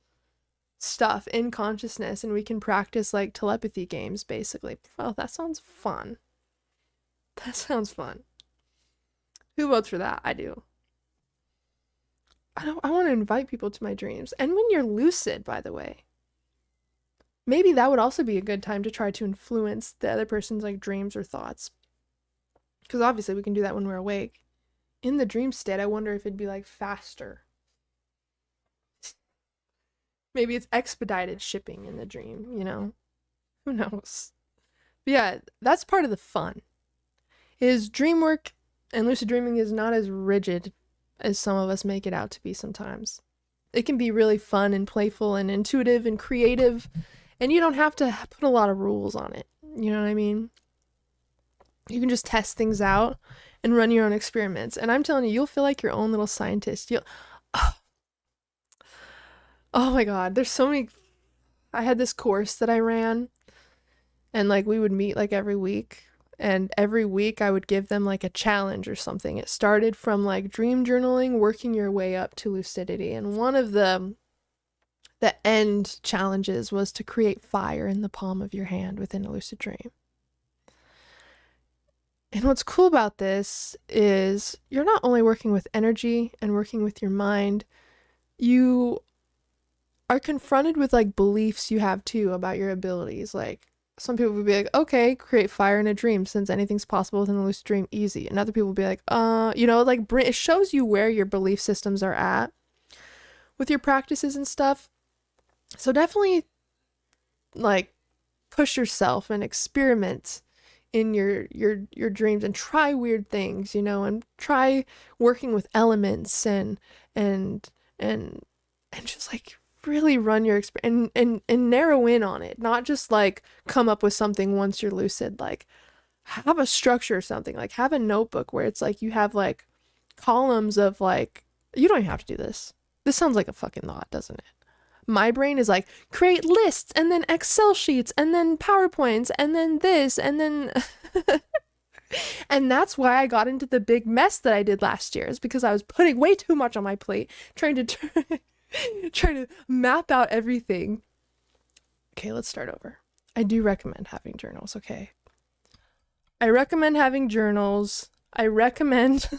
stuff in consciousness, and we can practice like telepathy games, basically. Oh, that sounds fun. That sounds fun. Who votes for that? I do. I want to invite people to my dreams. And when you're lucid, by the way, maybe that would also be a good time to try to influence the other person's like dreams or thoughts. Because obviously we can do that when we're awake. In the dream state, I wonder if it'd be like faster. Maybe it's expedited shipping in the dream, Who knows? But yeah, that's part of the fun. Is dreamwork and lucid dreaming is not as rigid as some of us make it out to be sometimes. It can be really fun and playful and intuitive and creative, and you don't have to put a lot of rules on it. You know what I mean? You can just test things out and run your own experiments. And I'm telling you, you'll feel like your own little scientist. Oh my God, there's so many. I had this course that I ran, and like we would meet like every week. And every week I would give them like a challenge or something. It started from like dream journaling, working your way up to lucidity. And one of the end challenges was to create fire in the palm of your hand within a lucid dream. And what's cool about this is you're not only working with energy and working with your mind, you are confronted with like beliefs you have too about your abilities. Like, some people would be like, okay, create fire in a dream since anything's possible within a lucid dream, easy. And other people will be like, it shows you where your belief systems are at with your practices and stuff. So definitely like push yourself and experiment in your dreams and try weird things, and try working with elements and just like really run your experience and narrow in on it, not just like come up with something once you're lucid. Like have a structure or something, like have a notebook where it's like you have like columns of like, you don't even have to do this. This sounds like a fucking lot, doesn't it? My brain is like, create lists and then Excel sheets and then PowerPoints and then this and then and that's why I got into the big mess that I did last year, is because I was putting way too much on my plate, trying to map out everything. Okay, let's start over. I do recommend having journals, okay? I recommend having journals. I recommend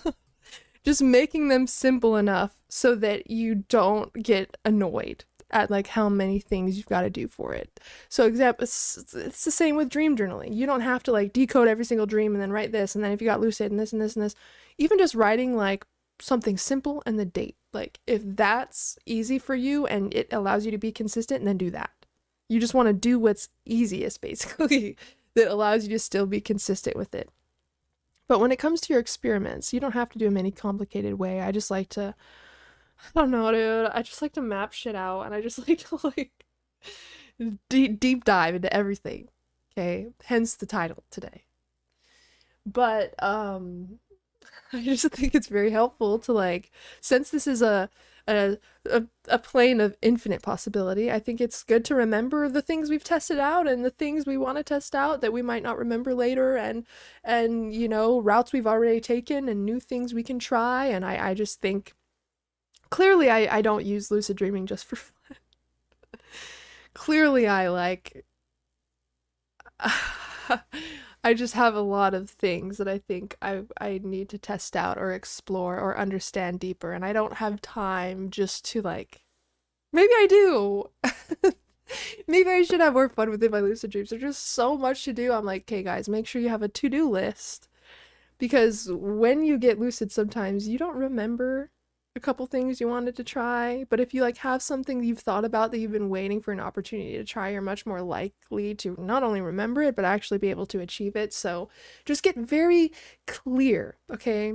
just making them simple enough so that you don't get annoyed at like how many things you've got to do for it. So it's the same with dream journaling. You don't have to like decode every single dream and then write this, and then if you got lucid and this and this and this, even just writing like something simple and the date. Like if that's easy for you and it allows you to be consistent, then do that. You just want to do what's easiest, basically, that allows you to still be consistent with it. But when it comes to your experiments, you don't have to do them any complicated way. I just like to, I don't know, dude. I just like to map shit out, and I just like to like deep dive into everything. Okay, hence the title today. But I just think it's very helpful to like, since this is a a plane of infinite possibility, I think it's good to remember the things we've tested out and the things we want to test out that we might not remember later, and you know, routes we've already taken and new things we can try. And I just think clearly I don't use lucid dreaming just for fun. Clearly I like I just have a lot of things that I think I need to test out or explore or understand deeper, and I don't have time just to like. Maybe I do. Maybe I should have more fun within my lucid dreams. There's just so much to do. I'm like, okay, guys, make sure you have a to-do list, because when you get lucid, sometimes you don't remember a couple things you wanted to try, but if you like have something you've thought about that you've been waiting for an opportunity to try, you're much more likely to not only remember it but actually be able to achieve it. So just get very clear, okay,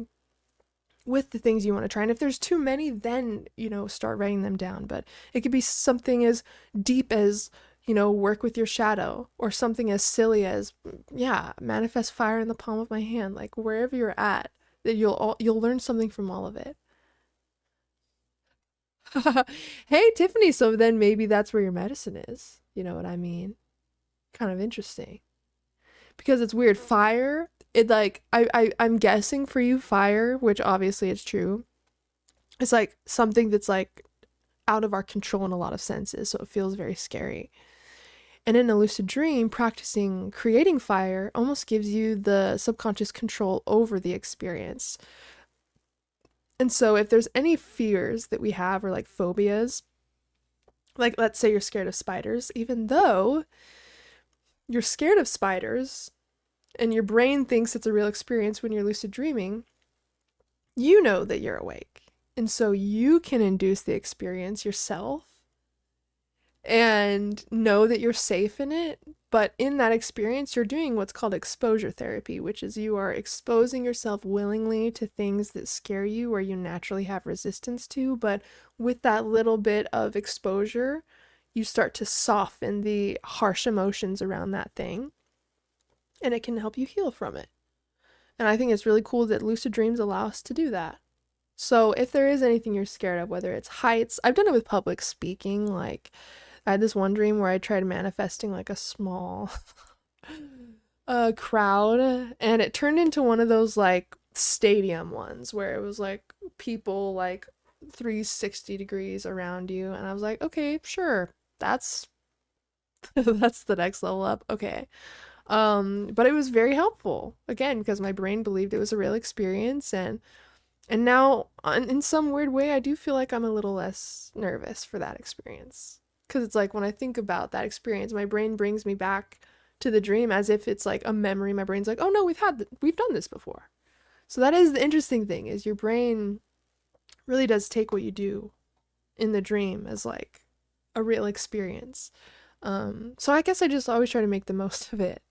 with the things you want to try. And if there's too many, then, you know, start writing them down. But it could be something as deep as, you know, work with your shadow, or something as silly as, yeah, manifest fire in the palm of my hand. Like wherever you're at, that you'll learn something from all of it. Hey, Tiffany, so then maybe that's where your medicine is. You know what I mean? Kind of interesting. Because it's weird. Fire, it like, I'm guessing for you, fire, which obviously it's true, it's like something that's like out of our control in a lot of senses, so it feels very scary. And in a lucid dream, practicing creating fire almost gives you the subconscious control over the experience. And so if there's any fears that we have, or like phobias, like let's say you're scared of spiders, even though you're scared of spiders and your brain thinks it's a real experience when you're lucid dreaming, you know that you're awake. And so you can induce the experience yourself and know that you're safe in it. But in that experience, you're doing what's called exposure therapy, which is you are exposing yourself willingly to things that scare you or you naturally have resistance to. But with that little bit of exposure, you start to soften the harsh emotions around that thing, and it can help you heal from it. And I think it's really cool that lucid dreams allow us to do that. So if there is anything you're scared of, whether it's heights, I've done it with public speaking. Like I had this one dream where I tried manifesting like a small crowd, and it turned into one of those like stadium ones where it was like people like 360 degrees around you, and I was like, okay, sure, that's that's the next level up. Okay. But it was very helpful, again, because my brain believed it was a real experience, and now in some weird way I do feel like I'm a little less nervous for that experience, because it's like when I think about that experience, my brain brings me back to the dream as if it's like a memory. My brain's like, oh no, we've done this before. So that is the interesting thing, is your brain really does take what you do in the dream as like a real experience. So I guess I just always try to make the most of it.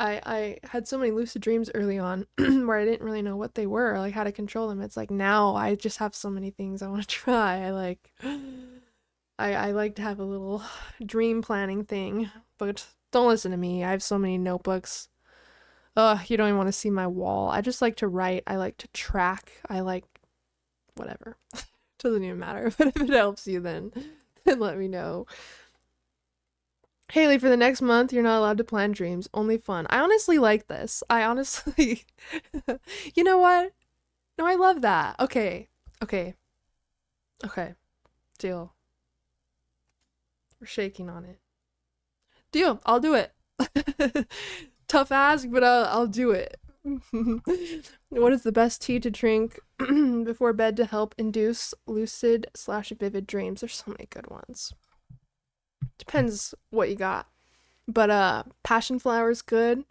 I had so many lucid dreams early on where I didn't really know what they were, like how to control them. It's like now I just have so many things I want to try. I like to have a little dream planning thing, but don't listen to me. I have so many notebooks. Ugh, you don't even want to see my wall. I just like to write. I like to track. I like whatever. Doesn't even matter. But if it helps you, then let me know. Haylee, for the next month, you're not allowed to plan dreams. Only fun. I honestly like this. I honestly, you know what? No, I love that. Okay. Okay. Okay. Deal. We're shaking on it. Deal. I'll do it. Tough ask, but I'll do it. What is the best tea to drink before bed to help induce lucid/vivid dreams? There's so many good ones. Depends what you got. But passion flower is good.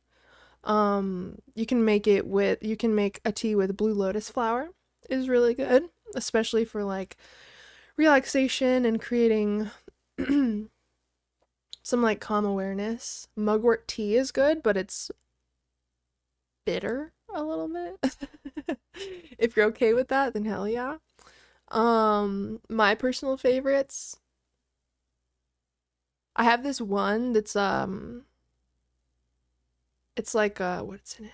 You can make a tea with blue lotus flower, is really good, especially for like relaxation and creating some like calm awareness. Mugwort tea is good, but it's bitter. a little bit. If you're okay with that, then hell yeah. My personal favorites. I have this one that's it's like what's in it?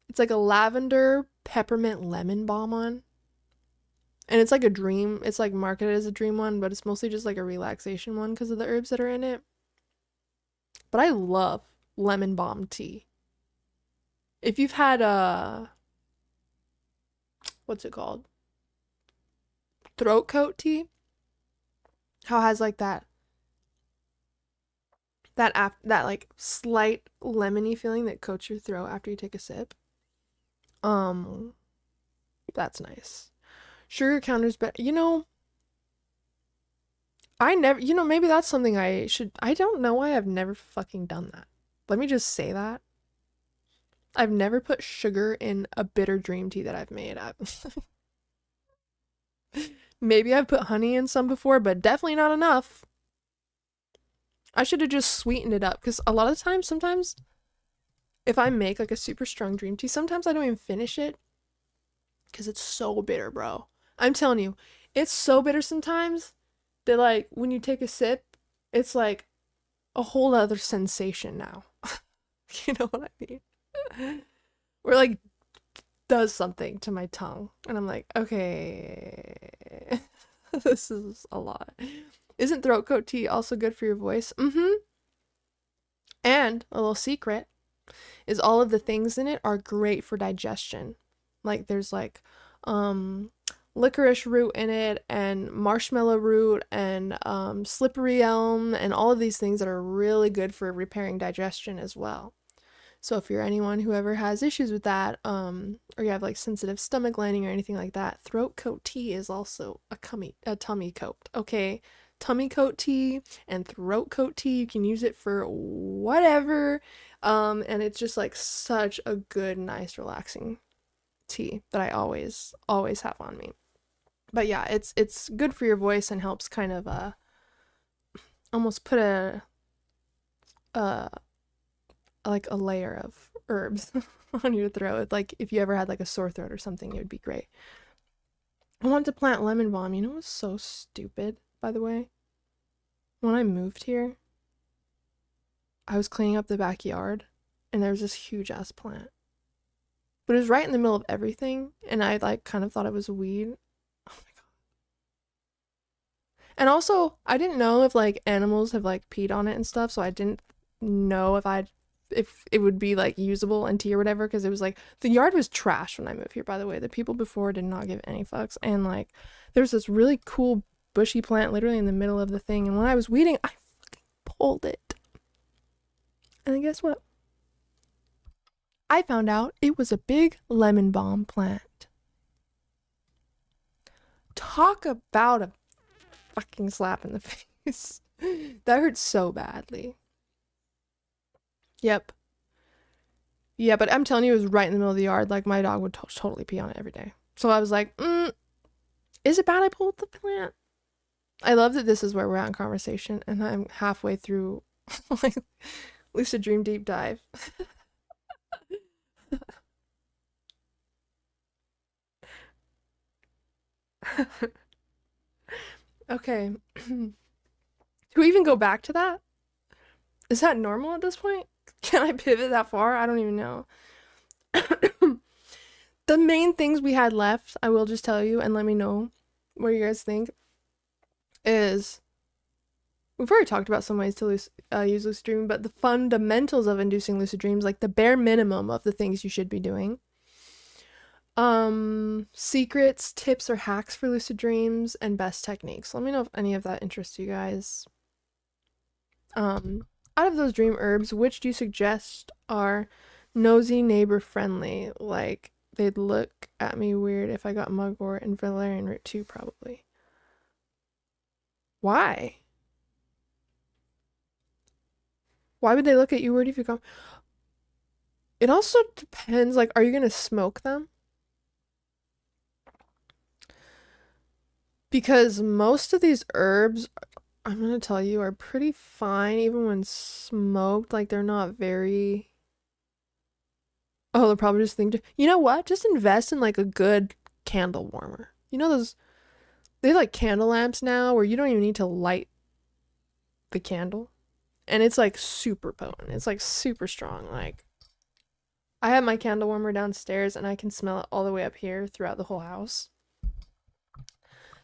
It's like a lavender peppermint lemon balm one. And it's like a dream. It's like marketed as a dream one, but it's mostly just like a relaxation one because of the herbs that are in it. But I love lemon balm tea. If you've had what's it called? Throat coat tea, how it has like that like slight lemony feeling that coats your throat after you take a sip. Um, that's nice. Sugar counter's better. I never, maybe that's something I don't know why I've never fucking done that. Let me just say that. I've never put sugar in a bitter dream tea that I've made. Maybe I've put honey in some before, but definitely not enough. I should have just sweetened it up because a lot of the times, sometimes if I make like a super strong dream tea, sometimes I don't even finish it because it's so bitter, bro. I'm telling you, it's so bitter sometimes that like when you take a sip, it's like a whole other sensation now. You know what I mean? Where like does something to my tongue and I'm like, okay, this is a lot. Isn't throat coat tea also good for your voice? And a little secret is all of the things in it are great for digestion. Like there's like licorice root in it and marshmallow root and slippery elm and all of these things that are really good for repairing digestion as well. So if you're anyone who ever has issues with that, or you have like sensitive stomach lining or anything like that, throat coat tea is also a tummy coat, okay? Tummy coat tea and throat coat tea, you can use it for whatever, and it's just like such a good, nice, relaxing tea that I always have on me. But yeah, it's good for your voice and helps kind of almost put a like a layer of herbs on your throat. Like if you ever had like a sore throat or something, it would be great. I wanted to plant lemon balm. You know, it was so stupid, by the way. When I moved here, I was cleaning up the backyard and there was this huge ass plant. But it was right in the middle of everything, and I like kind of thought it was a weed. Oh my god. And also, I didn't know if like animals have like peed on it and stuff, so I didn't know if it would be like usable in tea or whatever, because it was like the yard was trash when I moved here, by the way. The people before did not give any fucks, and like there's this really cool bushy plant literally in the middle of the thing, and when I was weeding, I fucking pulled it. And then guess what? I found out it was a big lemon balm plant. Talk about a fucking slap in the face. That hurt so badly. Yep. Yeah, but I'm telling you, it was right in the middle of the yard. Like, my dog would totally pee on it every day. So I was like, is it bad I pulled the plant? I love that this is where we're at in conversation, and I'm halfway through, like, Lucid Dream Deep Dive. Okay. Do we even go back to that? Is that normal at this point? Can I pivot that far? I don't even know. The main things we had left, I will just tell you and let me know what you guys think, is we've already talked about some ways to use lucid dreaming, but the fundamentals of inducing lucid dreams, like the bare minimum of the things you should be doing. Secrets, tips, or hacks for lucid dreams, and best techniques. Let me know if any of that interests you guys. Out of those dream herbs, which do you suggest are nosy neighbor friendly? Like, they'd look at me weird if I got mugwort and valerian root too, probably. Why? Why would they look at you weird if you got... It also depends, like, are you gonna smoke them? Because most of these herbs, I'm gonna tell you, are pretty fine even when smoked. Like, they're not very Oh, they're probably just thinking, you know what? Just invest in like a good candle warmer. You know those, they have like candle lamps now where you don't even need to light the candle. And it's like super potent. It's like super strong. Like, I have my candle warmer downstairs and I can smell it all the way up here throughout the whole house.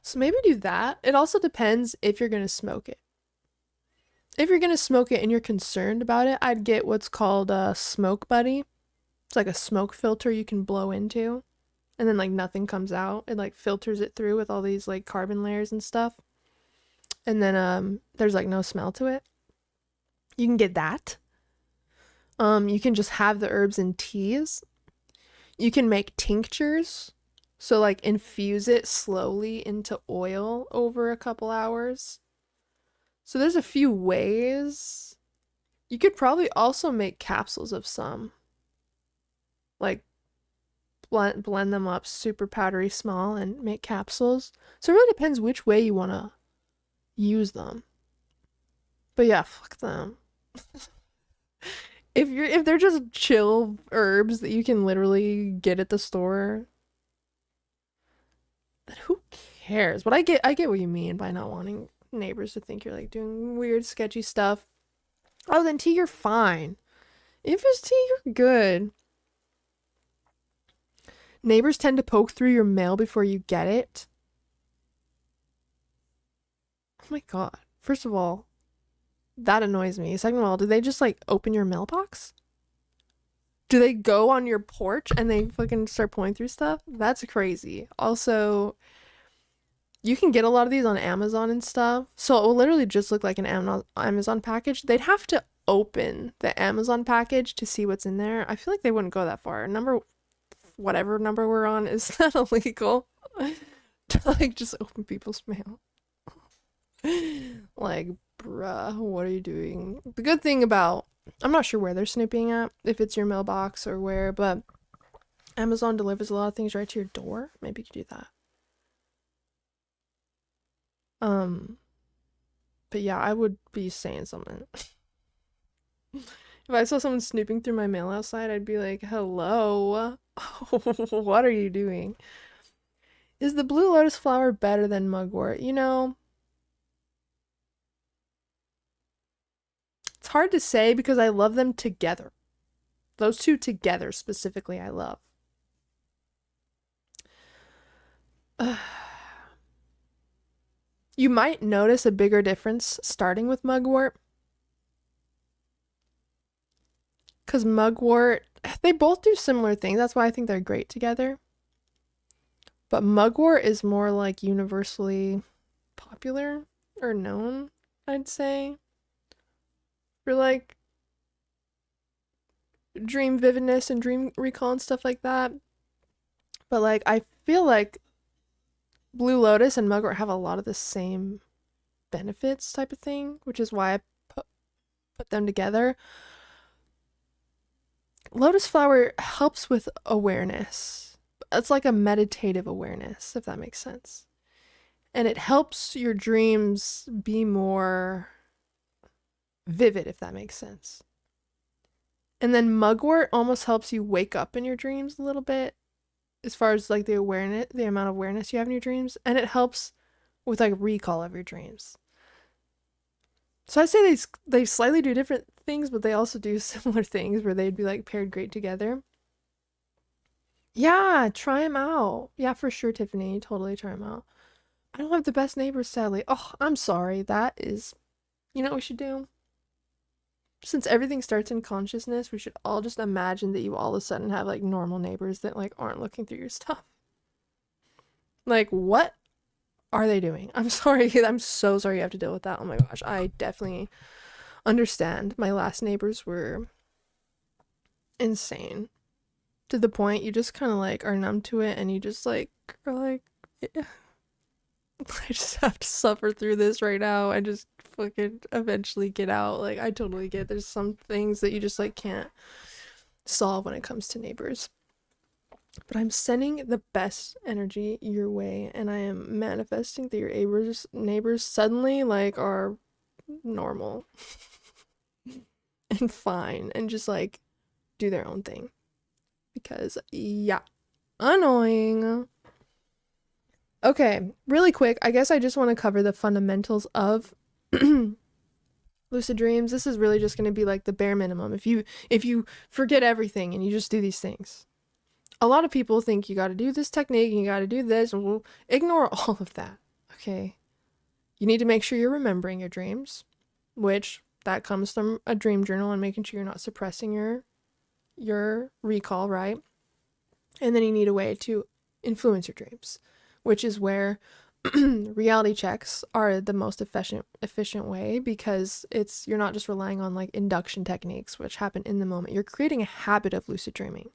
So maybe do that. It also depends if you're going to smoke it. If you're going to smoke it and you're concerned about it, I'd get what's called a smoke buddy. It's like a smoke filter you can blow into and then like nothing comes out. It like filters it through with all these like carbon layers and stuff. And then there's like no smell to it. You can get that. You can just have the herbs in teas. You can make tinctures. So like infuse it slowly into oil over a couple hours. So there's a few ways. You could probably also make capsules of some. Like blend them up super powdery small and make capsules. So it really depends which way you want to use them. But yeah, fuck them. If they're just chill herbs that you can literally get at the store, then who cares? But I get what you mean by not wanting neighbors to think you're like doing weird sketchy stuff. Oh, then tea, you're fine. If it's tea, you're good. Neighbors tend to poke through your mail before you get it. Oh my god. First of all, that annoys me. Second of all, do they just like open your mailbox? Do they go on your porch and they fucking start pulling through stuff? That's crazy. Also, you can get a lot of these on Amazon and stuff. So it will literally just look like an Amazon package. They'd have to open the Amazon package to see what's in there. I feel like they wouldn't go that far. Whatever number we're on, is that illegal? To like just open people's mail. Like, bruh, what are you doing? The good thing about, I'm not sure where they're snooping at, if it's your mailbox or where, but Amazon delivers a lot of things right to your door. Maybe you could do that. But yeah, I would be saying something. If I saw someone snooping through my mail outside, I'd be like, hello, what are you doing? Is the blue lotus flower better than mugwort? You know, it's hard to say because I love them together. Those two together specifically, I love. You might notice a bigger difference starting with mugwort. Because mugwort, they both do similar things. That's why I think they're great together. But mugwort is more like universally popular or known, I'd say. For like dream vividness and dream recall and stuff like that. But like, I feel like Blue Lotus and mugwort have a lot of the same benefits type of thing, which is why I put them together. Lotus flower helps with awareness. It's like a meditative awareness, if that makes sense. And it helps your dreams be more vivid, if that makes sense. And then mugwort almost helps you wake up in your dreams a little bit, as far as like the awareness, the amount of awareness you have in your dreams, and it helps with like recall of your dreams. So I'd say they slightly do different things, but they also do similar things where they'd be like paired great together. Yeah, try them out. Yeah, for sure, Tiffany. Totally try them out. I don't have the best neighbors, sadly. Oh, I'm sorry. That is, you know what we should do? Since everything starts in consciousness, we should all just imagine that you all of a sudden have like normal neighbors that like aren't looking through your stuff. Like, what are they doing? I'm sorry. I'm so sorry you have to deal with that. Oh my gosh. I definitely understand. My last neighbors were insane. To the point you just kind of like are numb to it and you just like are like, yeah. I just have to suffer through this right now and just fucking eventually get out. Like, I totally get there's some things that you just like can't solve when it comes to neighbors. But I'm sending the best energy your way and I am manifesting that your neighbors suddenly like are normal and fine and just like do their own thing. because, yeah, annoying. Okay, really quick, I guess I just want to cover the fundamentals of lucid dreams. This is really just going to be like the bare minimum. If you forget everything and you just do these things. A lot of people think you got to do this technique and you got to do this, and we'll ignore all of that. Okay? You need to make sure you're remembering your dreams, which that comes from a dream journal and making sure you're not suppressing your recall, right? And then you need a way to influence your dreams, which is where reality checks are the most efficient way, because you're not just relying on like induction techniques which happen in the moment. You're creating a habit of lucid dreaming.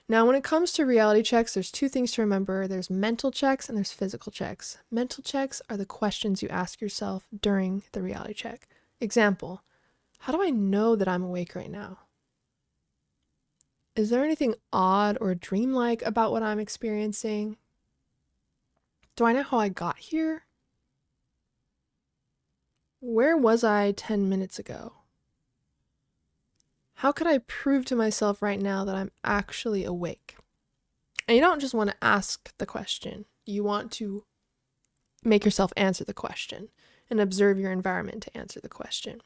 Now, when it comes to reality checks, there's two things to remember. There's mental checks and there's physical checks. Mental checks are the questions you ask yourself during the reality check. Example, how do I know that I'm awake right now? Is there anything odd or dreamlike about what I'm experiencing? Do I know how I got here? Where was I 10 minutes ago? How could I prove to myself right now that I'm actually awake? And you don't just want to ask the question. You want to make yourself answer the question and observe your environment to answer the question.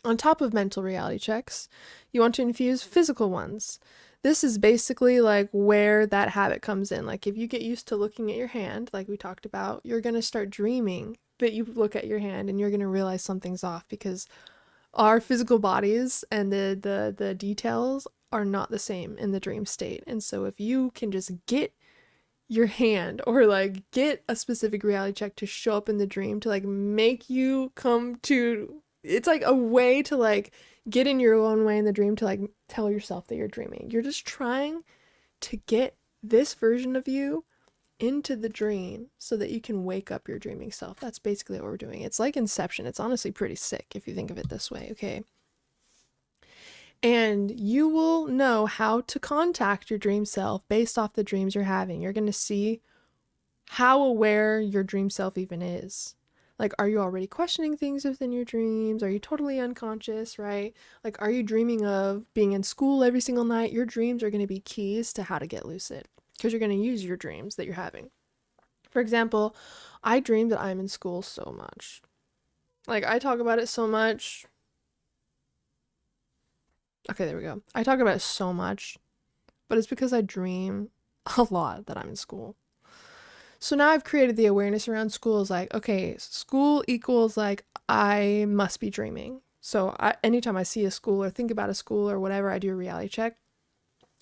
On top of mental reality checks, you want to infuse physical ones. This is basically like where that habit comes in. Like if you get used to looking at your hand, like we talked about, you're going to start dreaming that you look at your hand and you're going to realize something's off, because our physical bodies and the details are not the same in the dream state. And so if you can just get your hand or like get a specific reality check to show up in the dream to like make you come to, it's like a way to like get in your own way in the dream to like tell yourself that you're dreaming. You're just trying to get this version of you into the dream so that you can wake up your dreaming self. That's basically what we're doing. It's like Inception. It's honestly pretty sick if you think of it this way, okay? And you will know how to contact your dream self based off the dreams you're having. You're going to see how aware your dream self even is. Like, are you already questioning things within your dreams? Are you totally unconscious, right? Like, are you dreaming of being in school every single night? Your dreams are going to be keys to how to get lucid, because you're going to use your dreams that you're having. For example, I dream that I'm in school so much. Like, I talk about it so much. Okay, there we go. I talk about it so much, but it's because I dream a lot that I'm in school. So now I've created the awareness around school is like, okay, school equals like, I must be dreaming. So anytime I see a school or think about a school or whatever, I do a reality check.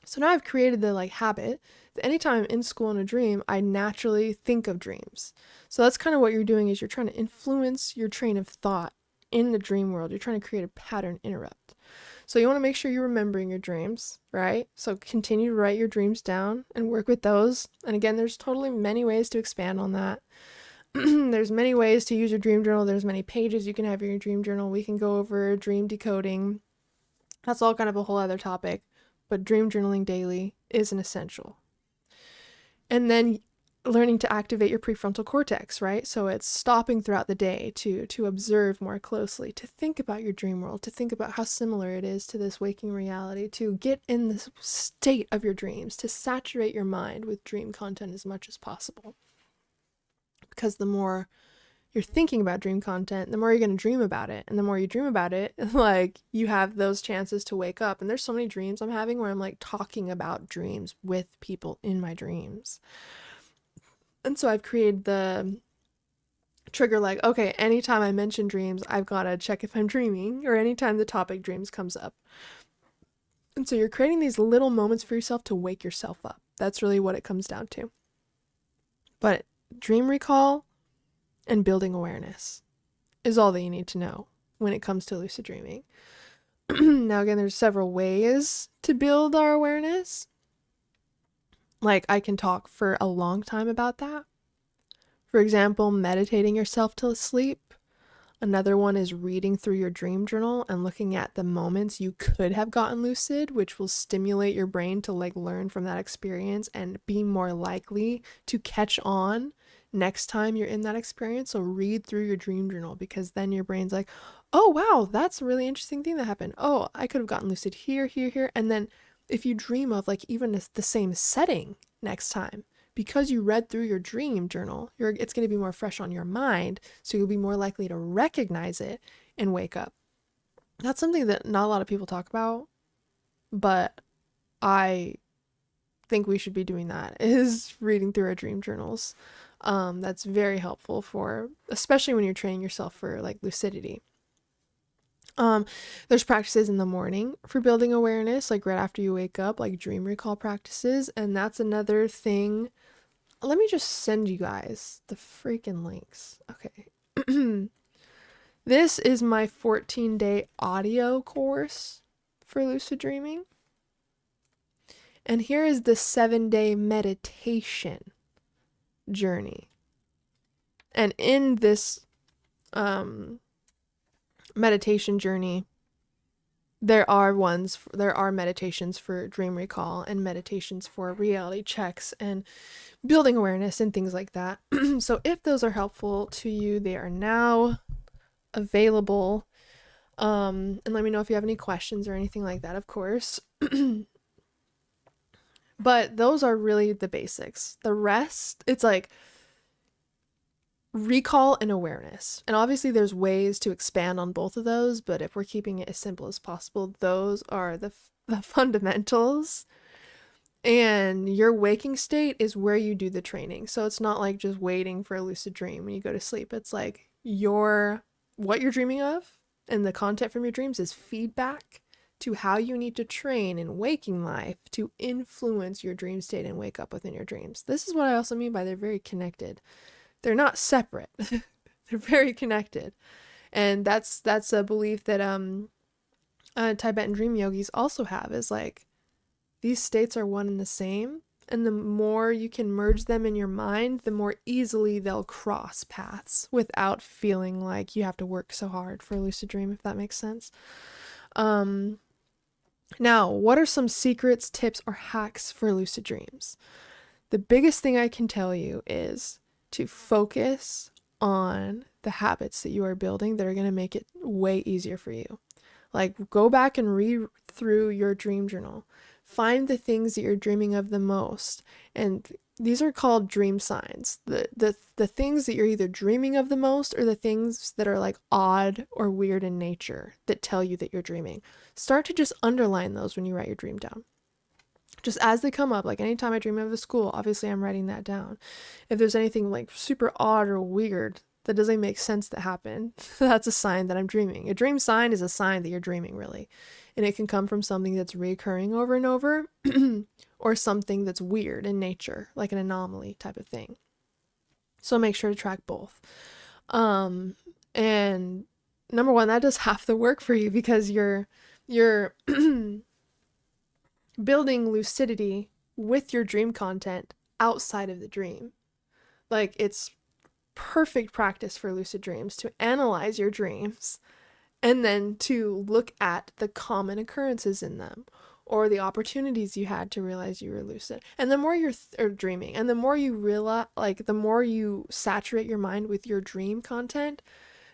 So now I've created the like habit that anytime I'm in school in a dream, I naturally think of dreams. So that's kind of what you're doing, is you're trying to influence your train of thought in the dream world. You're trying to create a pattern interrupt. So you want to make sure you're remembering your dreams, right? So continue to write your dreams down and work with those. And again, there's totally many ways to expand on that. There's many ways to use your dream journal. There's many pages you can have in your dream journal. We can go over dream decoding. That's all kind of a whole other topic. But dream journaling daily is an essential. And then learning to activate your prefrontal cortex, right? So it's stopping throughout the day to observe more closely, to think about your dream world, to think about how similar it is to this waking reality, to get in the state of your dreams, to saturate your mind with dream content as much as possible. Because the more you're thinking about dream content, the more you're going to dream about it. And the more you dream about it, like, you have those chances to wake up. And there's so many dreams I'm having where I'm like talking about dreams with people in my dreams. And so I've created the trigger like, okay, anytime I mention dreams, I've got to check if I'm dreaming, or anytime the topic dreams comes up. And so you're creating these little moments for yourself to wake yourself up. That's really what it comes down to. But dream recall and building awareness is all that you need to know when it comes to lucid dreaming. Now, again, there's several ways to build our awareness. Like, I can talk for a long time about that. For example, meditating yourself to sleep. Another one is reading through your dream journal and looking at the moments you could have gotten lucid, which will stimulate your brain to like learn from that experience and be more likely to catch on next time you're in that experience. So read through your dream journal, because then your brain's like, oh wow, that's a really interesting thing that happened. Oh, I could have gotten lucid here, here, here. And then if you dream of like even the same setting next time, because you read through your dream journal, it's going to be more fresh on your mind, so you'll be more likely to recognize it and wake up. That's something that not a lot of people talk about, but I think we should be doing that, is reading through our dream journals. That's very helpful for, especially when you're training yourself for like lucidity. There's practices in the morning for building awareness, like right after you wake up, like dream recall practices. And that's another thing. Let me just send you guys the freaking links. Okay. This is my 14-day audio course for lucid dreaming. And here is the 7-day meditation journey. And in this meditation journey, there are meditations for dream recall and meditations for reality checks and building awareness and things like that. So if those are helpful to you, they are now available. And let me know if you have any questions or anything like that, of course. But those are really the basics. The rest, it's like recall and awareness. And obviously there's ways to expand on both of those, but if we're keeping it as simple as possible, those are the fundamentals. And your waking state is where you do the training. So it's not like just waiting for a lucid dream when you go to sleep. It's like what you're dreaming of and the content from your dreams is feedback to how you need to train in waking life to influence your dream state and wake up within your dreams. This is what I also mean by they're very connected. They're not separate. They're very connected. And that's a belief that Tibetan dream yogis also have, is like these states are one and the same, and the more you can merge them in your mind, the more easily they'll cross paths without feeling like you have to work so hard for a lucid dream, if that makes sense. Now, what are some secrets, tips, or hacks for lucid dreams? The biggest thing I can tell you is to focus on the habits that you are building that are going to make it way easier for you. Like, go back and read through your dream journal. Find the things that you're dreaming of the most. And these are called dream signs. The things that you're either dreaming of the most, or the things that are like odd or weird in nature that tell you that you're dreaming. Start to just underline those when you write your dream down. Just as they come up, like anytime I dream of a school, obviously I'm writing that down. If there's anything like super odd or weird that doesn't make sense that happened, that's a sign that I'm dreaming. A dream sign is a sign that you're dreaming, really. And it can come from something that's recurring over and over, or something that's weird in nature, like an anomaly type of thing. So make sure to track both. And number one, that does half the work for you, because you're building lucidity with your dream content outside of the dream. Like, it's perfect practice for lucid dreams to analyze your dreams and then to look at the common occurrences in them, or the opportunities you had to realize you were lucid. And the more you're dreaming, and the more you realize, like, the more you saturate your mind with your dream content,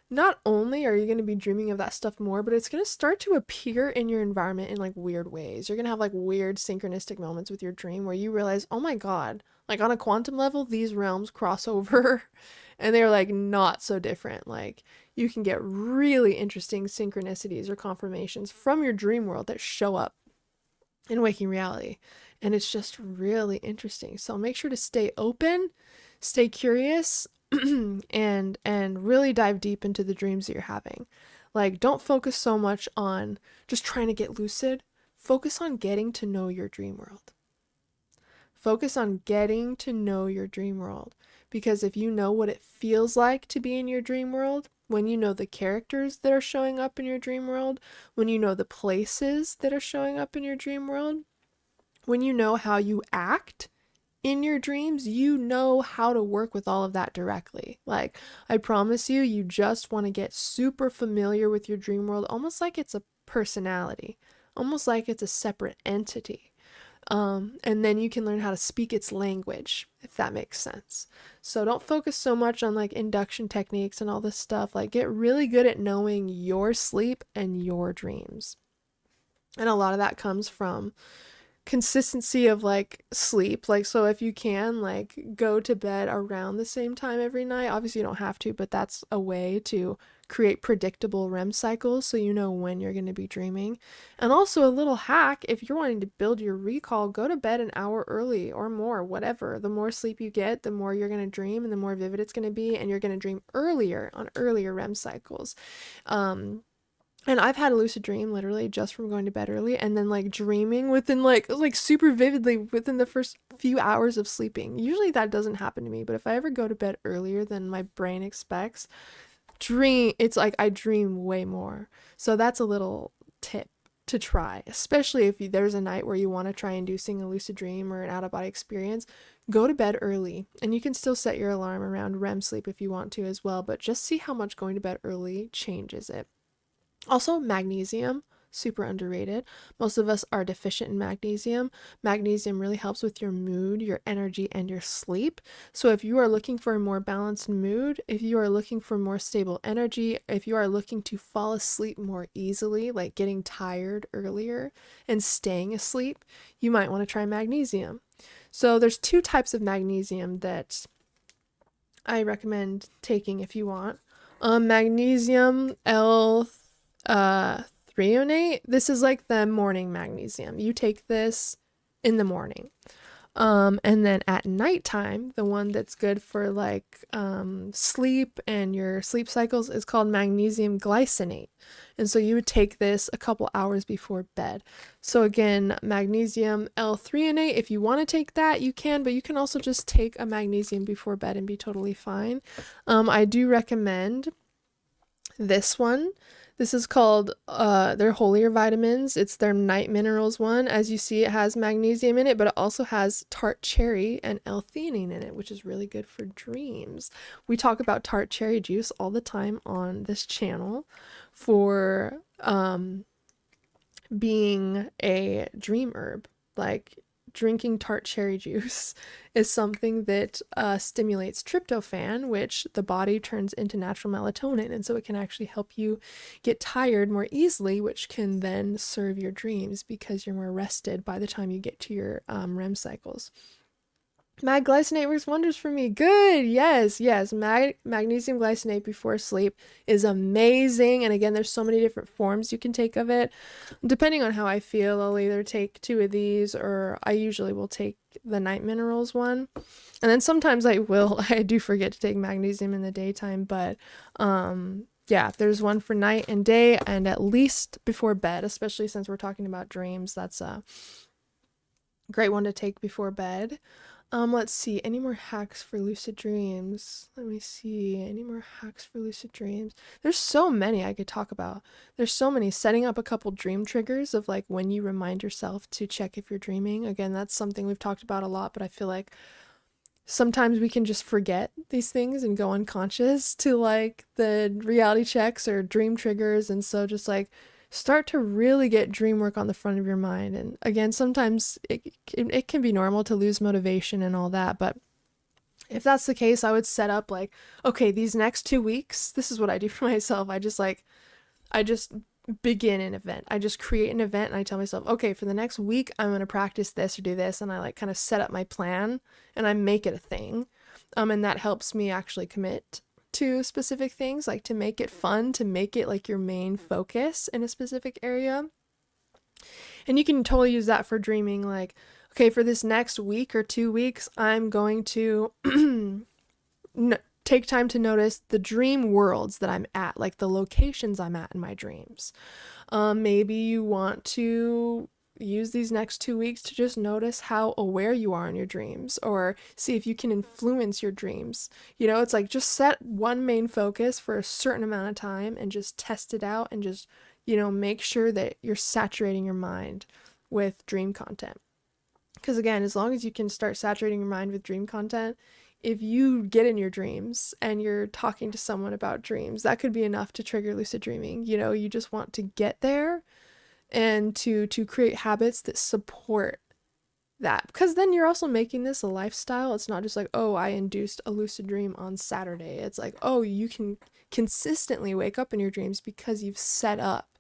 not only are you going to be dreaming of that stuff more, but it's going to start to appear in your environment in like weird ways. You're going to have like weird synchronistic moments with your dream where you realize, oh my God, like on a quantum level, these realms cross over and they're like not so different. Like, you can get really interesting synchronicities or confirmations from your dream world that show up in waking reality. And it's just really interesting. So make sure to stay open, stay curious, and really dive deep into the dreams that you're having. Like, don't focus so much on just trying to get lucid. Focus on getting to know your dream world. Focus on getting to know your dream world. Because if you know what it feels like to be in your dream world, when you know the characters that are showing up in your dream world, when you know the places that are showing up in your dream world, when you know how you act in your dreams, you know how to work with all of that directly. Like, I promise you, you just want to get super familiar with your dream world, almost like it's a personality, almost like it's a separate entity. And then you can learn how to speak its language, if that makes sense. So don't focus so much on like induction techniques and all this stuff. Like, get really good at knowing your sleep and your dreams. And a lot of that comes from consistency of like sleep. Like, so if you can like go to bed around the same time every night, obviously you don't have to, but that's a way to create predictable REM cycles so you know when you're going to be dreaming. And also a little hack, if you're wanting to build your recall, go to bed an hour early or more, whatever. The more sleep you get, the more you're going to dream and the more vivid it's going to be, and you're going to dream earlier on earlier REM cycles. And I've had a lucid dream literally just from going to bed early and then like dreaming within like super vividly within the first few hours of sleeping. Usually that doesn't happen to me, but if I ever go to bed earlier than my brain expects, it's like I dream way more. So that's a little tip to try, especially if there's a night where you want to try inducing a lucid dream or an out of body experience. Go to bed early, and you can still set your alarm around REM sleep if you want to as well, but just see how much going to bed early changes it. Also, magnesium, super underrated. Most of us are deficient in magnesium. Magnesium really helps with your mood, your energy, and your sleep. So if you are looking for a more balanced mood, if you are looking for more stable energy, if you are looking to fall asleep more easily, like getting tired earlier and staying asleep, you might want to try magnesium. So there's 2 types of magnesium that I recommend taking if you want. Magnesium L-threonate. This is like the morning magnesium. You take this in the morning. And then at nighttime, the one that's good for like sleep and your sleep cycles is called magnesium glycinate. And so you would take this a couple hours before bed. So again, magnesium L-threonate, if you want to take that, you can, but you can also just take a magnesium before bed and be totally fine. I do recommend this one. This is called their holier vitamins. It's their night minerals one. As you see, it has magnesium in it, but it also has tart cherry and L-theanine in it, which is really good for dreams. We talk about tart cherry juice all the time on this channel for being a dream herb. Like, drinking tart cherry juice is something that stimulates tryptophan, which the body turns into natural melatonin, and so it can actually help you get tired more easily, which can then serve your dreams because you're more rested by the time you get to your REM cycles. Mag glycinate works wonders for me. Good. Yes. Magnesium glycinate before sleep is amazing. And again, there's so many different forms you can take of it. Depending on how I feel, I'll either take 2 of these, or I usually will take the night minerals one. And then sometimes I do forget to take magnesium in the daytime, but yeah, there's one for night and day, and at least before bed, especially since we're talking about dreams. That's a great one to take before bed. Let's see, any more hacks for lucid dreams? Let me see, any more hacks for lucid dreams? There's so many I could talk about. There's so many. Setting up a couple dream triggers of like when you remind yourself to check if you're dreaming. Again, that's something we've talked about a lot, but I feel like sometimes we can just forget these things and go unconscious to like the reality checks or dream triggers. And so just like start to really get dream work on the front of your mind. And again, sometimes it can be normal to lose motivation and all that, but if that's the case, I would set up like, okay, these next 2 weeks, this is what I do for myself. I just begin an event. I just create an event and I tell myself, okay, for the next week, I'm going to practice this or do this. And I like kind of set up my plan and I make it a thing. And that helps me actually commit to specific things, like to make it fun, to make it like your main focus in a specific area. And you can totally use that for dreaming, like, okay, for this next week or 2 weeks, I'm going to take time to notice the dream worlds that I'm at, like the locations I'm at in my dreams. Maybe you want to use these next 2 weeks to just notice how aware you are in your dreams, or see if you can influence your dreams. You know, it's like just set one main focus for a certain amount of time and just test it out and just, you know, make sure that you're saturating your mind with dream content. Because again, as long as you can start saturating your mind with dream content, if you get in your dreams and you're talking to someone about dreams, that could be enough to trigger lucid dreaming. You know, you just want to get there and to create habits that support that, because then you're also making this a lifestyle. It's not just like, oh, I induced a lucid dream on Saturday. It's like, oh, you can consistently wake up in your dreams because you've set up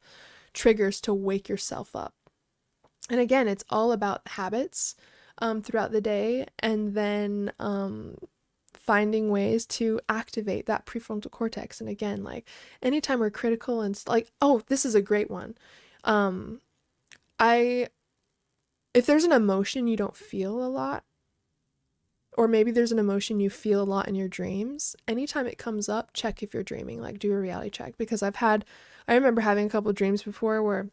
triggers to wake yourself up. And again, it's all about habits throughout the day, and then finding ways to activate that prefrontal cortex. And again, like anytime we're critical and like, oh, this is a great one. Um, I if there's an emotion you don't feel a lot, or maybe there's an emotion you feel a lot in your dreams, anytime it comes up, check if you're dreaming, like do a reality check. Because I remember having a couple of dreams before where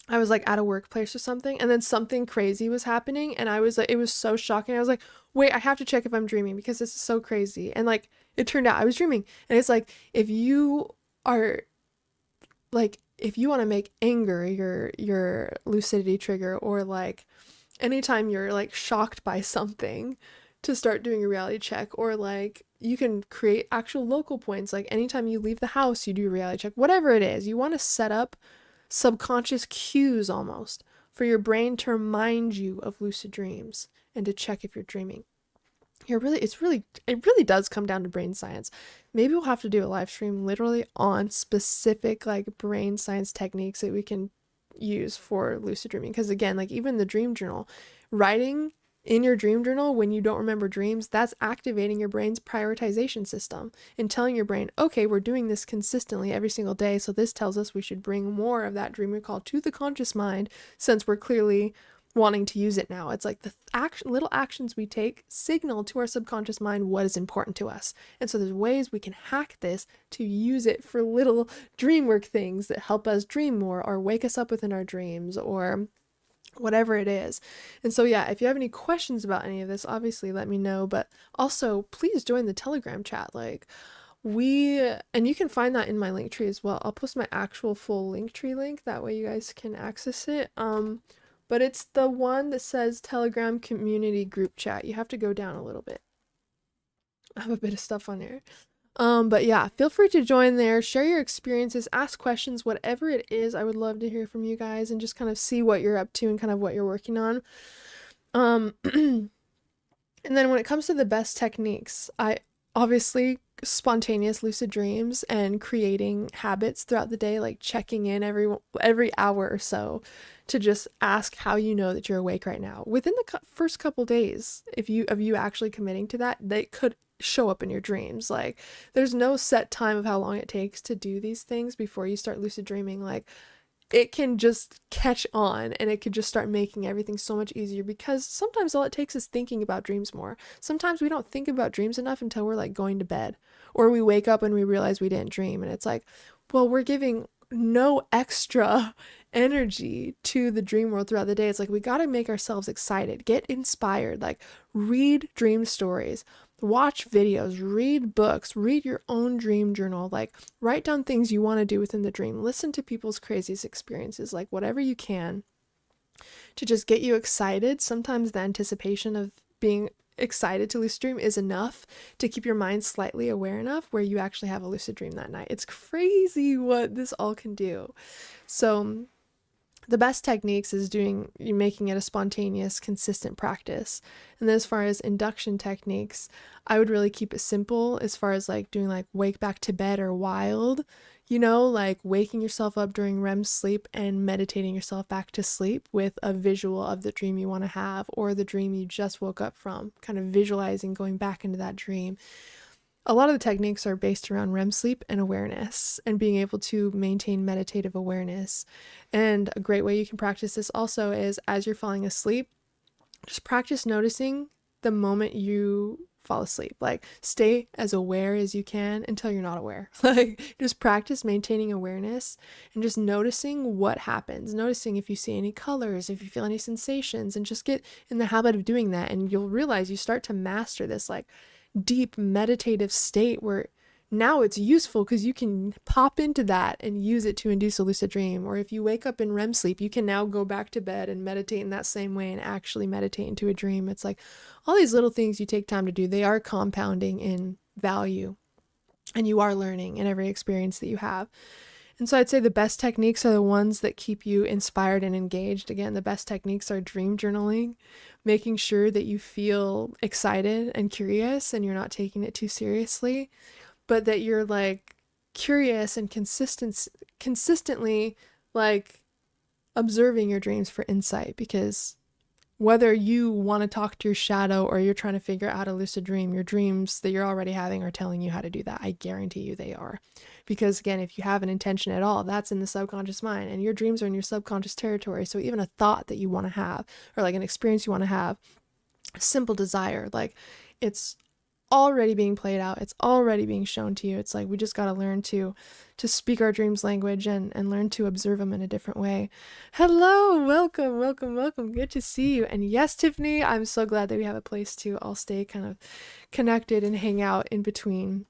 I was like at a workplace or something, and then something crazy was happening, and I was like, it was so shocking. I was like, wait, I have to check if I'm dreaming because this is so crazy. And like, it turned out I was dreaming. And it's like, if you are like, if you want to make anger your lucidity trigger, or like anytime you're like shocked by something, to start doing a reality check. Or like you can create actual local points, like anytime you leave the house you do a reality check. Whatever it is, you want to set up subconscious cues almost for your brain to remind you of lucid dreams and to check if you're dreaming. It really does come down to brain science. Maybe we'll have to do a live stream literally on specific like brain science techniques that we can use for lucid dreaming. Because again, like even the dream journal, writing in your dream journal when you don't remember dreams, that's activating your brain's prioritization system and telling your brain, okay, we're doing this consistently every single day, so this tells us we should bring more of that dream recall to the conscious mind, since we're clearly wanting to use it now. It's like the little actions we take signal to our subconscious mind what is important to us. And so there's ways we can hack this to use it for little dream work things that help us dream more, or wake us up within our dreams, or whatever it is. And so yeah, if you have any questions about any of this, obviously let me know, but also please join the Telegram chat. Like and you can find that in my link tree as well. I'll post my actual full link tree link, that way you guys can access it. But it's the one that says Telegram community group chat. You have to go down a little bit. I have a bit of stuff on there. But yeah, feel free to join there, share your experiences, ask questions, whatever it is. I would love to hear from you guys and just kind of see what you're up to and kind of what you're working on. And then when it comes to the best techniques, I obviously spontaneous lucid dreams and creating habits throughout the day, like checking in every hour or so to just ask how you know that you're awake right now. Within the first couple days, if you actually committing to that, they could show up in your dreams. Like there's no set time of how long it takes to do these things before you start lucid dreaming. Like it can just catch on, and it could just start making everything so much easier, because sometimes all it takes is thinking about dreams more. Sometimes we don't think about dreams enough until we're like going to bed, or we wake up and we realize we didn't dream, and it's like, well, we're giving no extra energy to the dream world throughout the day. It's like we got to make ourselves excited, get inspired, like read dream stories, watch videos, read books, read your own dream journal, like write down things you want to do within the dream, listen to people's craziest experiences, like whatever you can to just get you excited. Sometimes the anticipation of being excited to lucid dream is enough to keep your mind slightly aware enough where you actually have a lucid dream that night. It's crazy what this all can do. So the best techniques is making it a spontaneous, consistent practice. And then as far as induction techniques, I would really keep it simple as far as like doing like wake back to bed or wild, like waking yourself up during REM sleep and meditating yourself back to sleep with a visual of the dream you want to have, or the dream you just woke up from, kind of visualizing going back into that dream. A lot of the techniques are based around REM sleep and awareness, and being able to maintain meditative awareness. And a great way you can practice this also is as you're falling asleep, just practice noticing the moment you fall asleep. Like stay as aware as you can until you're not aware. Like just practice maintaining awareness and just noticing what happens, noticing if you see any colors, if you feel any sensations, and just get in the habit of doing that. And you'll realize you start to master this like deep meditative state where now it's useful because you can pop into that and use it to induce a lucid dream. Or if you wake up in REM sleep, you can now go back to bed and meditate in that same way and actually meditate into a dream. It's like all these little things you take time to do, they are compounding in value, and you are learning in every experience that you have. And so I'd say the best techniques are the ones that keep you inspired and engaged. Again, the best techniques are dream journaling, making sure that you feel excited and curious and you're not taking it too seriously, but that you're like curious and consistently like observing your dreams for insight, because whether you want to talk to your shadow or you're trying to figure out how to lucid dream, your dreams that you're already having are telling you how to do that. I guarantee you they are. Because again, if you have an intention at all, that's in the subconscious mind, and your dreams are in your subconscious territory. So even a thought that you want to have, or like an experience you want to have, a simple desire, like it's already being played out. It's already being shown to you. It's like we just got to learn to speak our dreams language and learn to observe them in a different way. Hello, welcome. Good to see you. And yes, Tiffany, I'm so glad that we have a place to all stay kind of connected and hang out in between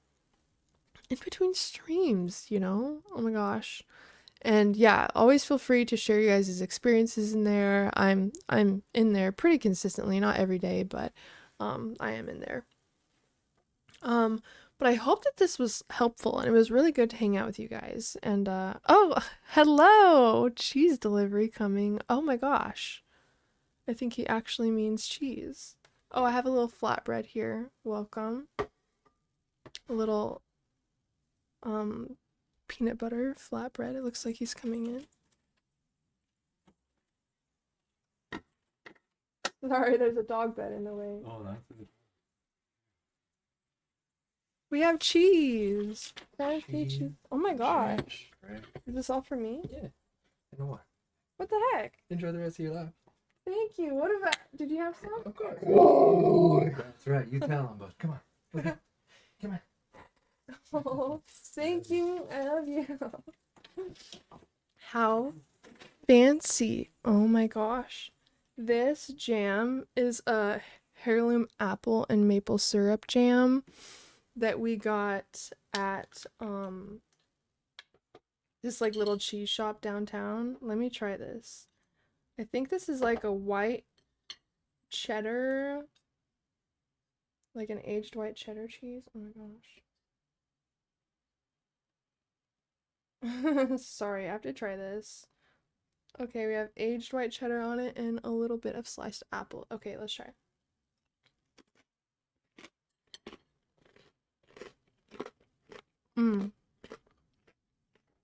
streams, you know? Oh my gosh. And yeah, always feel free to share your guys' experiences in there. I'm in there pretty consistently, not every day, but I am in there. But I hope that this was helpful, and it was really good to hang out with you guys. And oh, hello, cheese delivery coming. Oh my gosh, I think he actually means cheese. Oh, I have a little flatbread here. Welcome. A little peanut butter flatbread. It looks like he's coming in. Sorry, there's a dog bed in the way. Oh, that's good. We have cheese. Cheese. Oh my gosh. Right. Is this all for me? Yeah. You know what? What the heck? Enjoy the rest of your life. Thank you. What about... Did you have some? Of course. Whoa. That's right. You tell him, bud. Come on. Okay. Come on. Oh, thank you. I love you. How fancy. Oh my gosh. This jam is a heirloom apple and maple syrup jam that we got at this like little cheese shop downtown. Let me try this. I think this is like a white cheddar, like an aged white cheddar cheese. Oh my gosh. Sorry, I have to try this. Okay, we have aged white cheddar on it and a little bit of sliced apple. Okay, let's try.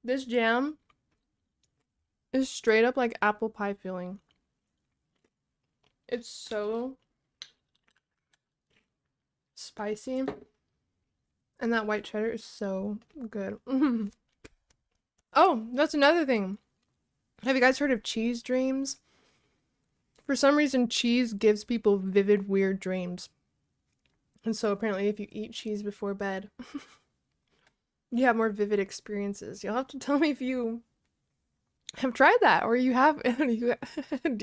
This jam is straight up like apple pie filling. It's so spicy. And that white cheddar is so good. Oh, that's another thing. Have you guys heard of cheese dreams? For some reason, cheese gives people vivid, weird dreams. And so apparently if you eat cheese before bed, you have more vivid experiences. You'll have to tell me if you have tried that, or you have. Do you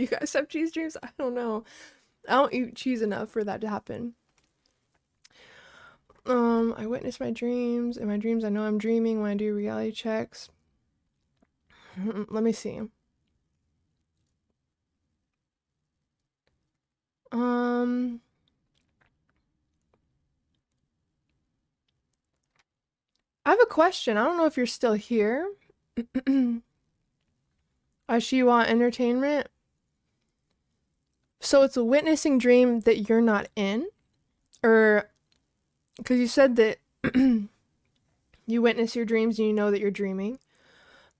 guys have cheese dreams? I don't know. I don't eat cheese enough for that to happen. I witness my dreams. In my dreams, I know I'm dreaming when I do reality checks. Let me see. I have a question. I don't know if you're still here. Ashiwa Entertainment. So it's a witnessing dream that you're not in? Or, because you said that you witness your dreams and you know that you're dreaming.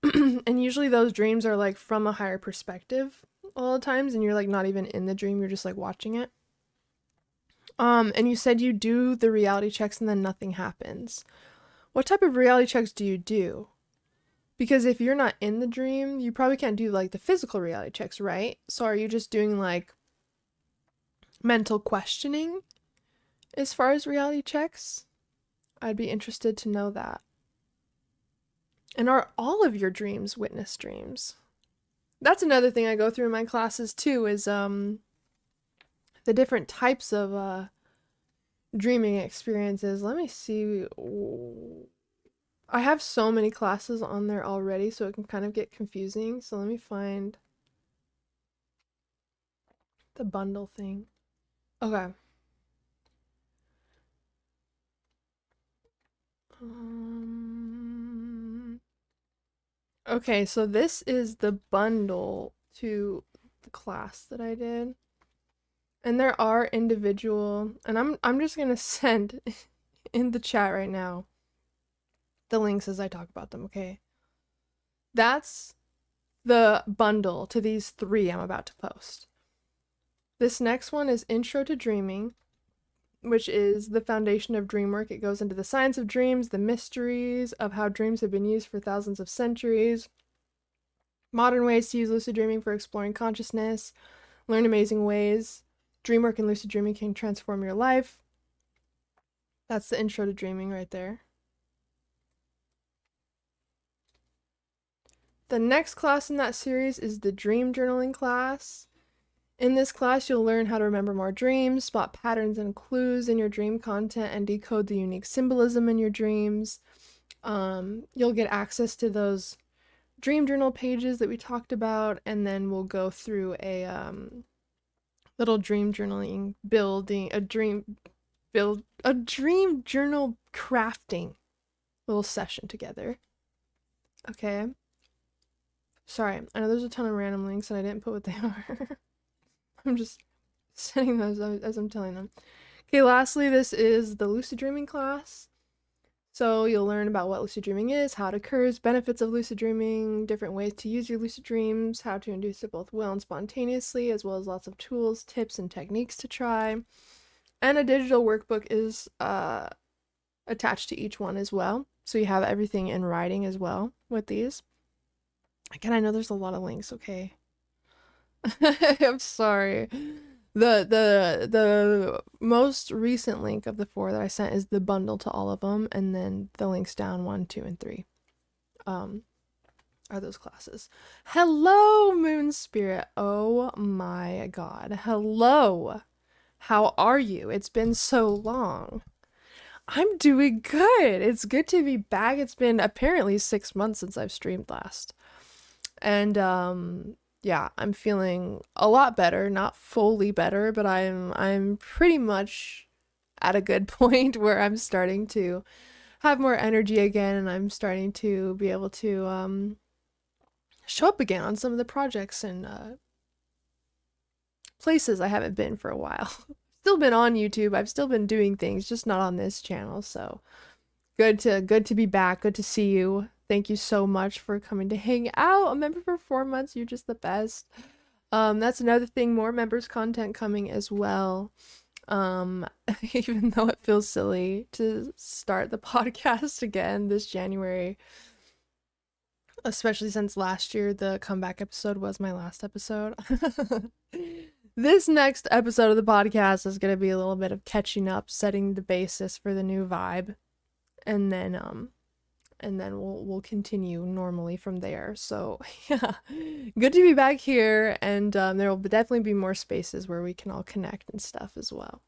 And usually those dreams are like from a higher perspective all the times, and you're like not even in the dream, you're just like watching it. And you said you do the reality checks and then nothing happens. What type of reality checks do you do? Because if you're not in the dream, you probably can't do like the physical reality checks, right? So are you just doing like mental questioning as far as reality checks? I'd be interested to know that. And are all of your dreams witness dreams? That's another thing I go through in my classes too, is the different types of dreaming experiences. Let me see. I have so many classes on there already, so it can kind of get confusing. So let me find the bundle thing. Okay. Okay, so this is the bundle to the class that I did. And there are individual, and I'm just gonna send in the chat right now the links as I talk about them, okay? That's the bundle to these 3 I'm about to post. This next one is Intro to Dreaming, which is the foundation of Dreamwork. It goes into the science of dreams, the mysteries of how dreams have been used for thousands of centuries, modern ways to use lucid dreaming for exploring consciousness, learn amazing ways. Dreamwork and lucid dreaming can transform your life. That's the Intro to Dreaming right there. The next class in that series is the Dream Journaling class. In this class, you'll learn how to remember more dreams, spot patterns and clues in your dream content, and decode the unique symbolism in your dreams. You'll get access to those dream journal pages that we talked about, and then we'll go through a little dream journaling a dream journal crafting little session together. Okay. Sorry, I know there's a ton of random links and I didn't put what they are. I'm just setting those as I'm telling them. Okay, lastly, this is the lucid dreaming class. So you'll learn about what lucid dreaming is, how it occurs, benefits of lucid dreaming, different ways to use your lucid dreams, how to induce it both will and spontaneously, as well as lots of tools, tips, and techniques to try. And a digital workbook is attached to each one as well. So you have everything in writing as well with these. Again, I know there's a lot of links, okay? I'm sorry. The most recent link of the 4 that I sent is the bundle to all of them, and then the links down 1, 2, and 3 are those classes. Hello, Moon Spirit. Oh my god. Hello. How are you? It's been so long. I'm doing good. It's good to be back. It's been apparently 6 months since I've streamed last. And yeah, I'm feeling a lot better, not fully better, but I'm pretty much at a good point where I'm starting to have more energy again, and I'm starting to be able to show up again on some of the projects and places I haven't been for a while. Still been on YouTube. I've still been doing things, just not on this channel. So good to be back. Good to see you. Thank you so much for coming to hang out. A member for 4 months. You're just the best. That's another thing. More members content coming as well. Even though it feels silly to start the podcast again this January, especially since last year the comeback episode was my last episode. This next episode of the podcast is going to be a little bit of catching up, setting the basis for the new vibe, and then we'll continue normally from there. So yeah, good to be back here, and there will definitely be more spaces where we can all connect and stuff as well.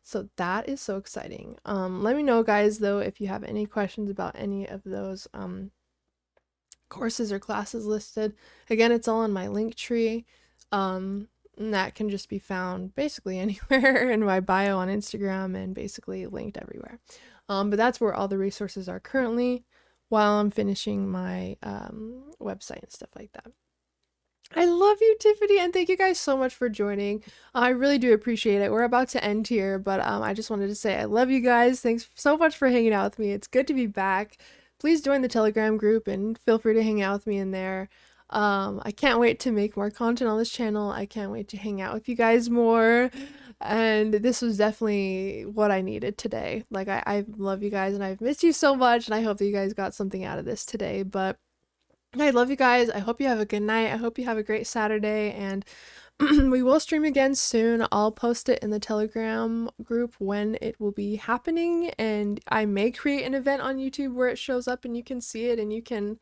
So that is so exciting. Let me know, guys, though, if you have any questions about any of those courses or classes listed. Again, it's all in my link tree. And that can just be found basically anywhere in my bio on Instagram and basically linked everywhere. But that's where all the resources are currently while I'm finishing my website and stuff like that. I love you, Tiffany, and thank you guys so much for joining. I really do appreciate it. We're about to end here, but I just wanted to say I love you guys. Thanks so much for hanging out with me. It's good to be back. Please join the Telegram group and feel free to hang out with me in there. I can't wait to make more content on this channel. I can't wait to hang out with you guys more. And this was definitely what I needed today. Like, I love you guys and I've missed you so much, and I hope that you guys got something out of this today. But I love you guys. I hope you have a good night. I hope you have a great Saturday, and we will stream again soon. I'll post it in the Telegram group when it will be happening, and I may create an event on YouTube where it shows up and you can see it and you can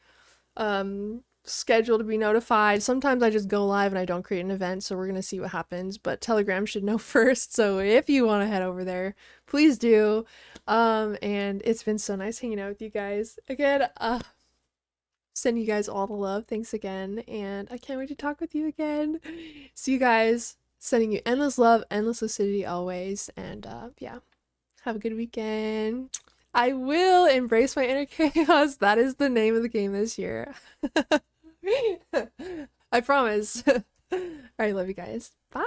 schedule to be notified. Sometimes I just go live and I don't create an event, so we're gonna see what happens, but Telegram should know first. So if you want to head over there, please do. And it's been so nice hanging out with you guys again. Send you guys all the love. Thanks again, and I can't wait to talk with you again. See you guys. Sending you endless love, endless lucidity always, and yeah, have a good weekend. I will embrace my inner chaos. That is the name of the game this year. I promise. All right, love you guys. Bye.